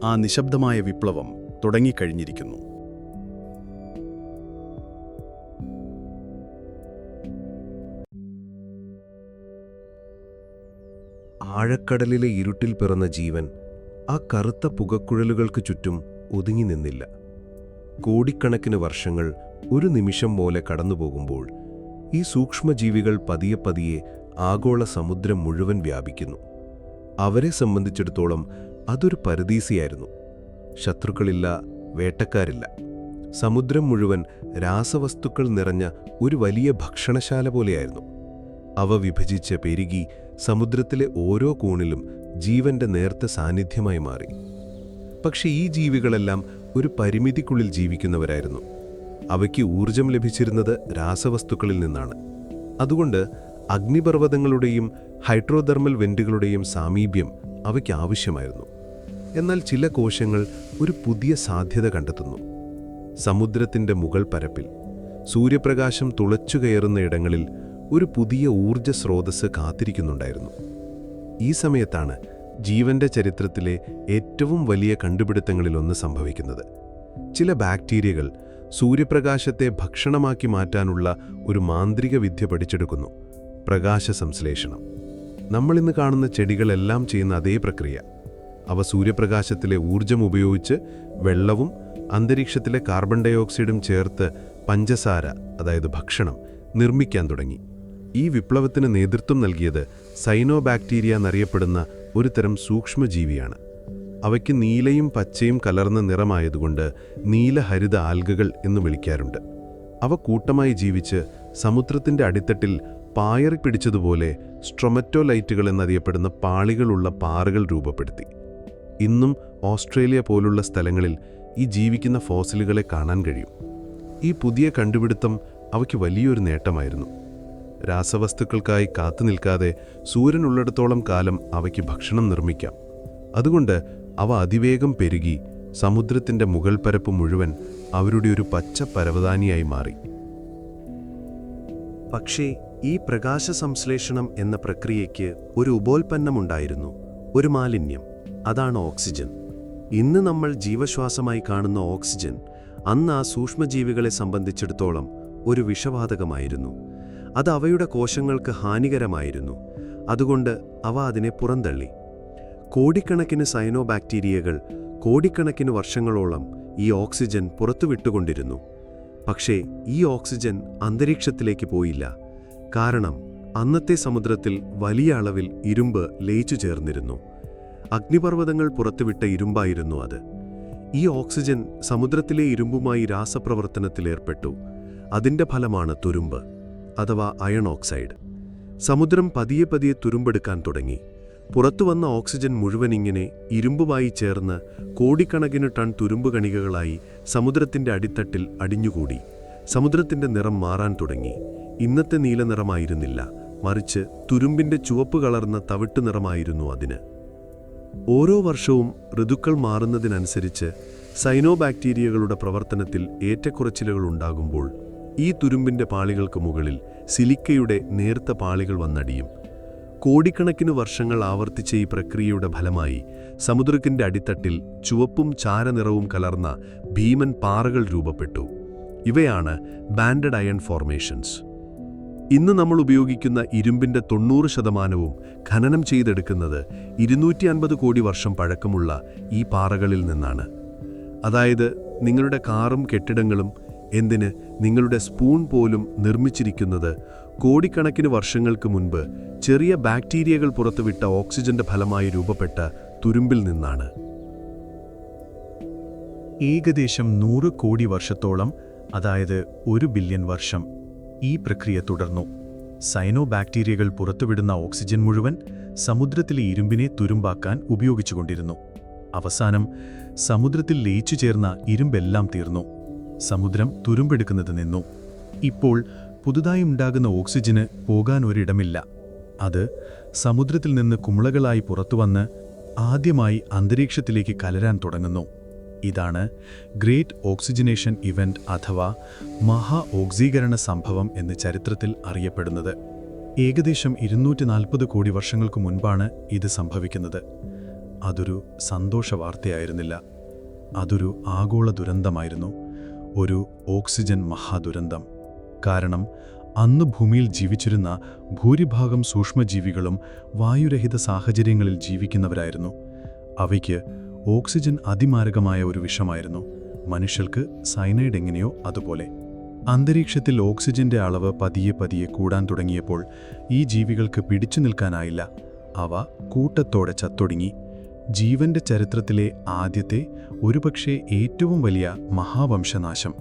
ആ നിശബ്ദമായ വിപ്ലവം തുടങ്ങിക്കഴിഞ്ഞിരിക്കുന്നു. ആഴക്കടലിലെ ഇരുട്ടിൽ പിറന്ന ജീവൻ ആ കറുത്ത പുകക്കുഴലുകൾക്ക് ചുറ്റും ഒതുങ്ങി നിന്നില്ല. കോടിക്കണക്കിന് വർഷങ്ങൾ ഒരു നിമിഷം പോലെ കടന്നുപോകുമ്പോൾ ഈ സൂക്ഷ്മജീവികൾ പതിയെ പതിയെ ആഗോള സമുദ്രം മുഴുവൻ വ്യാപിക്കുന്നു. അവരെ സംബന്ധിച്ചിടത്തോളം അതൊരു പരദീസിയായിരുന്നു. ശത്രുക്കളില്ല, വേട്ടക്കാരില്ല. സമുദ്രം മുഴുവൻ രാസവസ്തുക്കൾ നിറഞ്ഞ ഒരു വലിയ ഭക്ഷണശാല പോലെയായിരുന്നു. അവ വിഭജിച്ച് പെരുകി സമുദ്രത്തിലെ ഓരോ കോണിലും ജീവന്റെ നേർത്ത സാന്നിധ്യമായി മാറി. പക്ഷേ ഈ ജീവികളെല്ലാം ഒരു പരിമിതിക്കുള്ളിൽ ജീവിക്കുന്നവരായിരുന്നു. അവയ്ക്ക് ഊർജം ലഭിച്ചിരുന്നത് രാസവസ്തുക്കളിൽ നിന്നാണ്. അതുകൊണ്ട് അഗ്നിപർവ്വതങ്ങളുടെയും ഹൈഡ്രോതെർമൽ വെന്റുകളുടെയും സാമീപ്യം അവയ്ക്ക് ആവശ്യമായിരുന്നു. എന്നാൽ ചില കോശങ്ങൾ ഒരു പുതിയ സാധ്യത കണ്ടെത്തുന്നു. സമുദ്രത്തിൻ്റെ മുകൾ പരപ്പിൽ, സൂര്യപ്രകാശം തുളച്ചുകയറുന്ന ഇടങ്ങളിൽ ഒരു പുതിയ ഊർജ സ്രോതസ്സ് കാത്തിരിക്കുന്നുണ്ടായിരുന്നു. ഈ സമയത്താണ് ജീവന്റെ ചരിത്രത്തിലെ ഏറ്റവും വലിയ കണ്ടുപിടുത്തങ്ങളിലൊന്ന് സംഭവിക്കുന്നത്. ചില ബാക്ടീരിയകൾ സൂര്യപ്രകാശത്തെ ഭക്ഷണമാക്കി മാറ്റാനുള്ള ഒരു മാന്ത്രിക വിദ്യ പഠിച്ചെടുക്കുന്നു: പ്രകാശ സംശ്ലേഷണം. നമ്മളിന്ന് കാണുന്ന ചെടികളെല്ലാം ചെയ്യുന്ന അതേ പ്രക്രിയ. അവ സൂര്യപ്രകാശത്തിലെ ഊർജം ഉപയോഗിച്ച് വെള്ളവും അന്തരീക്ഷത്തിലെ കാർബൺ ഡയോക്സൈഡും ചേർത്ത് പഞ്ചസാര, അതായത് ഭക്ഷണം, നിർമ്മിക്കാൻ തുടങ്ങി. ഈ വിപ്ലവത്തിന് നേതൃത്വം നൽകിയത് സൈനോബാക്ടീരിയ എന്നറിയപ്പെടുന്ന ഒരു തരം സൂക്ഷ്മജീവിയാണ്. അവയ്ക്ക് നീലയും പച്ചയും കലർന്ന നിറമായതുകൊണ്ട് നീലഹരിത ആൽഗകൾ എന്ന് വിളിക്കാറുണ്ട്. അവ കൂട്ടമായി ജീവിച്ച് സമുദ്രത്തിൻ്റെ അടിത്തട്ടിൽ പായറി പിടിച്ചതുപോലെ സ്ട്രൊമറ്റോലൈറ്റുകൾ എന്നറിയപ്പെടുന്ന പാളികളുള്ള പാറകൾ രൂപപ്പെടുത്തി. ഇന്നും ഓസ്ട്രേലിയ പോലുള്ള സ്ഥലങ്ങളിൽ ഈ ജീവിക്കുന്ന ഫോസിലുകളെ കാണാൻ കഴിയും. ഈ പുതിയ കണ്ടുപിടുത്തം അവയ്ക്ക് വലിയൊരു നേട്ടമായിരുന്നു. രാസവസ്തുക്കൾക്കായി കാത്തുനിൽക്കാതെ സൂര്യനുള്ളിടത്തോളം കാലം അവയ്ക്ക് ഭക്ഷണം നിർമ്മിക്കാം. അതുകൊണ്ട് അവ അതിവേഗം പെരുകി സമുദ്രത്തിൻ്റെ മുകൾ പരപ്പ് മുഴുവൻ അവരുടെ ഒരു പച്ച പരവതാനിയായി മാറി. പക്ഷേ ഈ പ്രകാശ സംശ്ലേഷണം എന്ന പ്രക്രിയയ്ക്ക് ഒരു ഉപോൽപ്പന്നമുണ്ടായിരുന്നു, ഒരു മാലിന്യം. അതാണ് ഓക്സിജൻ. ഇന്ന് നമ്മൾ ജീവശ്വാസമായി കാണുന്ന ഓക്സിജൻ അന്ന് ആ സൂക്ഷ്മജീവികളെ സംബന്ധിച്ചിടത്തോളം ഒരു വിഷവാതകമായിരുന്നു. അത് അവയുടെ കോശങ്ങൾക്ക് ഹാനികരമായിരുന്നു. അതുകൊണ്ട് അവ അതിനെ പുറന്തള്ളി. കോടിക്കണക്കിന് സയനോബാക്ടീരിയകൾ കോടിക്കണക്കിന് വർഷങ്ങളോളം ഈ ഓക്സിജൻ പുറത്തുവിട്ടുകൊണ്ടിരുന്നു. പക്ഷേ ഈ ഓക്സിജൻ അന്തരീക്ഷത്തിലേക്ക് പോയില്ല. കാരണം അന്നത്തെ സമുദ്രത്തിൽ വലിയ അളവിൽ ഇരുമ്പ് ലയിച്ചു ചേർന്നിരുന്നു. അഗ്നിപർവ്വതങ്ങൾ പുറത്തുവിട്ട ഇരുമ്പായിരുന്നു അത്. ഈ ഓക്സിജൻ സമുദ്രത്തിലെ ഇരുമ്പുമായി രാസപ്രവർത്തനത്തിലേർപ്പെട്ടു. അതിൻ്റെ ഫലമാണ് തുരുമ്പ്, അഥവാ അയൺ ഓക്സൈഡ്. സമുദ്രം പതിയെ പതിയെ തുരുമ്പെടുക്കാൻ തുടങ്ങി. പുറത്തുവന്ന ഓക്സിജൻ മുഴുവൻ ഇങ്ങനെ ഇരുമ്പുമായി ചേർന്ന് കോടിക്കണക്കിന് ടൺ തുരുമ്പ് കണികകളായി സമുദ്രത്തിൻ്റെ അടിത്തട്ടിൽ അടിഞ്ഞുകൂടി. സമുദ്രത്തിൻ്റെ നിറം മാറാൻ തുടങ്ങി. ഇന്നത്തെ നീല നിറമായിരുന്നില്ല, മറിച്ച് തുരുമ്പിൻ്റെ ചുവപ്പ് കളർന്ന തവിട്ട് നിറമായിരുന്നു അതിന്. ഓരോ വർഷവും ഋതുക്കൾ മാറുന്നതിനനുസരിച്ച് സൈനോബാക്ടീരിയകളുടെ പ്രവർത്തനത്തിൽ ഏറ്റക്കുറച്ചിലുകൾ ഉണ്ടാകുമ്പോൾ ഈ തുരുമ്പിൻ്റെ പാളികൾക്ക് മുകളിൽ സിലിക്കയുടെ നേർത്ത പാളികൾ വന്നടിയും. കോടിക്കണക്കിന് വർഷങ്ങൾ ആവർത്തിച്ച ഈ പ്രക്രിയയുടെ ഫലമായി സമുദ്രത്തിൻ്റെ അടിത്തട്ടിൽ ചുവപ്പും ചാരനിറവും കലർന്ന ഭീമൻ പാറകൾ രൂപപ്പെട്ടു. ഇവയാണ് ബാൻഡഡ് അയൺ ഫോർമേഷൻസ്. ഇന്ന് നമ്മൾ ഉപയോഗിക്കുന്ന ഇരുമ്പിൻ്റെ 90% ഖനനം ചെയ്തെടുക്കുന്നത് 250 കോടി വർഷം പഴക്കമുള്ള ഈ പാറകളിൽ നിന്നാണ്. അതായത് നിങ്ങളുടെ കാറും കെട്ടിടങ്ങളും, എന്തിന് നിങ്ങളുടെ സ്പൂൺ പോലും നിർമ്മിച്ചിരിക്കുന്നത് കോടിക്കണക്കിന് വർഷങ്ങൾക്ക് മുൻപ് ചെറിയ ബാക്ടീരിയകൾ പുറത്തുവിട്ട ഓക്സിജന്റെ ഫലമായി രൂപപ്പെട്ട തുരുമ്പിൽ നിന്നാണ്. ഏകദേശം 100 കോടി വർഷത്തോളം, അതായത് 1 ബില്യൺ വർഷം, ഈ പ്രക്രിയ തുടർന്നു. സൈനോബാക്ടീരിയകൾ പുറത്തുവിടുന്ന ഓക്സിജൻ മുഴുവൻ സമുദ്രത്തിലെ ഇരുമ്പിനെ തുരുമ്പാക്കാൻ ഉപയോഗിച്ചുകൊണ്ടിരുന്നു. അവസാനം സമുദ്രത്തിൽ ലയിച്ചു ചേർന്ന ഇരുമ്പെല്ലാം തീർന്നു. സമുദ്രം തുരുമ്പെടുക്കുന്നത് നിന്നു. ഇപ്പോൾ പുതുതായി ഉണ്ടാകുന്ന ഓക്സിജന് പോകാൻ ഒരിടമില്ല. അത് സമുദ്രത്തിൽ നിന്ന് കുമിളകളായി പുറത്തുവന്ന് ആദ്യമായി അന്തരീക്ഷത്തിലേക്ക് കലരാൻ തുടങ്ങുന്നു. ഇതാണ് ഗ്രേറ്റ് ഓക്സിജനേഷൻ ഇവന്റ് അഥവാ മഹാ ഓക്സീകരണ സംഭവം എന്ന് ചരിത്രത്തിൽ അറിയപ്പെടുന്നത്. ഏകദേശം 240 കോടി വർഷങ്ങൾക്ക് മുൻപാണ് ഇത് സംഭവിക്കുന്നത്. അതൊരു സന്തോഷ വാർത്തയായിരുന്നില്ല, അതൊരു ആഗോള ദുരന്തമായിരുന്നു, ഒരു ഓക്സിജൻ മഹാദുരന്തം. കാരണം അന്ന് ഭൂമിയിൽ ജീവിച്ചിരുന്ന ഭൂരിഭാഗം സൂക്ഷ്മജീവികളും വായുരഹിത സാഹചര്യങ്ങളിൽ ജീവിക്കുന്നവരായിരുന്നു. അവയ്ക്ക് ഓക്സിജൻ അതിമാരകമായ ഒരു വിഷമായിരുന്നു. മനുഷ്യർക്ക് സയനൈഡ് എങ്ങനെയോ അതുപോലെ. അന്തരീക്ഷത്തിൽ ഓക്സിജന്റെ അളവ് പതിയെ പതിയെ കൂടാൻ തുടങ്ങിയപ്പോൾ ഈ ജീവികൾക്ക് പിടിച്ചു നിൽക്കാനായില്ല. അവ കൂട്ടത്തോടെ ചത്തൊടുങ്ങി. ജീവന്റെ ചരിത്രത്തിലെ ആദ്യത്തെ, ഒരുപക്ഷെ ഏറ്റവും വലിയ മഹാവംശനാശം.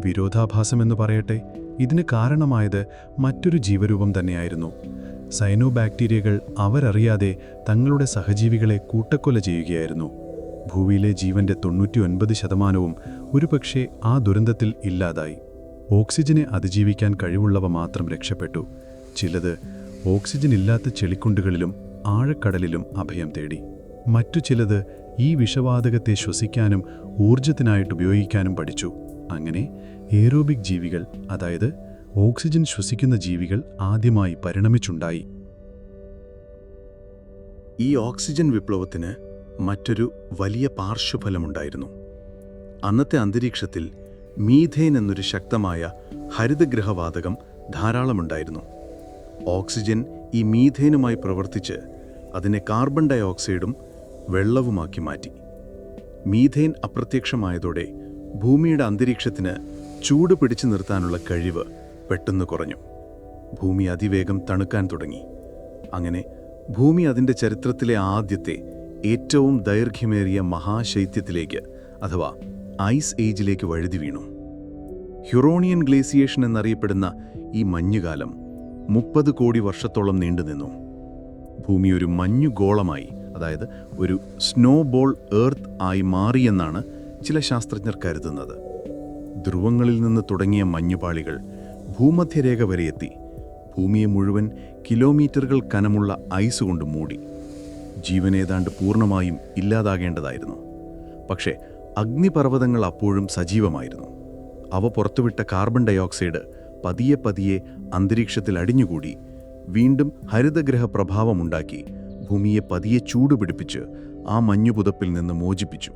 വിരോധാഭാസമെന്ന് പറയട്ടെ, ഇതിന് കാരണമായത് മറ്റൊരു ജീവരൂപം തന്നെയായിരുന്നു. സൈനോബാക്ടീരിയകൾ അവരറിയാതെ തങ്ങളുടെ സഹജീവികളെ കൂട്ടക്കൊല ചെയ്യുകയായിരുന്നു. ഭൂമിയിലെ ജീവന്റെ 99% ഒരുപക്ഷെ ആ ദുരന്തത്തിൽ ഇല്ലാതായി. ഓക്സിജനെ അതിജീവിക്കാൻ കഴിവുള്ളവ മാത്രം രക്ഷപ്പെട്ടു. ചിലത് ഓക്സിജൻ ഇല്ലാത്ത ചെളിക്കുണ്ടുകളിലും ആഴക്കടലിലും അഭയം തേടി. മറ്റു ചിലത് ഈ വിഷവാതകത്തെ ശ്വസിക്കാനും ഊർജത്തിനായിട്ട് ഉപയോഗിക്കാനും പഠിച്ചു. അങ്ങനെ എയറോബിക് ജീവികൾ, അതായത് ഓക്സിജൻ ശ്വസിക്കുന്ന ജീവികൾ ആദ്യമായി പരിണമിച്ചുണ്ടായി. ഈ ഓക്സിജൻ വിപ്ലവത്തിന് മറ്റൊരു വലിയ പാർശ്വഫലമുണ്ടായിരുന്നു. അന്നത്തെ അന്തരീക്ഷത്തിൽ മീഥേൻ എന്നൊരു ശക്തമായ ഹരിതഗൃഹവാതകം ധാരാളമുണ്ടായിരുന്നു. ഓക്സിജൻ ഈ മീഥേനുമായി പ്രവർത്തിച്ച് അതിനെ കാർബൺ ഡൈ ഓക്സൈഡും വെള്ളവുമാക്കി മാറ്റി. മീഥേൻ അപ്രത്യക്ഷമായതോടെ ഭൂമിയുടെ അന്തരീക്ഷത്തിന് ചൂട് പിടിച്ചു നിർത്താനുള്ള കഴിവ് പെട്ടെന്ന് കുറഞ്ഞു. ഭൂമി അതിവേഗം തണുക്കാൻ തുടങ്ങി. അങ്ങനെ ഭൂമി അതിൻ്റെ ചരിത്രത്തിലെ ആദ്യത്തെ ഏറ്റവും ദൈർഘ്യമേറിയ മഹാശൈത്യത്തിലേക്ക്, അഥവാ ഐസ് ഏജിലേക്ക് വഴുതി വീണു. ഹ്യൂറോണിയൻ ഗ്ലേസിയേഷൻ എന്നറിയപ്പെടുന്ന ഈ മഞ്ഞുകാലം 30 കോടി വർഷത്തോളം നീണ്ടുനിന്നു. ഭൂമി ഒരു മഞ്ഞുഗോളമായി, അതായത് ഒരു സ്നോബോൾ എർത്ത് ആയി മാറിയെന്നാണ് ചില ശാസ്ത്രജ്ഞർ കരുതുന്നത്. ധ്രുവങ്ങളിൽ നിന്ന് തുടങ്ങിയ മഞ്ഞുപാളികൾ ഭൂമധ്യരേഖ വരെ എത്തി. ഭൂമിയെ മുഴുവൻ കിലോമീറ്ററുകൾ കനമുള്ള ഐസ് കൊണ്ട് മൂടി. ജീവൻ ഏതാണ്ട് പൂർണ്ണമായും ഇല്ലാതാകേണ്ടതായിരുന്നു. പക്ഷേ അഗ്നിപർവ്വതങ്ങൾ അപ്പോഴും സജീവമായിരുന്നു. അവ പുറത്തുവിട്ട കാർബൺ ഡൈ ഓക്സൈഡ് പതിയെ പതിയെ അന്തരീക്ഷത്തിൽ അടിഞ്ഞുകൂടി വീണ്ടും ഹരിതഗ്രഹ പ്രഭാവമുണ്ടാക്കി ഭൂമിയെ പതിയെ ചൂടുപിടിപ്പിച്ച് ആ മഞ്ഞുപുതപ്പിൽ നിന്ന് മോചിപ്പിച്ചു.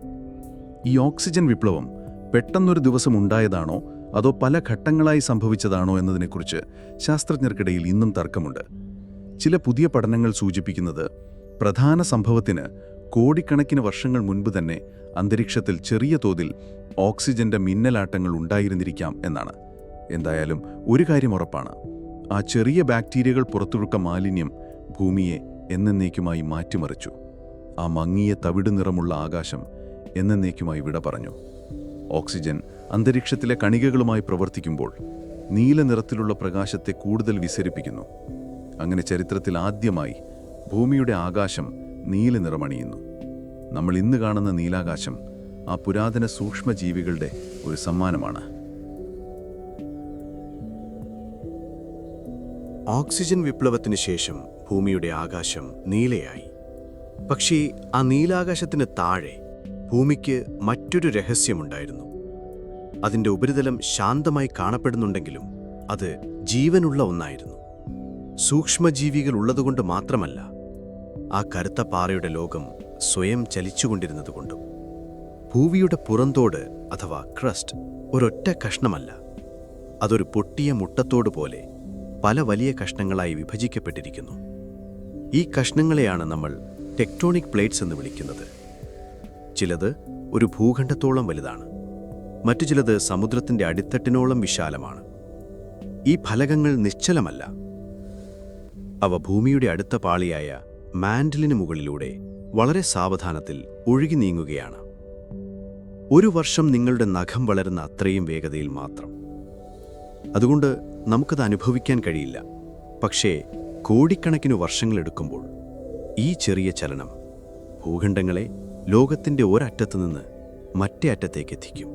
ഈ ഓക്സിജൻ വിപ്ലവം പെട്ടെന്നൊരു ദിവസം ഉണ്ടായതാണോ അതോ പല ഘട്ടങ്ങളായി സംഭവിച്ചതാണോ എന്നതിനെക്കുറിച്ച് ശാസ്ത്രജ്ഞർക്കിടയിൽ ഇന്നും തർക്കമുണ്ട്. ചില പുതിയ പഠനങ്ങൾ സൂചിപ്പിക്കുന്നത് പ്രധാന സംഭവത്തിന് കോടിക്കണക്കിന് വർഷങ്ങൾ മുൻപ് തന്നെ അന്തരീക്ഷത്തിൽ ചെറിയ തോതിൽ ഓക്സിജന്റെ മിന്നലാട്ടങ്ങൾ ഉണ്ടായിരുന്നിരിക്കാം എന്നാണ്. എന്തായാലും ഒരു കാര്യം ഉറപ്പാണ്, ആ ചെറിയ ബാക്ടീരിയകൾ പുറത്തൊഴുക്ക മാലിന്യം ഭൂമിയെ എന്നേക്കുമായി മാറ്റിമറിച്ചു. ആ മങ്ങിയ തവിട് നിറമുള്ള ആകാശം എന്നേക്കുമായി വിട പറഞ്ഞു. ഓക്സിജൻ അന്തരീക്ഷത്തിലെ കണികകളുമായി പ്രവർത്തിക്കുമ്പോൾ നീല നിറത്തിലുള്ള പ്രകാശത്തെ കൂടുതൽ വിസരിപ്പിക്കുന്നു. അങ്ങനെ ചരിത്രത്തിൽ ആദ്യമായി ഭൂമിയുടെ ആകാശം നീല നിറമണിയുന്നു. നമ്മൾ ഇന്ന് കാണുന്ന നീലാകാശം ആ പുരാതന സൂക്ഷ്മജീവികളുടെ ഒരു സമ്മാനമാണ്. ഓക്സിജൻ വിപ്ലവത്തിന് ശേഷം ഭൂമിയുടെ ആകാശം നീലയായി. പക്ഷേ ആ നീലാകാശത്തിന് താഴെ ഭൂമിക്ക് മറ്റൊരു രഹസ്യമുണ്ടായിരുന്നു. അതിൻ്റെ ഉപരിതലം ശാന്തമായി കാണപ്പെടുന്നുണ്ടെങ്കിലും അത് ജീവനുള്ള ഒന്നായിരുന്നു. സൂക്ഷ്മജീവികൾ ഉള്ളതുകൊണ്ട് മാത്രമല്ല, ആ കറുത്ത പാറയുടെ ലോകം സ്വയം ചലിച്ചുകൊണ്ടിരുന്നതുകൊണ്ടും. ഭൂമിയുടെ പുറന്തോട് അഥവാ ക്രസ്റ്റ് ഒരൊറ്റ കഷ്ണമല്ല, അതൊരു പൊട്ടിയ മുട്ടത്തോട് പോലെ പല വലിയ കഷ്ണങ്ങളായി വിഭജിക്കപ്പെട്ടിരിക്കുന്നു. ഈ കഷ്ണങ്ങളെയാണ് നമ്മൾ ടെക്ടോണിക് പ്ലേറ്റ്സ് എന്ന് വിളിക്കുന്നത്. ചിലത് ഒരു ഭൂഖണ്ഡത്തോളം വലുതാണ്, മറ്റു ചിലത് സമുദ്രത്തിൻ്റെ അടിത്തട്ടിനോളം വിശാലമാണ്. ഈ ഫലകങ്ങൾ നിശ്ചലമല്ല, അവ ഭൂമിയുടെ അടുത്ത പാളിയായ മാൻഡിലിന് മുകളിലൂടെ വളരെ സാവധാനത്തിൽ ഒഴുകി നീങ്ങുകയാണ്. ഒരു വർഷം നിങ്ങളുടെ നഖം വളരുന്ന അത്രയും വേഗതയിൽ മാത്രം. അതുകൊണ്ട് നമുക്കത് അനുഭവിക്കാൻ കഴിയില്ല. പക്ഷേ കോടിക്കണക്കിന് വർഷങ്ങളെടുക്കുമ്പോൾ ഈ ചെറിയ ചലനം ഭൂഖണ്ഡങ്ങളെ ലോകത്തിൻ്റെ ഒരറ്റത്തു നിന്ന് മറ്റേ അറ്റത്തേക്ക് എത്തിക്കും.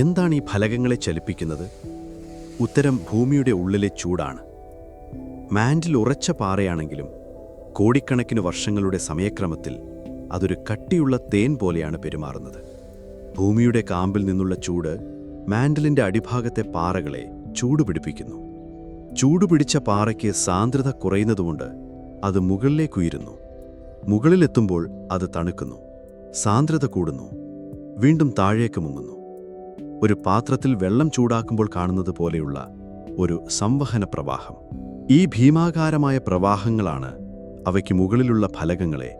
എന്താണ് ഈ ഫലകങ്ങളെ ചലിപ്പിക്കുന്നത്? ഉത്തരം ഭൂമിയുടെ ഉള്ളിലെ ചൂടാണ്. മാൻഡിൽ ഉറച്ച പാറയാണെങ്കിലും കോടിക്കണക്കിന് വർഷങ്ങളുടെ സമയക്രമത്തിൽ അതൊരു കട്ടിയുള്ള തേൻ പോലെയാണ് പെരുമാറുന്നത്. ഭൂമിയുടെ കാമ്പിൽ നിന്നുള്ള ചൂട് മാൻഡിലിൻ്റെ അടിഭാഗത്തെ പാറകളെ ചൂടുപിടിപ്പിക്കുന്നു. ചൂടുപിടിച്ച പാറയ്ക്ക് സാന്ദ്രത കുറയുന്നതുകൊണ്ട് അത് മുകളിലേക്കുയരുന്നു. മുകളിലെത്തുമ്പോൾ അത് തണുക്കുന്നു, സാന്ദ്രത കൂടുന്നു, വീണ്ടും താഴേക്ക് മുങ്ങുന്നു. ഒരു പാത്രത്തിൽ വെള്ളം ചൂടാക്കുമ്പോൾ കാണുന്നത് പോലെയുള്ള ഒരു സംവഹന പ്രവാഹം. ഈ ഭീമാകാരമായ പ്രവാഹങ്ങളാണ് അവയ്ക്ക് മുകളിലുള്ള ഫലകങ്ങളെ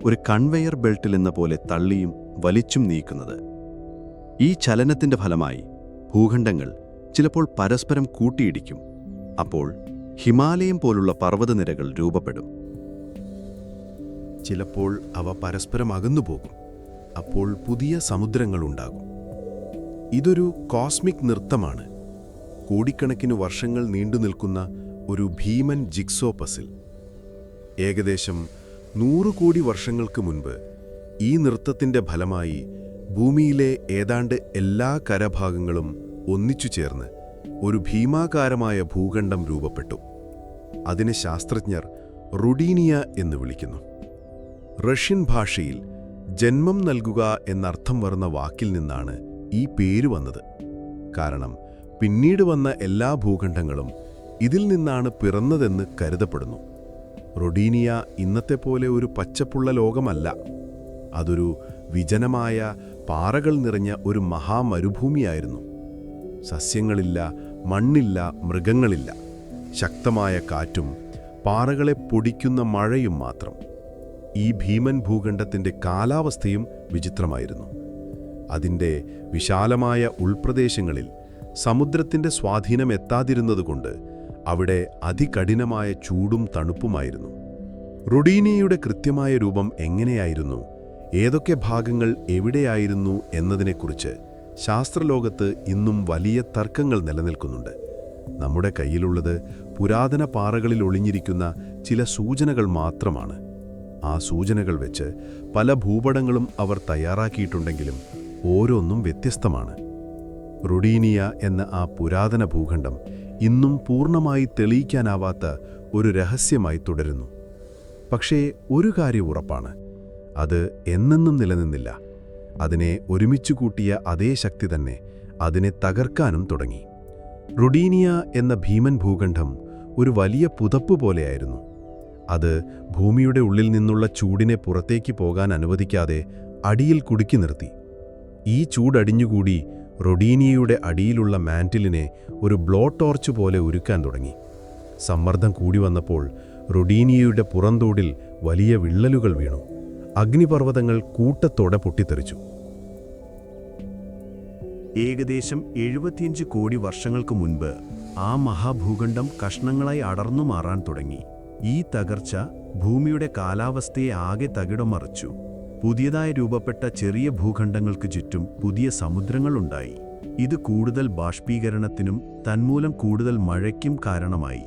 ഒരു കൺവെയർ ബെൽറ്റിൽ എന്ന പോലെ തള്ളിയും വലിച്ചും നീക്കുന്നത്. ഈ ചലനത്തിൻ്റെ ഫലമായി ഭൂഖണ്ഡങ്ങൾ ചിലപ്പോൾ പരസ്പരം കൂട്ടിയിടിക്കും. അപ്പോൾ ഹിമാലയം പോലുള്ള പർവ്വതനിരകൾ രൂപപ്പെടും. ചിലപ്പോൾ അവ പരസ്പരം അകന്നുപോകും. അപ്പോൾ പുതിയ സമുദ്രങ്ങളുണ്ടാകും. ഇതൊരു കോസ്മിക് നൃത്തമാണ്, കോടിക്കണക്കിന് വർഷങ്ങൾ നീണ്ടുനിൽക്കുന്ന ഒരു ഭീമൻ ജിഗ്സോ പസിൽ. ഏകദേശം 100 കോടി വർഷങ്ങൾക്ക് മുൻപ് ഈ നൃത്തത്തിൻ്റെ ഫലമായി ഭൂമിയിലെ ഏതാണ്ട് എല്ലാ കരഭാഗങ്ങളും ഒന്നിച്ചു ചേർന്ന് ഒരു ഭീമാകാരമായ ഭൂഖണ്ഡം രൂപപ്പെട്ടു. അതിനെ ശാസ്ത്രജ്ഞർ റുഡീനിയ എന്ന് വിളിക്കുന്നു. റഷ്യൻ ഭാഷയിൽ ജന്മം നൽകുക എന്നർത്ഥം വരുന്ന വാക്കിൽ നിന്നാണ് ഈ പേര് വന്നത്. കാരണം പിന്നീട് വന്ന എല്ലാ ഭൂഖണ്ഡങ്ങളും ഇതിൽ നിന്നാണ് പിറന്നതെന്ന് കരുതപ്പെടുന്നു. റൊഡീനിയ ഇന്നത്തെ പോലെ ഒരു പച്ചപ്പുള്ള ലോകമല്ല. അതൊരു വിജനമായ പാറകൾ നിറഞ്ഞ ഒരു മഹാമരുഭൂമിയായിരുന്നു. സസ്യങ്ങളില്ല, മണ്ണില്ല, മൃഗങ്ങളില്ല. ശക്തമായ കാറ്റും പാറകളെ പൊടിക്കുന്ന മഴയും മാത്രം. ഈ ഭീമൻ ഭൂഖണ്ഡത്തിൻ്റെ കാലാവസ്ഥയും വിചിത്രമായിരുന്നു. അതിൻ്റെ വിശാലമായ ഉൾപ്രദേശങ്ങളിൽ സമുദ്രത്തിൻ്റെ സ്വാധീനം എത്താതിരുന്നതുകൊണ്ട് അവിടെ അതികഠിനമായ ചൂടും തണുപ്പുമായിരുന്നു. റുഡീനിയയുടെ കൃത്യമായ രൂപം എങ്ങനെയായിരുന്നു, ഏതൊക്കെ ഭാഗങ്ങൾ എവിടെയായിരുന്നു എന്നതിനെക്കുറിച്ച് ശാസ്ത്രലോകത്ത് ഇന്നും വലിയ തർക്കങ്ങൾ നിലനിൽക്കുന്നുണ്ട്. നമ്മുടെ കയ്യിലുള്ളത് പുരാതന പാറകളിൽ ഒളിഞ്ഞിരിക്കുന്ന ചില സൂചനകൾ മാത്രമാണ്. ആ സൂചനകൾ വെച്ച് പല ഭൂപടങ്ങളും അവർ തയ്യാറാക്കിയിട്ടുണ്ടെങ്കിലും ഓരോന്നും വ്യത്യസ്തമാണ്. റുഡീനിയ എന്ന ആ പുരാതന ഭൂഖണ്ഡം ഇന്നും പൂർണ്ണമായി തെളിയിക്കാനാവാത്ത ഒരു രഹസ്യമായി തുടരുന്നു. പക്ഷേ ഒരു കാര്യം ഉറപ്പാണ്, അത് എന്നെന്നും നിലനിന്നില്ല. അതിനെ ഒരുമിച്ചു കൂട്ടിയ അതേ ശക്തി തന്നെ അതിനെ തകർക്കാനും തുടങ്ങി. റൊഡീനിയ എന്ന ഭീമൻ ഭൂഖണ്ഡം ഒരു വലിയ പുതപ്പ് പോലെയായിരുന്നു. അത് ഭൂമിയുടെ ഉള്ളിൽ നിന്നുള്ള ചൂടിനെ പുറത്തേക്ക് പോകാൻ അനുവദിക്കാതെ അടിയിൽ കുടുക്കി നിർത്തി. ഈ ചൂടടിഞ്ഞുകൂടി റൊഡീനിയയുടെ അടിയിലുള്ള മാന്റിലിനെ ഒരു ബ്ലോ ടോർച്ച് പോലെ ഉരുക്കാൻ തുടങ്ങി. സമ്മർദ്ദം കൂടി വന്നപ്പോൾ റൊഡീനിയയുടെ പുറന്തോടിൽ വലിയ വിള്ളലുകൾ വീണു. അഗ്നിപർവ്വതങ്ങൾ കൂട്ടത്തോടെ പൊട്ടിത്തെറിച്ചു. ഏകദേശം 75 കോടി വർഷങ്ങൾക്ക് മുൻപ് ആ മഹാഭൂഖണ്ഡം കഷ്ണങ്ങളായി അടർന്നു മാറാൻ തുടങ്ങി. ഈ തകർച്ച ഭൂമിയുടെ കാലാവസ്ഥയെ ആകെ തകിടം മറിച്ചു. പുതിയതായി രൂപപ്പെട്ട ചെറിയ ഭൂഖണ്ഡങ്ങൾക്ക് ചുറ്റും പുതിയ സമുദ്രങ്ങളുണ്ടായി. ഇത് കൂടുതൽ ബാഷ്പീകരണത്തിനും തന്മൂലം കൂടുതൽ മഴയ്ക്കും കാരണമായി.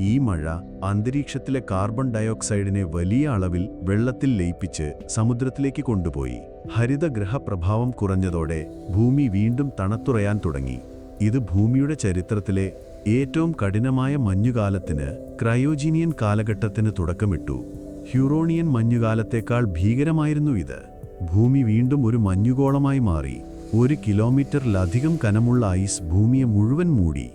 ഈ മഴ അന്തരീക്ഷത്തിലെ കാർബൺ ഡയോക്സൈഡിനെ വലിയ അളവിൽ വെള്ളത്തിൽ ലയിപ്പിച്ച് സമുദ്രത്തിലേക്ക് കൊണ്ടുപോയി. ഹരിതഗ്രഹ പ്രഭാവം കുറഞ്ഞതോടെ ഭൂമി വീണ്ടും തണുത്തുറയാൻ തുടങ്ങി. ഇത് ഭൂമിയുടെ ചരിത്രത്തിലെ ഏറ്റവും കഠിനമായ മഞ്ഞുകാലത്തിന്, ക്രയോജീനിയൻ കാലഘട്ടത്തിന് തുടക്കമിട്ടു. ഹ്യൂറോണിയൻ മഞ്ഞുകാലത്തേക്കാൾ ഭീകരമായിരുന്നു ഇത്. ഭൂമി വീണ്ടും ഒരു മഞ്ഞുഗോളമായി മാറി. 1 കിലോമീറ്ററിലധികം കനമുള്ള ഐസ് ഭൂമിയെ മുഴുവൻ മൂടി.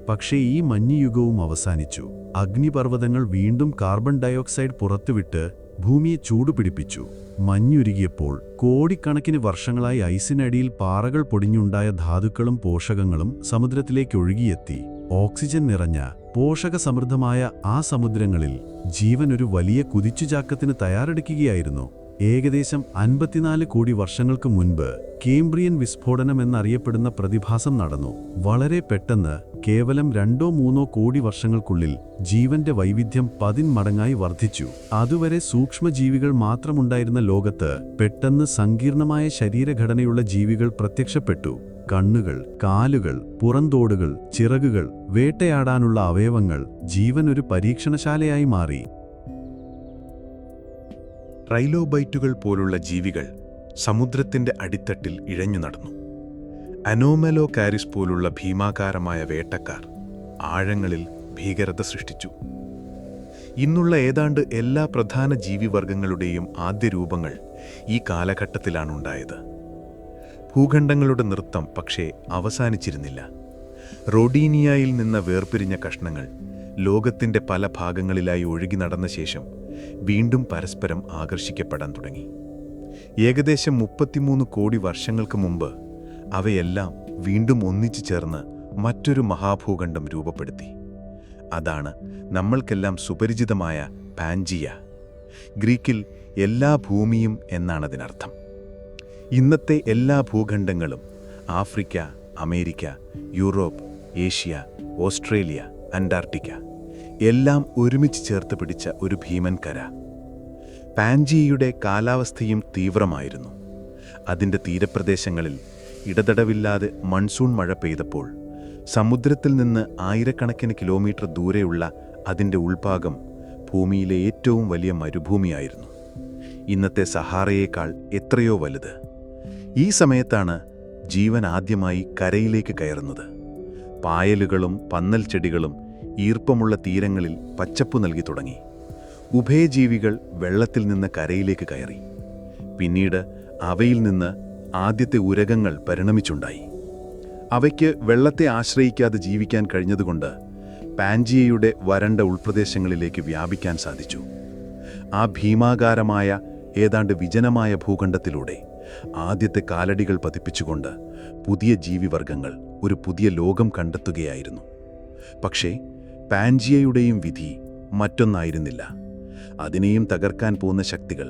പക്ഷേ ഈ മഞ്ഞുയുഗവും അവസാനിച്ചു. അഗ്നിപർവ്വതങ്ങൾ വീണ്ടും കാർബൺ ഡയോക്സൈഡ് പുറത്തുവിട്ട് ഭൂമിയെ ചൂടുപിടിപ്പിച്ചു. മഞ്ഞുരുകിയപ്പോൾ കോടിക്കണക്കിന് വർഷങ്ങളായി ഐസിനടിയിൽ പാറകൾ പൊടിഞ്ഞുണ്ടായ ധാതുക്കളും പോഷകങ്ങളും സമുദ്രത്തിലേക്ക് ഒഴുകിയെത്തി. ഓക്സിജൻ നിറഞ്ഞ പോഷകസമൃദ്ധമായ ആ സമുദ്രങ്ങളിൽ ജീവൻ ഒരു വലിയ കുതിച്ചുചാക്കത്തിന് തയ്യാറെടുക്കുകയായിരുന്നു. ഏകദേശം 54 കോടി വർഷങ്ങൾക്ക് മുൻപ് കേംബ്രിയൻ വിസ്ഫോടനം എന്നറിയപ്പെടുന്ന പ്രതിഭാസം നടന്നു. വളരെ പെട്ടെന്ന്, കേവലം 2-3 കോടി വർഷങ്ങൾക്കുള്ളിൽ ജീവന്റെ വൈവിധ്യം 10 മടങ്ങായി വർദ്ധിച്ചു. അതുവരെ സൂക്ഷ്മജീവികൾ മാത്രമുണ്ടായിരുന്ന ലോകത്ത് പെട്ടെന്ന് സങ്കീർണമായ ശരീരഘടനയുള്ള ജീവികൾ പ്രത്യക്ഷപ്പെട്ടു. കണ്ണുകൾ, കാലുകൾ, പുറന്തോടുകൾ, ചിറകുകൾ, വേട്ടയാടാനുള്ള അവയവങ്ങൾ. ജീവൻ ഒരു പരീക്ഷണശാലയായി മാറി. ട്രൈലോബൈറ്റുകൾ പോലുള്ള ജീവികൾ സമുദ്രത്തിന്റെ അടിത്തട്ടിൽ ഇഴഞ്ഞു നടന്നു. അനോമലോകാരിസ് പോലുള്ള ഭീമാകാരമായ വേട്ടക്കാർ ആഴങ്ങളിൽ ഭീകരത സൃഷ്ടിച്ചു. ഇന്നുള്ള ഏതാണ്ട് എല്ലാ പ്രധാന ജീവിവർഗങ്ങളുടെയും ആദ്യ രൂപങ്ങൾ ഈ കാലഘട്ടത്തിലാണുണ്ടായത്. ഭൂഖണ്ഡങ്ങളുടെ നൃത്തം പക്ഷേ അവസാനിച്ചിരുന്നില്ല. റോഡീനിയയിൽ നിന്ന് വേർപിരിഞ്ഞ കഷ്ണങ്ങൾ ലോകത്തിന്റെ പല ഭാഗങ്ങളിലായി ഒഴുകി നടന്ന ശേഷം വീണ്ടും പരസ്പരം ആകർഷിക്കപ്പെടാൻ തുടങ്ങി. ഏകദേശം 33 കോടി വർഷങ്ങൾക്ക് മുമ്പ് അവയെല്ലാം വീണ്ടും ഒന്നിച്ചു ചേർന്ന് മറ്റൊരു മഹാഭൂഖണ്ഡം രൂപപ്പെടുത്തി. അതാണ് നമ്മൾക്കെല്ലാം സുപരിചിതമായ പാൻജിയ. ഗ്രീക്കിൽ എല്ലാ ഭൂമിയും എന്നാണതിനർത്ഥം. ഇന്നത്തെ എല്ലാ ഭൂഖണ്ഡങ്ങളും Africa, America, Europe, Asia, Australia, Antarctica എല്ലാം ഒരുമിച്ച് ചേർത്ത് പിടിച്ച ഒരു ഭീമൻ കര. പാൻജിയയുടെ കാലാവസ്ഥയും തീവ്രമായിരുന്നു. അതിൻ്റെ തീരപ്രദേശങ്ങളിൽ ഇടതടവില്ലാതെ മൺസൂൺ മഴ പെയ്തപ്പോൾ സമുദ്രത്തിൽ നിന്ന് ആയിരക്കണക്കിന് കിലോമീറ്റർ ദൂരെയുള്ള അതിൻ്റെ ഉൾഭാഗം ഭൂമിയിലെ ഏറ്റവും വലിയ മരുഭൂമിയായിരുന്നു. ഇന്നത്തെ സഹാറയേക്കാൾ എത്രയോ വലുത്. ഈ സമയത്താണ് ജീവൻ ആദ്യമായി കരയിലേക്ക് കയറുന്നത്. പായലുകളും പന്നൽ ചെടികളും ഈർപ്പമുള്ള തീരങ്ങളിൽ പച്ചപ്പു നൽകി തുടങ്ങി. ഉഭയജീവികൾ വെള്ളത്തിൽ നിന്ന് കരയിലേക്ക് കയറി. പിന്നീട് അവയിൽ നിന്ന് ആദ്യത്തെ ഉരഗങ്ങൾ പരിണമിച്ചുണ്ടായി. അവയ്ക്ക് വെള്ളത്തെ ആശ്രയിക്കാതെ ജീവിക്കാൻ കഴിഞ്ഞതുകൊണ്ട് പാൻജിയയുടെ വരണ്ട ഉൾപ്രദേശങ്ങളിലേക്ക് വ്യാപിക്കാൻ സാധിച്ചു. ആ ഭീമാകാരമായ ഏതാണ്ട് വിജനമായ ഭൂഖണ്ഡത്തിലൂടെ ആദ്യത്തെ കാലടികൾ പതിപ്പിച്ചുകൊണ്ട് പുതിയ ജീവിവർഗങ്ങൾ ഒരു പുതിയ ലോകം കണ്ടെത്തുകയായിരുന്നു. പക്ഷേ പാൻജിയയുടെയും വിധി മറ്റൊന്നായിരുന്നില്ല. അതിനെയും തകർക്കാൻ പോകുന്ന ശക്തികൾ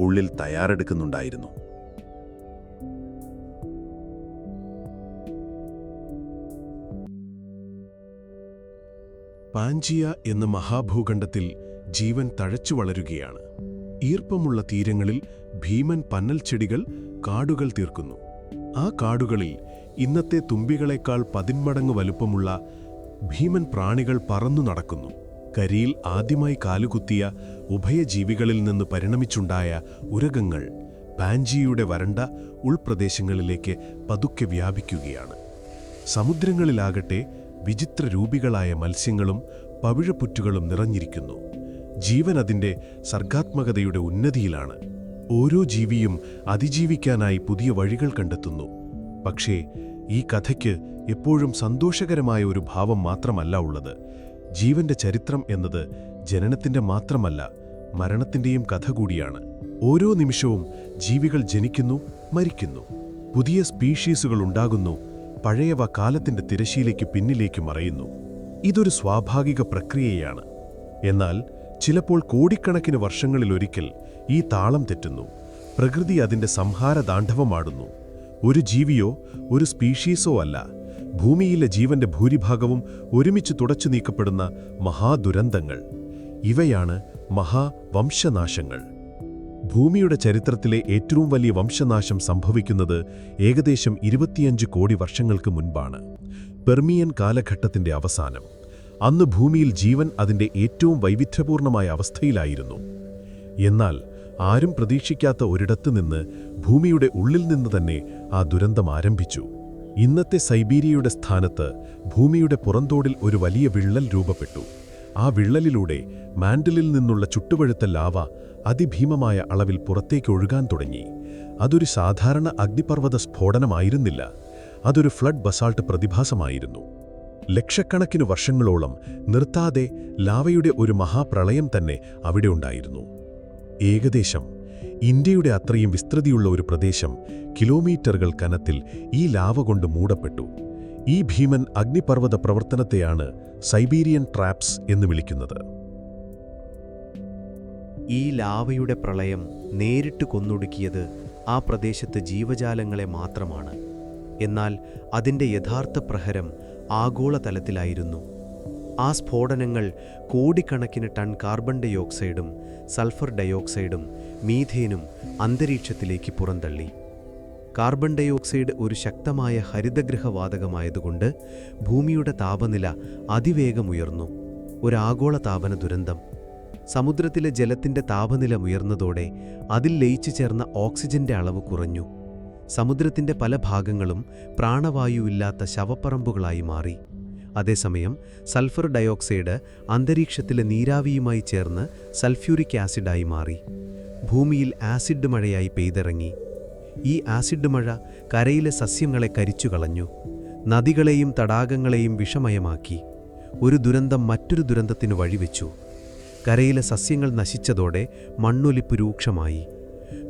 ഉള്ളിൽ തയ്യാറെടുക്കുന്നുണ്ടായിരുന്നു. പാൻജിയ എന്ന മഹാഭൂഖണ്ഡത്തിൽ ജീവൻ തഴച്ചു വളരുകയാണ്. ഈർപ്പമുള്ള തീരങ്ങളിൽ ഭീമൻ പന്നൽ ചെടികൾ കാടുകൾ തീർക്കുന്നു. ആ കാടുകളിൽ ഇന്നത്തെ തുമ്പികളെക്കാൾ 10 മടങ്ങ് വലുപ്പമുള്ള ഭീമൻ പ്രാണികൾ പറന്നു നടക്കുന്നു. കരിയിൽ ആദ്യമായി കാലുകുത്തിയ ഉഭയജീവികളിൽ നിന്ന് പരിണമിച്ചുണ്ടായ ഉരഗങ്ങൾ പാൻജിയയുടെ വരണ്ട ഉൾപ്രദേശങ്ങളിലേക്ക് പതുക്കെ വ്യാപിക്കുകയാണ്. സമുദ്രങ്ങളിലാകട്ടെ വിചിത്ര രൂപികളായ മത്സ്യങ്ങളും പവിഴപ്പുറ്റുകളും നിറഞ്ഞിരിക്കുന്നു. ജീവൻ അതിൻ്റെ സർഗാത്മകതയുടെ ഉന്നതിയിലാണ്. ഓരോ ജീവിയും അതിജീവിക്കാനായി പുതിയ വഴികൾ കണ്ടെത്തുന്നു. പക്ഷേ ഈ കഥയ്ക്ക് എപ്പോഴും സന്തോഷകരമായ ഒരു ഭാവം മാത്രമല്ല ഉള്ളത്. ജീവന്റെ ചരിത്രം എന്നത് ജനനത്തിന്റെ മാത്രമല്ല, മരണത്തിന്റെയും കഥ കൂടിയാണ്. ഓരോ നിമിഷവും ജീവികൾ ജനിക്കുന്നു, മരിക്കുന്നു. പുതിയ സ്പീഷീസുകൾ ഉണ്ടാകുന്നു, പഴയവ കാലത്തിന്റെ തിരശ്ശീലയ്ക്ക് പിന്നിലേക്ക് മറയുന്നു. ഇതൊരു സ്വാഭാവിക പ്രക്രിയയാണ്. എന്നാൽ ചിലപ്പോൾ കോടിക്കണക്കിന് വർഷങ്ങളിലൊരിക്കൽ ഈ താളം തെറ്റുന്നു. പ്രകൃതി അതിന്റെ സംഹാരതാണ്ഡവമാടുന്നു. ഒരു ജീവിയോ ഒരു സ്പീഷീസോ അല്ല, ഭൂമിയിലെ ജീവന്റെ ഭൂരിഭാഗവും ഒരുമിച്ച് തുടച്ചു നീക്കപ്പെടുന്ന മഹാദുരന്തങ്ങൾ. ഇവയാണ് മഹാവംശനാശങ്ങൾ. ഭൂമിയുടെ ചരിത്രത്തിലെ ഏറ്റവും വലിയ വംശനാശം സംഭവിക്കുന്നത് ഏകദേശം 25 കോടി വർഷങ്ങൾക്ക് മുൻപാണ്. പെർമിയൻ കാലഘട്ടത്തിന്റെ അവസാനം. അന്ന് ഭൂമിയിൽ ജീവൻ അതിന്റെ ഏറ്റവും വൈവിധ്യപൂർണമായ അവസ്ഥയിലായിരുന്നു. എന്നാൽ ആരും പ്രതീക്ഷിക്കാത്ത ഒരിടത്ത് നിന്ന്, ഭൂമിയുടെ ഉള്ളിൽ നിന്ന് തന്നെ ആ ദുരന്തം ആരംഭിച്ചു. ഇന്നത്തെ സൈബീരിയയുടെ സ്ഥാനത്ത് ഭൂമിയുടെ പുറന്തോടിൽ ഒരു വലിയ വിള്ളൽ രൂപപ്പെട്ടു. ആ വിള്ളലിലൂടെ മാൻഡിലിൽ നിന്നുള്ള ചുട്ടുപഴുത്ത ലാവ അതിഭീമമായ അളവിൽ പുറത്തേക്ക് ഒഴുകാൻ തുടങ്ങി. അതൊരു സാധാരണ അഗ്നിപർവ്വത സ്ഫോടനമായിരുന്നില്ല, അതൊരു ഫ്ലഡ് ബസാൾട്ട് പ്രതിഭാസമായിരുന്നു. ലക്ഷക്കണക്കിന് വർഷങ്ങളോളം നിർത്താതെ ലാവയുടെ ഒരു മഹാപ്രളയം തന്നെ അവിടെ ഉണ്ടായിരുന്നു. ഏകദേശം ഇന്ത്യയുടെ അത്രയും വിസ്തൃതിയുള്ള ഒരു പ്രദേശം കിലോമീറ്ററുകൾ കനത്തിൽ ഈ ലാവ കൊണ്ട് മൂടപ്പെട്ടു. ഈ ഭീമൻ അഗ്നിപർവ്വത പ്രവർത്തനത്തെയാണ് സൈബീരിയൻ ട്രാപ്സ് എന്ന് വിളിക്കുന്നത്. ഈ ലാവയുടെ പ്രളയം നേരിട്ട് കൊന്നൊടുക്കിയത് ആ പ്രദേശത്ത് ജീവജാലങ്ങളെ മാത്രമാണ്. എന്നാൽ അതിൻ്റെ യഥാർത്ഥ പ്രഹരം ആഗോളതലത്തിലായിരുന്നു. ആ സ്ഫോടനങ്ങൾ കോടിക്കണക്കിന് ടൺ കാർബൺ ഡയോക്സൈഡും സൾഫർ ഡയോക്സൈഡും മീഥേനും അന്തരീക്ഷത്തിലേക്ക് പുറന്തള്ളി. കാർബൺ ഡയോക്സൈഡ് ഒരു ശക്തമായ ഹരിതഗൃഹവാതകമായതുകൊണ്ട് ഭൂമിയുടെ താപനില അതിവേഗം ഉയർന്നു. ഒരു ആഗോള താപന ദുരന്തം. സമുദ്രത്തിലെ ജലത്തിൻ്റെ താപനില ഉയർന്നതോടെ അതിൽ ലയിച്ചു ചേർന്ന ഓക്സിജന്റെ അളവ് കുറഞ്ഞു. സമുദ്രത്തിൻ്റെ പല ഭാഗങ്ങളും പ്രാണവായുവില്ലാത്ത ശവപ്പറമ്പുകളായി മാറി. അതേസമയം സൾഫർ ഡയോക്സൈഡ് അന്തരീക്ഷത്തിലെ നീരാവിയുമായി ചേർന്ന് സൾഫ്യൂരിക് ആസിഡായി മാറി. ഭൂമിയിൽ ആസിഡ് മഴയായി പെയ്തിറങ്ങി. ഈ ആസിഡ് മഴ കരയിലെ സസ്യങ്ങളെ കരിച്ചുകളഞ്ഞു, നദികളെയും തടാകങ്ങളെയും വിഷമയമാക്കി. ഒരു ദുരന്തം മറ്റൊരു ദുരന്തത്തിനു വഴിവെച്ചു. കരയിലെ സസ്യങ്ങൾ നശിച്ചതോടെ മണ്ണൊലിപ്പ് രൂക്ഷമായി.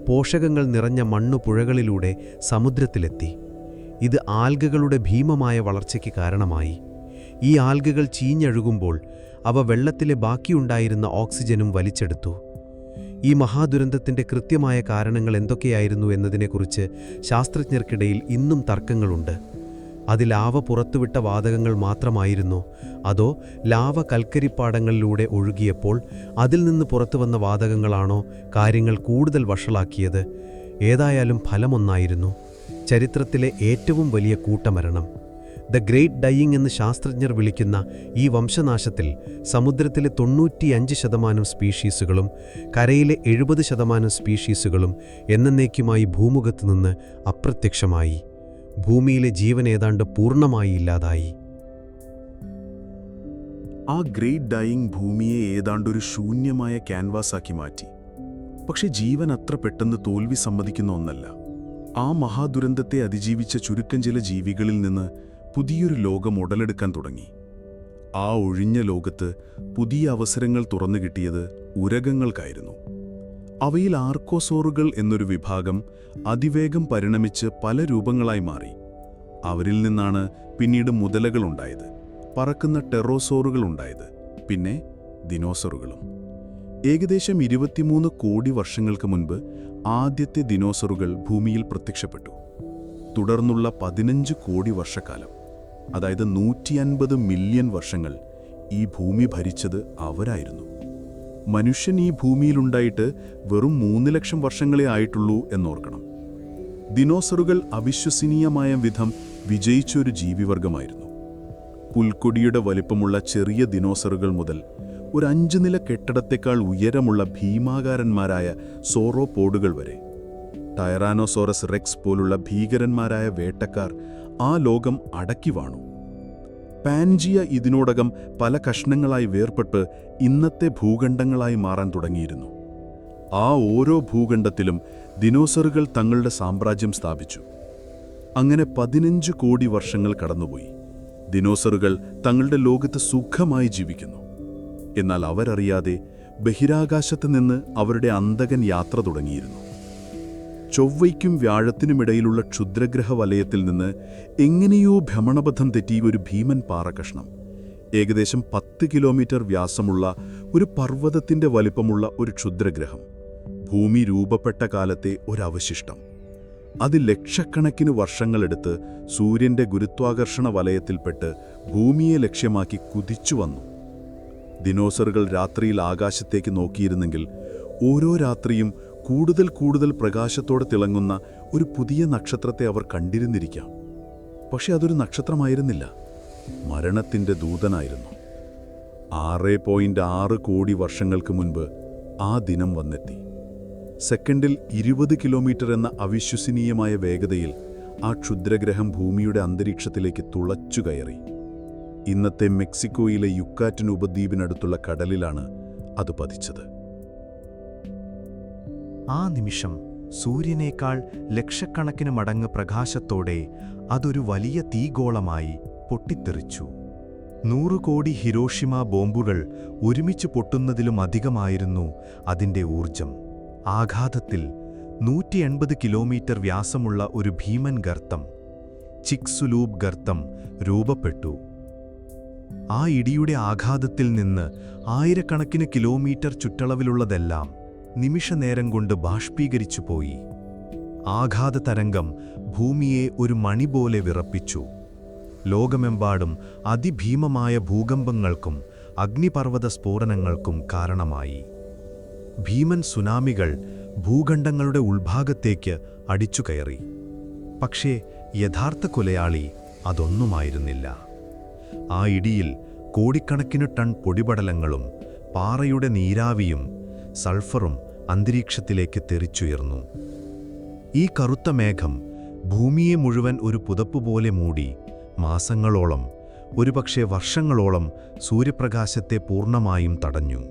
പോഷകങ്ങൾ നിറഞ്ഞ മണ്ണു പുഴകളിലൂടെ സമുദ്രത്തിലെത്തി. ഇത് ആൽഗകളുടെ ഭീമമായ വളർച്ചയ്ക്ക് കാരണമായി. ഈ ആൽഗകൾ ചീഞ്ഞഴുകുമ്പോൾ അവ വെള്ളത്തിലെ ബാക്കിയുണ്ടായിരുന്ന ഓക്സിജനും വലിച്ചെടുത്തു. ഈ മഹാദുരന്തത്തിൻ്റെ കൃത്യമായ കാരണങ്ങൾ എന്തൊക്കെയായിരുന്നു എന്നതിനെക്കുറിച്ച് ശാസ്ത്രജ്ഞർക്കിടയിൽ ഇന്നും തർക്കങ്ങളുണ്ട്. അത് ലാവ പുറത്തുവിട്ട വാതകങ്ങൾ മാത്രമായിരുന്നോ, അതോ ലാവ കൽക്കരിപ്പാടങ്ങളിലൂടെ ഒഴുകിയപ്പോൾ അതിൽ നിന്ന് പുറത്തുവന്ന വാതകങ്ങളാണോ കാര്യങ്ങൾ കൂടുതൽ വഷളാക്കിയത്? ഏതായാലും ഫലമൊന്നായിരുന്നു: ചരിത്രത്തിലെ ഏറ്റവും വലിയ കൂട്ടമരണം. ദ ഗ്രേറ്റ് ഡൈയിങ് എന്ന് ശാസ്ത്രജ്ഞർ വിളിക്കുന്ന ഈ വംശനാശത്തിൽ സമുദ്രത്തിലെ 95% സ്പീഷീസുകളും കരയിലെ 70% സ്പീഷീസുകളും എന്നേക്കുമായി ഭൂമുഖത്ത് നിന്ന് അപ്രത്യക്ഷമായി. ഭൂമിയിലെ ജീവൻ ഏതാണ്ട് പൂർണ്ണമായി ഇല്ലാതായി. ആ ഗ്രേറ്റ് ഡൈയിങ് ഭൂമിയെ ഏതാണ്ടൊരു ശൂന്യമായ ക്യാൻവാസാക്കി മാറ്റി. പക്ഷെ ജീവൻ അത്ര പെട്ടെന്ന് തോൽവി സമ്മതിക്കുന്ന ഒന്നല്ല. ആ മഹാദുരന്തത്തെ അതിജീവിച്ച ചുരുക്കം ചില ജീവികളിൽ നിന്ന് പുതിയൊരു ലോകം ഉടലെടുക്കാൻ തുടങ്ങി. ആ ഒഴിഞ്ഞ ലോകത്ത് പുതിയ അവസരങ്ങൾ തുറന്നു കിട്ടിയത് ഉരഗങ്ങൾക്കായിരുന്നു. അവയിൽ ആർക്കോസോറുകൾ എന്നൊരു വിഭാഗം അതിവേഗം പരിണമിച്ച് പല രൂപങ്ങളായി മാറി. അവരിൽ നിന്നാണ് പിന്നീട് മുതലകളുണ്ടായത്, പറക്കുന്ന ടെറോസോറുകളുണ്ടായത്, പിന്നെ ദിനോസറുകളും. ഏകദേശം 23 കോടി വർഷങ്ങൾക്ക് മുൻപ് ആദ്യത്തെ ദിനോസറുകൾ ഭൂമിയിൽ പ്രത്യക്ഷപ്പെട്ടു. തുടർന്നുള്ള 15 കോടി വർഷക്കാലം, അതായത് 150 മില്യൺ വർഷങ്ങൾ, ഈ ഭൂമി ഭരിച്ചത് അവരായിരുന്നു. മനുഷ്യൻ ഈ ഭൂമിയിലുണ്ടായിട്ട് വെറും 3 ലക്ഷം വർഷങ്ങളെ ആയിട്ടുള്ളൂ എന്നോർക്കണം. ദിനോസറുകൾ അവിശ്വസനീയമായ വിധം വിജയിച്ചൊരു ജീവിവർഗമായിരുന്നു. പുൽക്കൊടിയുടെ വലിപ്പമുള്ള ചെറിയ ദിനോസറുകൾ മുതൽ ഒരു 5 നില കെട്ടിടത്തേക്കാൾ ഉയരമുള്ള ഭീമാകാരന്മാരായ സോറോപോഡുകൾ വരെ. ടൈറാനോസോറസ് റെക്സ് പോലുള്ള ഭീകരന്മാരായ വേട്ടക്കാർ ആ ലോകം അടക്കി വാണു. പാൻജിയ ഇതിനോടകം പല കഷ്ണങ്ങളായി വേർപെട്ട് ഇന്നത്തെ ഭൂഖണ്ഡങ്ങളായി മാറാൻ തുടങ്ങിയിരുന്നു. ആ ഓരോ ഭൂഖണ്ഡത്തിലും ദിനോസറുകൾ തങ്ങളുടെ സാമ്രാജ്യം സ്ഥാപിച്ചു. അങ്ങനെ 15 കോടി വർഷങ്ങൾ കടന്നുപോയി. ദിനോസറുകൾ തങ്ങളുടെ ലോകത്ത് സുഖമായി ജീവിക്കുന്നു. എന്നാൽ അവരറിയാതെ ബഹിരാകാശത്ത് നിന്ന് അവരുടെ അന്തകൻ യാത്ര തുടങ്ങിയിരുന്നു. ചൊവ്വയ്ക്കും വ്യാഴത്തിനുമിടയിലുള്ള ക്ഷുദ്രഗ്രഹ വലയത്തിൽ നിന്ന് എങ്ങനെയോ ഭ്രമണപഥം തെറ്റി ഒരു ഭീമൻ പാറകഷ്ണം, ഏകദേശം 10 കിലോമീറ്റർ വ്യാസമുള്ള ഒരു പർവ്വതത്തിന്റെ വലിപ്പമുള്ള ഒരു ക്ഷുദ്രഗ്രഹം, ഭൂമി രൂപപ്പെട്ട കാലത്തെ ഒരവശിഷ്ടം. അത് ലക്ഷക്കണക്കിന് വർഷങ്ങളെടുത്ത് സൂര്യന്റെ ഗുരുത്വാകർഷണ വലയത്തിൽപ്പെട്ട് ഭൂമിയെ ലക്ഷ്യമാക്കി കുതിച്ചു വന്നു. ദിനോസറുകൾ രാത്രിയിൽ ആകാശത്തേക്ക് നോക്കിയിരുന്നെങ്കിൽ ഓരോ രാത്രിയും കൂടുതൽ കൂടുതൽ പ്രകാശത്തോടെ തിളങ്ങുന്ന ഒരു പുതിയ നക്ഷത്രത്തെ അവർ കണ്ടിരുന്നിരിക്കാം. പക്ഷെ അതൊരു നക്ഷത്രമായിരുന്നില്ല, മരണത്തിന്റെ ദൂതനായിരുന്നു. 6.6 കോടി വർഷങ്ങൾക്ക് മുൻപ് ആ ദിനം വന്നെത്തി. സെക്കൻഡിൽ 20 കിലോമീറ്റർ എന്ന അവിശ്വസനീയമായ വേഗതയിൽ ആ ക്ഷുദ്രഗ്രഹം ഭൂമിയുടെ അന്തരീക്ഷത്തിലേക്ക് തുളച്ചു കയറി. ഇന്നത്തെ മെക്സിക്കോയിലെ യുക്കാറ്റൻ ഉപദ്വീപിനടുത്തുള്ള കടലിലാണ് അത് പതിച്ചത്. ആ നിമിഷം സൂര്യനേക്കാൾ ലക്ഷക്കണക്കിന് മടങ്ങ് പ്രകാശത്തോടെ അതൊരു വലിയ തീഗോളമായി പൊട്ടിത്തെറിച്ചു. 100 കോടി ഹിരോഷിമ ബോംബുകൾ ഒരുമിച്ച് പൊട്ടുന്നതിലും അധികമായിരുന്നു അതിൻ്റെ ഊർജം. ആഘാതത്തിൽ 180 കിലോമീറ്റർ വ്യാസമുള്ള ഒരു ഭീമൻ ഗർത്തം, ചിക്സുലൂബ് ഗർത്തം, രൂപപ്പെട്ടു. ആ ഇടിയുടെ ആഘാതത്തിൽ നിന്ന് ആയിരക്കണക്കിന് കിലോമീറ്റർ ചുറ്റളവിലുള്ളതെല്ലാം നിമിഷനേരം കൊണ്ട് ബാഷ്പീകരിച്ചുപോയി. ആഘാതതരംഗം ഭൂമിയെ ഒരു മണി പോലെ വിറപ്പിച്ചു. ലോകമെമ്പാടും അതിഭീമമായ ഭൂകമ്പങ്ങൾക്കും അഗ്നിപർവ്വത സ്ഫോടനങ്ങൾക്കും കാരണമായി. ഭീമൻ സുനാമികൾ ഭൂഖണ്ഡങ്ങളുടെ ഉൾഭാഗത്തേക്ക് അടിച്ചുകയറി. പക്ഷേ യഥാർത്ഥ കൊലയാളി അതൊന്നുമായിരുന്നില്ല. ആ ഇടിയിൽ കോടിക്കണക്കിന് ടൺ പൊടിപടലങ്ങളും പാറയുടെ നീരാവിയും സൾഫറും അന്തരീക്ഷത്തിലേക്ക് തെറിച്ചുയർന്നു. ഈ കറുത്ത മേഘം ഭൂമിയെ മുഴുവൻ ഒരു പുതപ്പുപോലെ മൂടി മാസങ്ങളോളം, ഒരുപക്ഷെ വർഷങ്ങളോളം സൂര്യപ്രകാശത്തെ പൂർണ്ണമായും തടഞ്ഞു.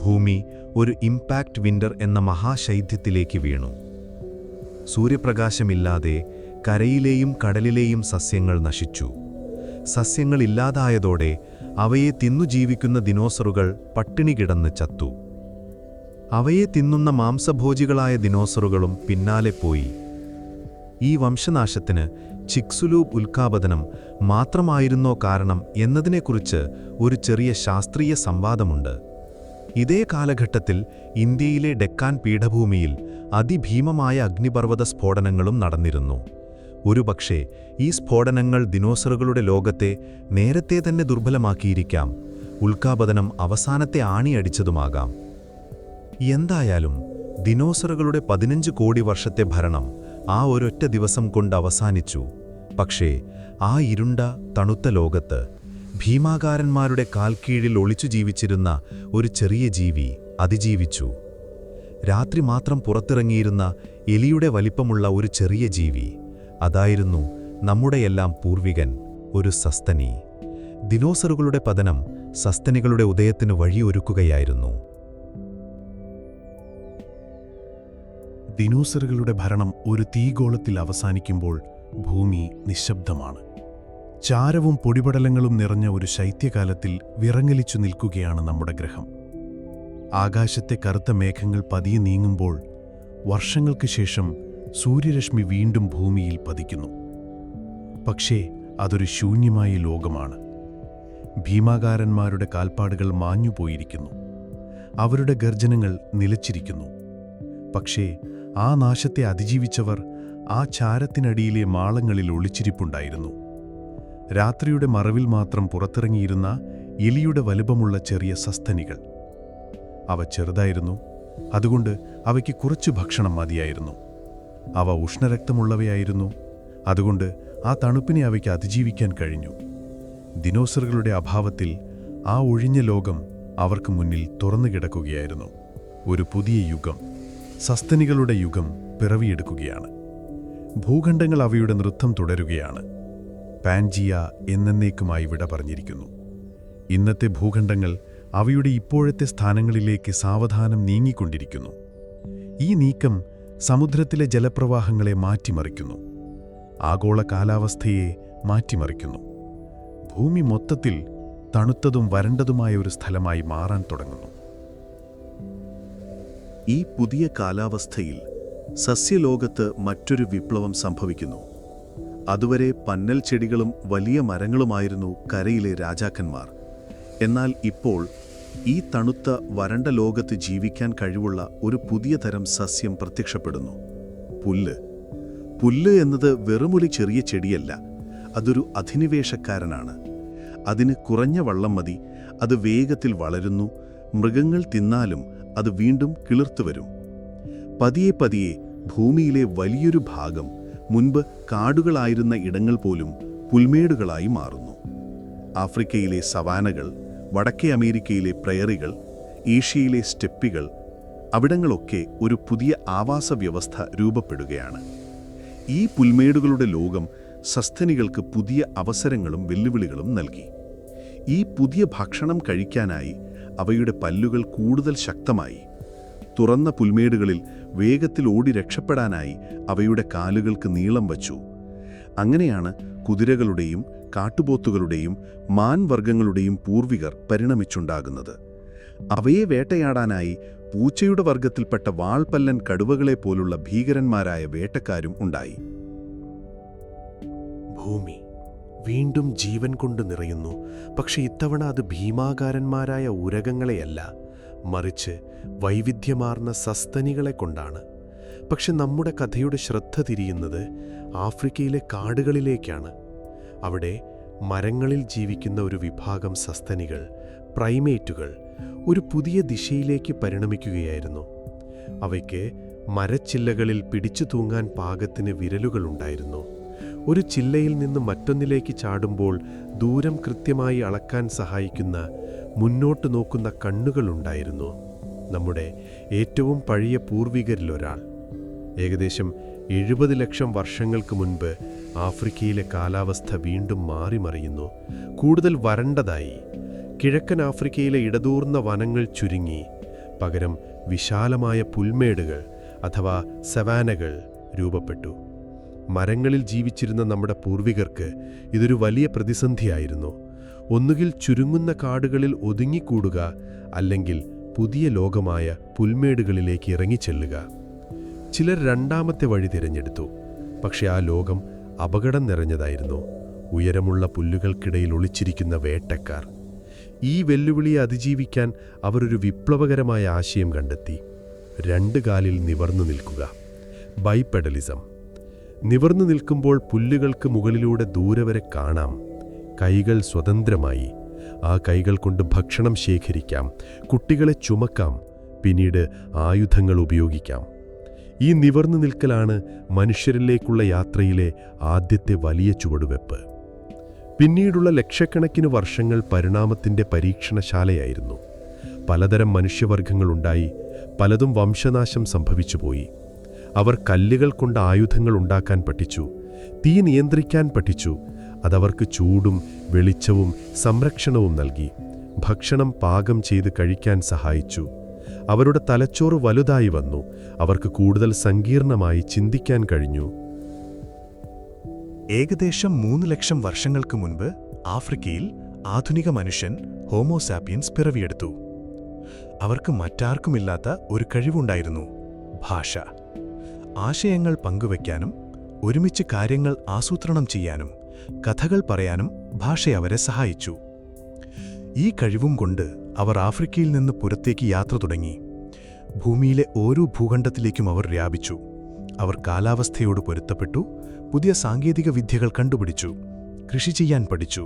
ഭൂമി ഒരു ഇംപാക്റ്റ് വിന്റർ എന്ന മഹാശൈത്യത്തിലേക്ക് വീണു. സൂര്യപ്രകാശമില്ലാതെ കരയിലെയും കടലിലെയും സസ്യങ്ങൾ നശിച്ചു. സസ്യങ്ങൾ ഇല്ലാതായതോടെ അവയെ തിന്നു ജീവിക്കുന്ന ദിനോസറുകൾ പട്ടിണി കിടന്ന് ചത്തു. അവയെ തിന്നുന്ന മാംസഭോജികളായ ദിനോസറുകളും പിന്നാലെ പോയി. ഈ വംശനാശത്തിന് ചിക്സുലൂബ് ഉൽക്കാപതനം മാത്രമായിരുന്നോ കാരണം എന്നതിനെക്കുറിച്ച് ഒരു ചെറിയ ശാസ്ത്രീയ സംവാദമുണ്ട്. ഇതേ കാലഘട്ടത്തിൽ ഇന്ത്യയിലെ ഡെക്കാൻ പീഠഭൂമിയിൽ അതിഭീമമായ അഗ്നിപർവ്വത സ്ഫോടനങ്ങളും നടന്നിരുന്നു. ഒരുപക്ഷേ ഈ സ്ഫോടനങ്ങൾ ദിനോസറുകളുടെ ലോകത്തെ നേരത്തെ തന്നെ ദുർബലമാക്കിയിരിക്കാം, ഉൽക്കാപതനം അവസാനത്തെ ആണിയടിച്ചതുമാകാം. എന്തായാലും ദിനോസറുകളുടെ 15 കോടി വർഷത്തെ ഭരണം ആ ഒരൊറ്റ ദിവസം കൊണ്ട് അവസാനിച്ചു. പക്ഷേ ആ ഇരുണ്ട തണുത്ത ലോകത്ത് ഭീമാകാരന്മാരുടെ കാൽക്കീഴിൽ ഒളിച്ചു ജീവിച്ചിരുന്ന ഒരു ചെറിയ ജീവി അതിജീവിച്ചു. രാത്രി മാത്രം പുറത്തിറങ്ങിയിരുന്ന എലിയുടെ വലിപ്പമുള്ള ഒരു ചെറിയ ജീവി, അതായിരുന്നു നമ്മുടെയെല്ലാം പൂർവികൻ, ഒരു സസ്തനി. ദിനോസറുകളുടെ പതനം സസ്തനികളുടെ ഉദയത്തിന് വഴിയൊരുക്കുകയായിരുന്നു. ദിനോസറുകളുടെ ഭരണം ഒരു തീഗോളത്തിൽ അവസാനിക്കുമ്പോൾ ഭൂമി നിശബ്ദമാണ്. ചാരവും പൊടിപടലങ്ങളും നിറഞ്ഞ ഒരു ശൈത്യകാലത്തിൽ വിറങ്ങലിച്ചു നിൽക്കുകയാണ് നമ്മുടെ ഗ്രഹം. ആകാശത്തെ കറുത്ത മേഘങ്ങൾ പതിയെ നീങ്ങുമ്പോൾ വർഷങ്ങൾക്ക് ശേഷം സൂര്യരശ്മി വീണ്ടും ഭൂമിയിൽ പതിക്കുന്നു. പക്ഷേ അതൊരു ശൂന്യമായ ലോകമാണ്. ഭീമാകാരന്മാരുടെ കാൽപ്പാടുകൾ മാഞ്ഞുപോയിരിക്കുന്നു. അവരുടെ ഗർജനങ്ങൾ നിലച്ചിരിക്കുന്നു. പക്ഷേ ആ നാശത്തെ അതിജീവിച്ചവർ ആ ചാരത്തിനടിയിലെ മാളങ്ങളിൽ ഒളിച്ചിരിപ്പുണ്ടായിരുന്നു. രാത്രിയുടെ മറവിൽ മാത്രം പുറത്തിറങ്ങിയിരുന്ന എലിയുടെ വലുപ്പമുള്ള ചെറിയ സസ്തനികൾ. അവ ചെറുതായിരുന്നു, അതുകൊണ്ട് അവയ്ക്ക് കുറച്ച് ഭക്ഷണം മതിയായിരുന്നു. അവ ഉഷ്ണരക്തമുള്ളവയായിരുന്നു, അതുകൊണ്ട് ആ തണുപ്പിനെ അവയ്ക്ക് അതിജീവിക്കാൻ കഴിഞ്ഞു. ദിനോസറുകളുടെ അഭാവത്തിൽ ആ ഒഴിഞ്ഞ ലോകം അവർക്ക് മുന്നിൽ തുറന്നു കിടക്കുകയായിരുന്നു. ഒരു പുതിയ യുഗം, സസ്തനികളുടെ യുഗം പിറവിയെടുക്കുകയാണ്. ഭൂഖണ്ഡങ്ങൾ അവയുടെ നൃത്തം തുടരുകയാണ്. പാൻജിയ എന്നേക്കുമായി വിട പറഞ്ഞിരിക്കുന്നു. ഇന്നത്തെ ഭൂഖണ്ഡങ്ങൾ അവയുടെ ഇപ്പോഴത്തെ സ്ഥാനങ്ങളിലേക്ക് സാവധാനം നീങ്ങിക്കൊണ്ടിരിക്കുന്നു. ഈ നീക്കം സമുദ്രത്തിലെ ജലപ്രവാഹങ്ങളെ മാറ്റിമറിക്കുന്നു. ആഗോള കാലാവസ്ഥയെ മാറ്റിമറിക്കുന്നു. ഭൂമി മൊത്തത്തിൽ തണുത്തതും വരണ്ടതുമായ ഒരു സ്ഥലമായി മാറാൻ തുടങ്ങുന്നു. ഈ പുതിയ കാലാവസ്ഥയിൽ സസ്യലോകത്ത് മറ്റൊരു വിപ്ലവം സംഭവിക്കുന്നു. അതുവരെ പന്നൽ ചെടികളും വലിയ മരങ്ങളുമായിരുന്നു കരയിലെ രാജാക്കന്മാർ. എന്നാൽ ഇപ്പോൾ ഈ തണുത്ത വരണ്ട ലോകത്ത് ജീവിക്കാൻ കഴിവുള്ള ഒരു പുതിയ തരം സസ്യം പ്രത്യക്ഷപ്പെടുന്നു. പുല്ല്. പുല്ല് എന്നത് വെറുമൊരു ചെറിയ ചെടിയല്ല, അതൊരു അധിനിവേശക്കാരനാണ്. അതിന് കുറഞ്ഞ വള്ളം മതി, അത് വേഗത്തിൽ വളരുന്നു, മൃഗങ്ങൾ തിന്നാലും അത് വീണ്ടും കിളിർത്തുവരും. പതിയെ പതിയെ ഭൂമിയിലെ വലിയൊരു ഭാഗം മുൻപ് കാടുകളായിരുന്ന ഇടങ്ങൾ പോലും പുൽമേടുകളായി മാറുന്നു. ആഫ്രിക്കയിലെ സവാനകൾ, വടക്കേ അമേരിക്കയിലെ പ്രയറികൾ, ഏഷ്യയിലെ സ്റ്റെപ്പികൾ, അവിടങ്ങളൊക്കെ ഒരു പുതിയ ആവാസ വ്യവസ്ഥ രൂപപ്പെടുകയാണ്. ഈ പുൽമേടുകളുടെ ലോകം സസ്തനികൾക്ക് പുതിയ അവസരങ്ങളും വെല്ലുവിളികളും നൽകി. ഈ പുതിയ ഭക്ഷണം കഴിക്കാനായി അവയുടെ പല്ലുകൾ കൂടുതൽ ശക്തമായി. തുറന്ന പുൽമേടുകളിൽ വേഗത്തിൽ ഓടി രക്ഷപ്പെടാനായി അവയുടെ കാലുകൾക്ക് നീളം വച്ചു. അങ്ങനെയാണ് കുതിരകളുടെയും കാട്ടുപോത്തുകളുടെയും മാൻവർഗങ്ങളുടെയും പൂർവികർ പരിണമിച്ചുണ്ടാകുന്നത്. അവയെ വേട്ടയാടാനായി പൂച്ചയുടെ വർഗത്തിൽപ്പെട്ട വാൾപല്ലൻ കടുവകളെപ്പോലുള്ള ഭീകരന്മാരായ വേട്ടക്കാരും ഉണ്ടായി. ഭൂമി വീണ്ടും ജീവൻ കൊണ്ട് നിറയുന്നു. പക്ഷെ ഇത്തവണ അത് ഭീമാകാരന്മാരായ ഉരകങ്ങളെയല്ല, മറിച്ച് വൈവിധ്യമാർന്ന സസ്തനികളെ കൊണ്ടാണ്. പക്ഷെ നമ്മുടെ കഥയുടെ ശ്രദ്ധ തിരിയുന്നത് ആഫ്രിക്കയിലെ കാടുകളിലേക്കാണ്. അവിടെ മരങ്ങളിൽ ജീവിക്കുന്ന ഒരു വിഭാഗം സസ്തനികൾ, പ്രൈമേറ്റുകൾ, ഒരു പുതിയ ദിശയിലേക്ക് പരിണമിക്കുകയായിരുന്നു. അവയ്ക്ക് മരച്ചില്ലകളിൽ പിടിച്ചു തൂങ്ങാൻ പാകത്തിന് വിരലുകളുണ്ടായിരുന്നു. ഒരു ചില്ലയിൽ നിന്ന് മറ്റൊന്നിലേക്ക് ചാടുമ്പോൾ ദൂരം കൃത്യമായി അളക്കാൻ സഹായിക്കുന്ന മുന്നോട്ട് നോക്കുന്ന കണ്ണുകളുണ്ടായിരുന്നു. നമ്മുടെ ഏറ്റവും പഴയ പൂർവികരിലൊരാൾ. ഏകദേശം 70 ലക്ഷം വർഷങ്ങൾക്ക് മുൻപ് ആഫ്രിക്കയിലെ കാലാവസ്ഥ വീണ്ടും മാറിമറിയുന്നു. കൂടുതൽ വരണ്ടതായി. കിഴക്കൻ ആഫ്രിക്കയിലെ ഇടതൂർന്ന വനങ്ങൾ ചുരുങ്ങി. പകരം വിശാലമായ പുൽമേടുകൾ അഥവാ സവാനകൾ രൂപപ്പെട്ടു. മരങ്ങളിൽ ജീവിച്ചിരുന്ന നമ്മുടെ പൂർവികർക്ക് ഇതൊരു വലിയ പ്രതിസന്ധിയായിരുന്നു. ഒന്നുകിൽ ചുരുങ്ങുന്ന കാടുകളിൽ ഒതുങ്ങിക്കൂടുക, അല്ലെങ്കിൽ പുതിയ ലോകമായ പുൽമേടുകളിലേക്ക് ഇറങ്ങിച്ചെല്ലുക. ചിലർ രണ്ടാമത്തെ വഴി തിരഞ്ഞെടുത്തു. പക്ഷെ ആ ലോകം അപകടം നിറഞ്ഞതായിരുന്നു. ഉയരമുള്ള പുല്ലുകൾക്കിടയിൽ ഒളിച്ചിരിക്കുന്ന വേട്ടക്കാർ. ഈ വെല്ലുവിളിയെ അതിജീവിക്കാൻ അവരൊരു വിപ്ലവകരമായ ആശയം കണ്ടെത്തി. 2 കാലിൽ നിവർന്നു നിൽക്കുക. ബൈപെഡലിസം. നിവർന്നു നിൽക്കുമ്പോൾ പുല്ലുകൾക്ക് മുകളിലൂടെ ദൂരെ വരെ കാണാം. കൈകൾ സ്വതന്ത്രമായി. ആ കൈകൾ കൊണ്ട് ഭക്ഷണം ശേഖരിക്കാം, കുട്ടികളെ ചുമക്കാം, പിന്നീട് ആയുധങ്ങൾ ഉപയോഗിക്കാം. ഈ നിവർന്നു നിൽക്കലാണ് മനുഷ്യരിലേക്കുള്ള യാത്രയിലെ ആദ്യത്തെ വലിയ ചുവടുവെപ്പ്. പിന്നീടുള്ള ലക്ഷക്കണക്കിന് വർഷങ്ങൾ പരിണാമത്തിൻ്റെ പരീക്ഷണശാലയായിരുന്നു. പലതരം മനുഷ്യവർഗങ്ങളുണ്ടായി. പലതും വംശനാശം സംഭവിച്ചുപോയി. അവർ കല്ലുകൾ കൊണ്ട് ആയുധങ്ങൾ ഉണ്ടാക്കാൻ പഠിച്ചു, തീ നിയന്ത്രിക്കാൻ പഠിച്ചു. അതവർക്ക് ചൂടും വെളിച്ചവും സംരക്ഷണവും നൽകി. ഭക്ഷണം പാകം ചെയ്ത് കഴിക്കാൻ സഹായിച്ചു. അവരുടെ തലച്ചോറ് വലുതായി വന്നു. അവർക്ക് കൂടുതൽ സങ്കീർണമായി ചിന്തിക്കാൻ കഴിഞ്ഞു. ഏകദേശം 3 ലക്ഷം വർഷങ്ങൾക്ക് മുൻപ് ആഫ്രിക്കയിൽ ആധുനിക മനുഷ്യൻ ഹോമോസാപ്പിയൻസ് പിറവിയെടുത്തു. അവർക്ക് മറ്റാർക്കുമില്ലാത്ത ഒരു കഴിവുണ്ടായിരുന്നു: ഭാഷ. ആശയങ്ങൾ പങ്കുവയ്ക്കാനും ഒരുമിച്ച് കാര്യങ്ങൾ ആസൂത്രണം ചെയ്യാനും കഥകൾ പറയാനും ഭാഷ അവരെ സഹായിച്ചു. ഈ കഴിവും കൊണ്ട് അവർ ആഫ്രിക്കയിൽ നിന്ന് പുറത്തേക്ക് യാത്ര തുടങ്ങി. ഭൂമിയിലെ ഓരോ ഭൂഖണ്ഡത്തിലേക്കും അവർ വ്യാപിച്ചു. അവർ കാലാവസ്ഥയോട് പൊരുത്തപ്പെട്ടു, പുതിയ സാങ്കേതിക വിദ്യകൾ കണ്ടുപിടിച്ചു, കൃഷി ചെയ്യാൻ പഠിച്ചു,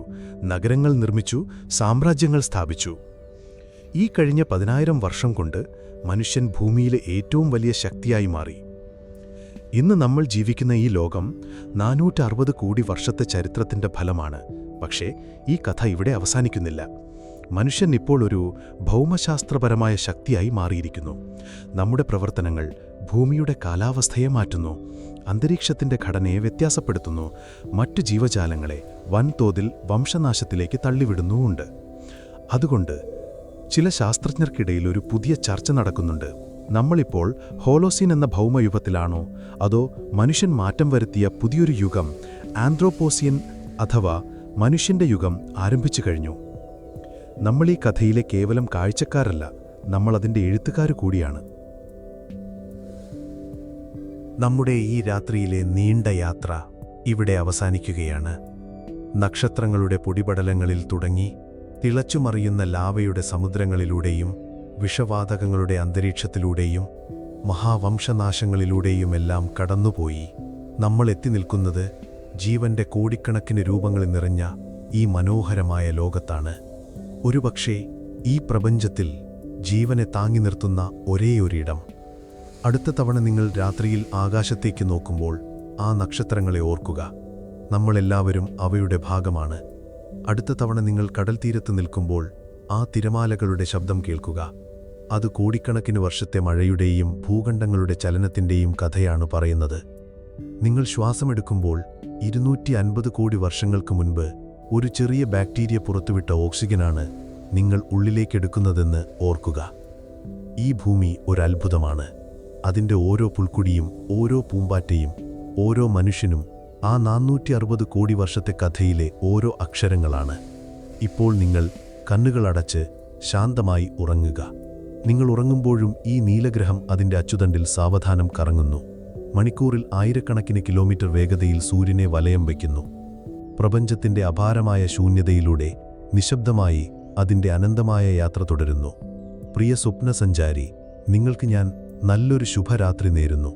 നഗരങ്ങൾ നിർമ്മിച്ചു, സാമ്രാജ്യങ്ങൾ സ്ഥാപിച്ചു. ഈ കഴിഞ്ഞ 10,000 വർഷം കൊണ്ട് മനുഷ്യൻ ഭൂമിയിലെ ഏറ്റവും വലിയ ശക്തിയായി മാറി. ഇന്ന് നമ്മൾ ജീവിക്കുന്ന ഈ ലോകം 460 കോടി വർഷത്തെ ചരിത്രത്തിന്റെ ഫലമാണ്. പക്ഷേ ഈ കഥ ഇവിടെ അവസാനിക്കുന്നില്ല. മനുഷ്യൻ ഇപ്പോൾ ഒരു ഭൗമശാസ്ത്രപരമായ ശക്തിയായി മാറിയിരിക്കുന്നു. നമ്മുടെ പ്രവർത്തനങ്ങൾ ഭൂമിയുടെ കാലാവസ്ഥയെ മാറ്റുന്നു, അന്തരീക്ഷത്തിന്റെ ഘടനയെ വ്യത്യാസപ്പെടുത്തുന്നു, മറ്റു ജീവജാലങ്ങളെ വൻതോതിൽ വംശനാശത്തിലേക്ക് തള്ളിവിടുന്നുമുണ്ട്. അതുകൊണ്ട് ചില ശാസ്ത്രജ്ഞർക്കിടയിൽ ഒരു പുതിയ ചർച്ച നടക്കുന്നുണ്ട്. നമ്മളിപ്പോൾ ഹോലോസീൻ എന്ന ഭൗമയുഗത്തിലാണോ, അതോ മനുഷ്യൻ മാറ്റം വരുത്തിയ പുതിയൊരു യുഗം ആന്ത്രോപോസിയൻ അഥവാ മനുഷ്യന്റെ യുഗം ആരംഭിച്ചു കഴിഞ്ഞു. നമ്മൾ ഈ കഥയിലെ കേവലം കാഴ്ചക്കാരല്ല, നമ്മൾ അതിൻ്റെ എഴുത്തുകാർ കൂടിയാണ്. നമ്മുടെ ഈ രാത്രിയിലെ നീണ്ട യാത്ര ഇവിടെ അവസാനിക്കുകയാണ്. നക്ഷത്രങ്ങളുടെ പൊടിപടലങ്ങളിൽ തുടങ്ങി തിളച്ചുമറിയുന്ന ലാവയുടെ സമുദ്രങ്ങളിലൂടെയും വിഷവാതകങ്ങളുടെ അന്തരീക്ഷത്തിലൂടെയും മഹാവംശനാശങ്ങളിലൂടെയുമെല്ലാം കടന്നുപോയി നമ്മൾ എത്തി നിൽക്കുന്നത് ജീവന്റെ കോടിക്കണക്കിന് രൂപങ്ങളിൽ നിറഞ്ഞ ഈ മനോഹരമായ ലോകത്താണ്. ഒരുപക്ഷേ ഈ പ്രപഞ്ചത്തിൽ ജീവനെ താങ്ങി നിർത്തുന്ന ഒരേയൊരിടം. അടുത്ത തവണ നിങ്ങൾ രാത്രിയിൽ ആകാശത്തേക്ക് നോക്കുമ്പോൾ ആ നക്ഷത്രങ്ങളെ ഓർക്കുക. നമ്മളെല്ലാവരും അവയുടെ ഭാഗമാണ്. അടുത്ത തവണ നിങ്ങൾ കടൽ തീരത്ത് നിൽക്കുമ്പോൾ ആ തിരമാലകളുടെ ശബ്ദം കേൾക്കുക. അത് കോടിക്കണക്കിന് വർഷത്തെ മഴയുടെയും ഭൂഖണ്ഡങ്ങളുടെ ചലനത്തിൻ്റെയും കഥയാണ് പറയുന്നത്. നിങ്ങൾ ശ്വാസമെടുക്കുമ്പോൾ 250 കോടി വർഷങ്ങൾക്ക് മുൻപ് ഒരു ചെറിയ ബാക്ടീരിയ പുറത്തുവിട്ട ഓക്സിജനാണ് നിങ്ങൾ ഉള്ളിലേക്കെടുക്കുന്നതെന്ന് ഓർക്കുക. ഈ ഭൂമി ഒരത്ഭുതമാണ്. അതിൻ്റെ ഓരോ പുൽക്കുടിയും ഓരോ പൂമ്പാറ്റയും ഓരോ മനുഷ്യനും ആ 460 കോടി വർഷത്തെ കഥയിലെ ഓരോ അക്ഷരങ്ങളാണ്. ഇപ്പോൾ നിങ്ങൾ കണ്ണുകളടച്ച് ശാന്തമായി ഉറങ്ങുക. നിങ്ങൾ ഉറങ്ങുമ്പോഴും ഈ നീലഗ്രഹം അതിൻ്റെ അച്ചുതണ്ടിൽ സാവധാനം കറങ്ങുന്നു. മണിക്കൂറിൽ ആയിരക്കണക്കിന് കിലോമീറ്റർ വേഗതയിൽ സൂര്യനെ വലയം വയ്ക്കുന്നു. പ്രപഞ്ചത്തിൻ്റെ അപാരമായ ശൂന്യതയിലൂടെ നിശബ്ദമായി അതിൻ്റെ അനന്തമായ യാത്ര തുടരുന്നു. പ്രിയ സ്വപ്നസഞ്ചാരി, നിങ്ങൾക്ക് ഞാൻ നല്ലൊരു ശുഭരാത്രി നേരുന്നു.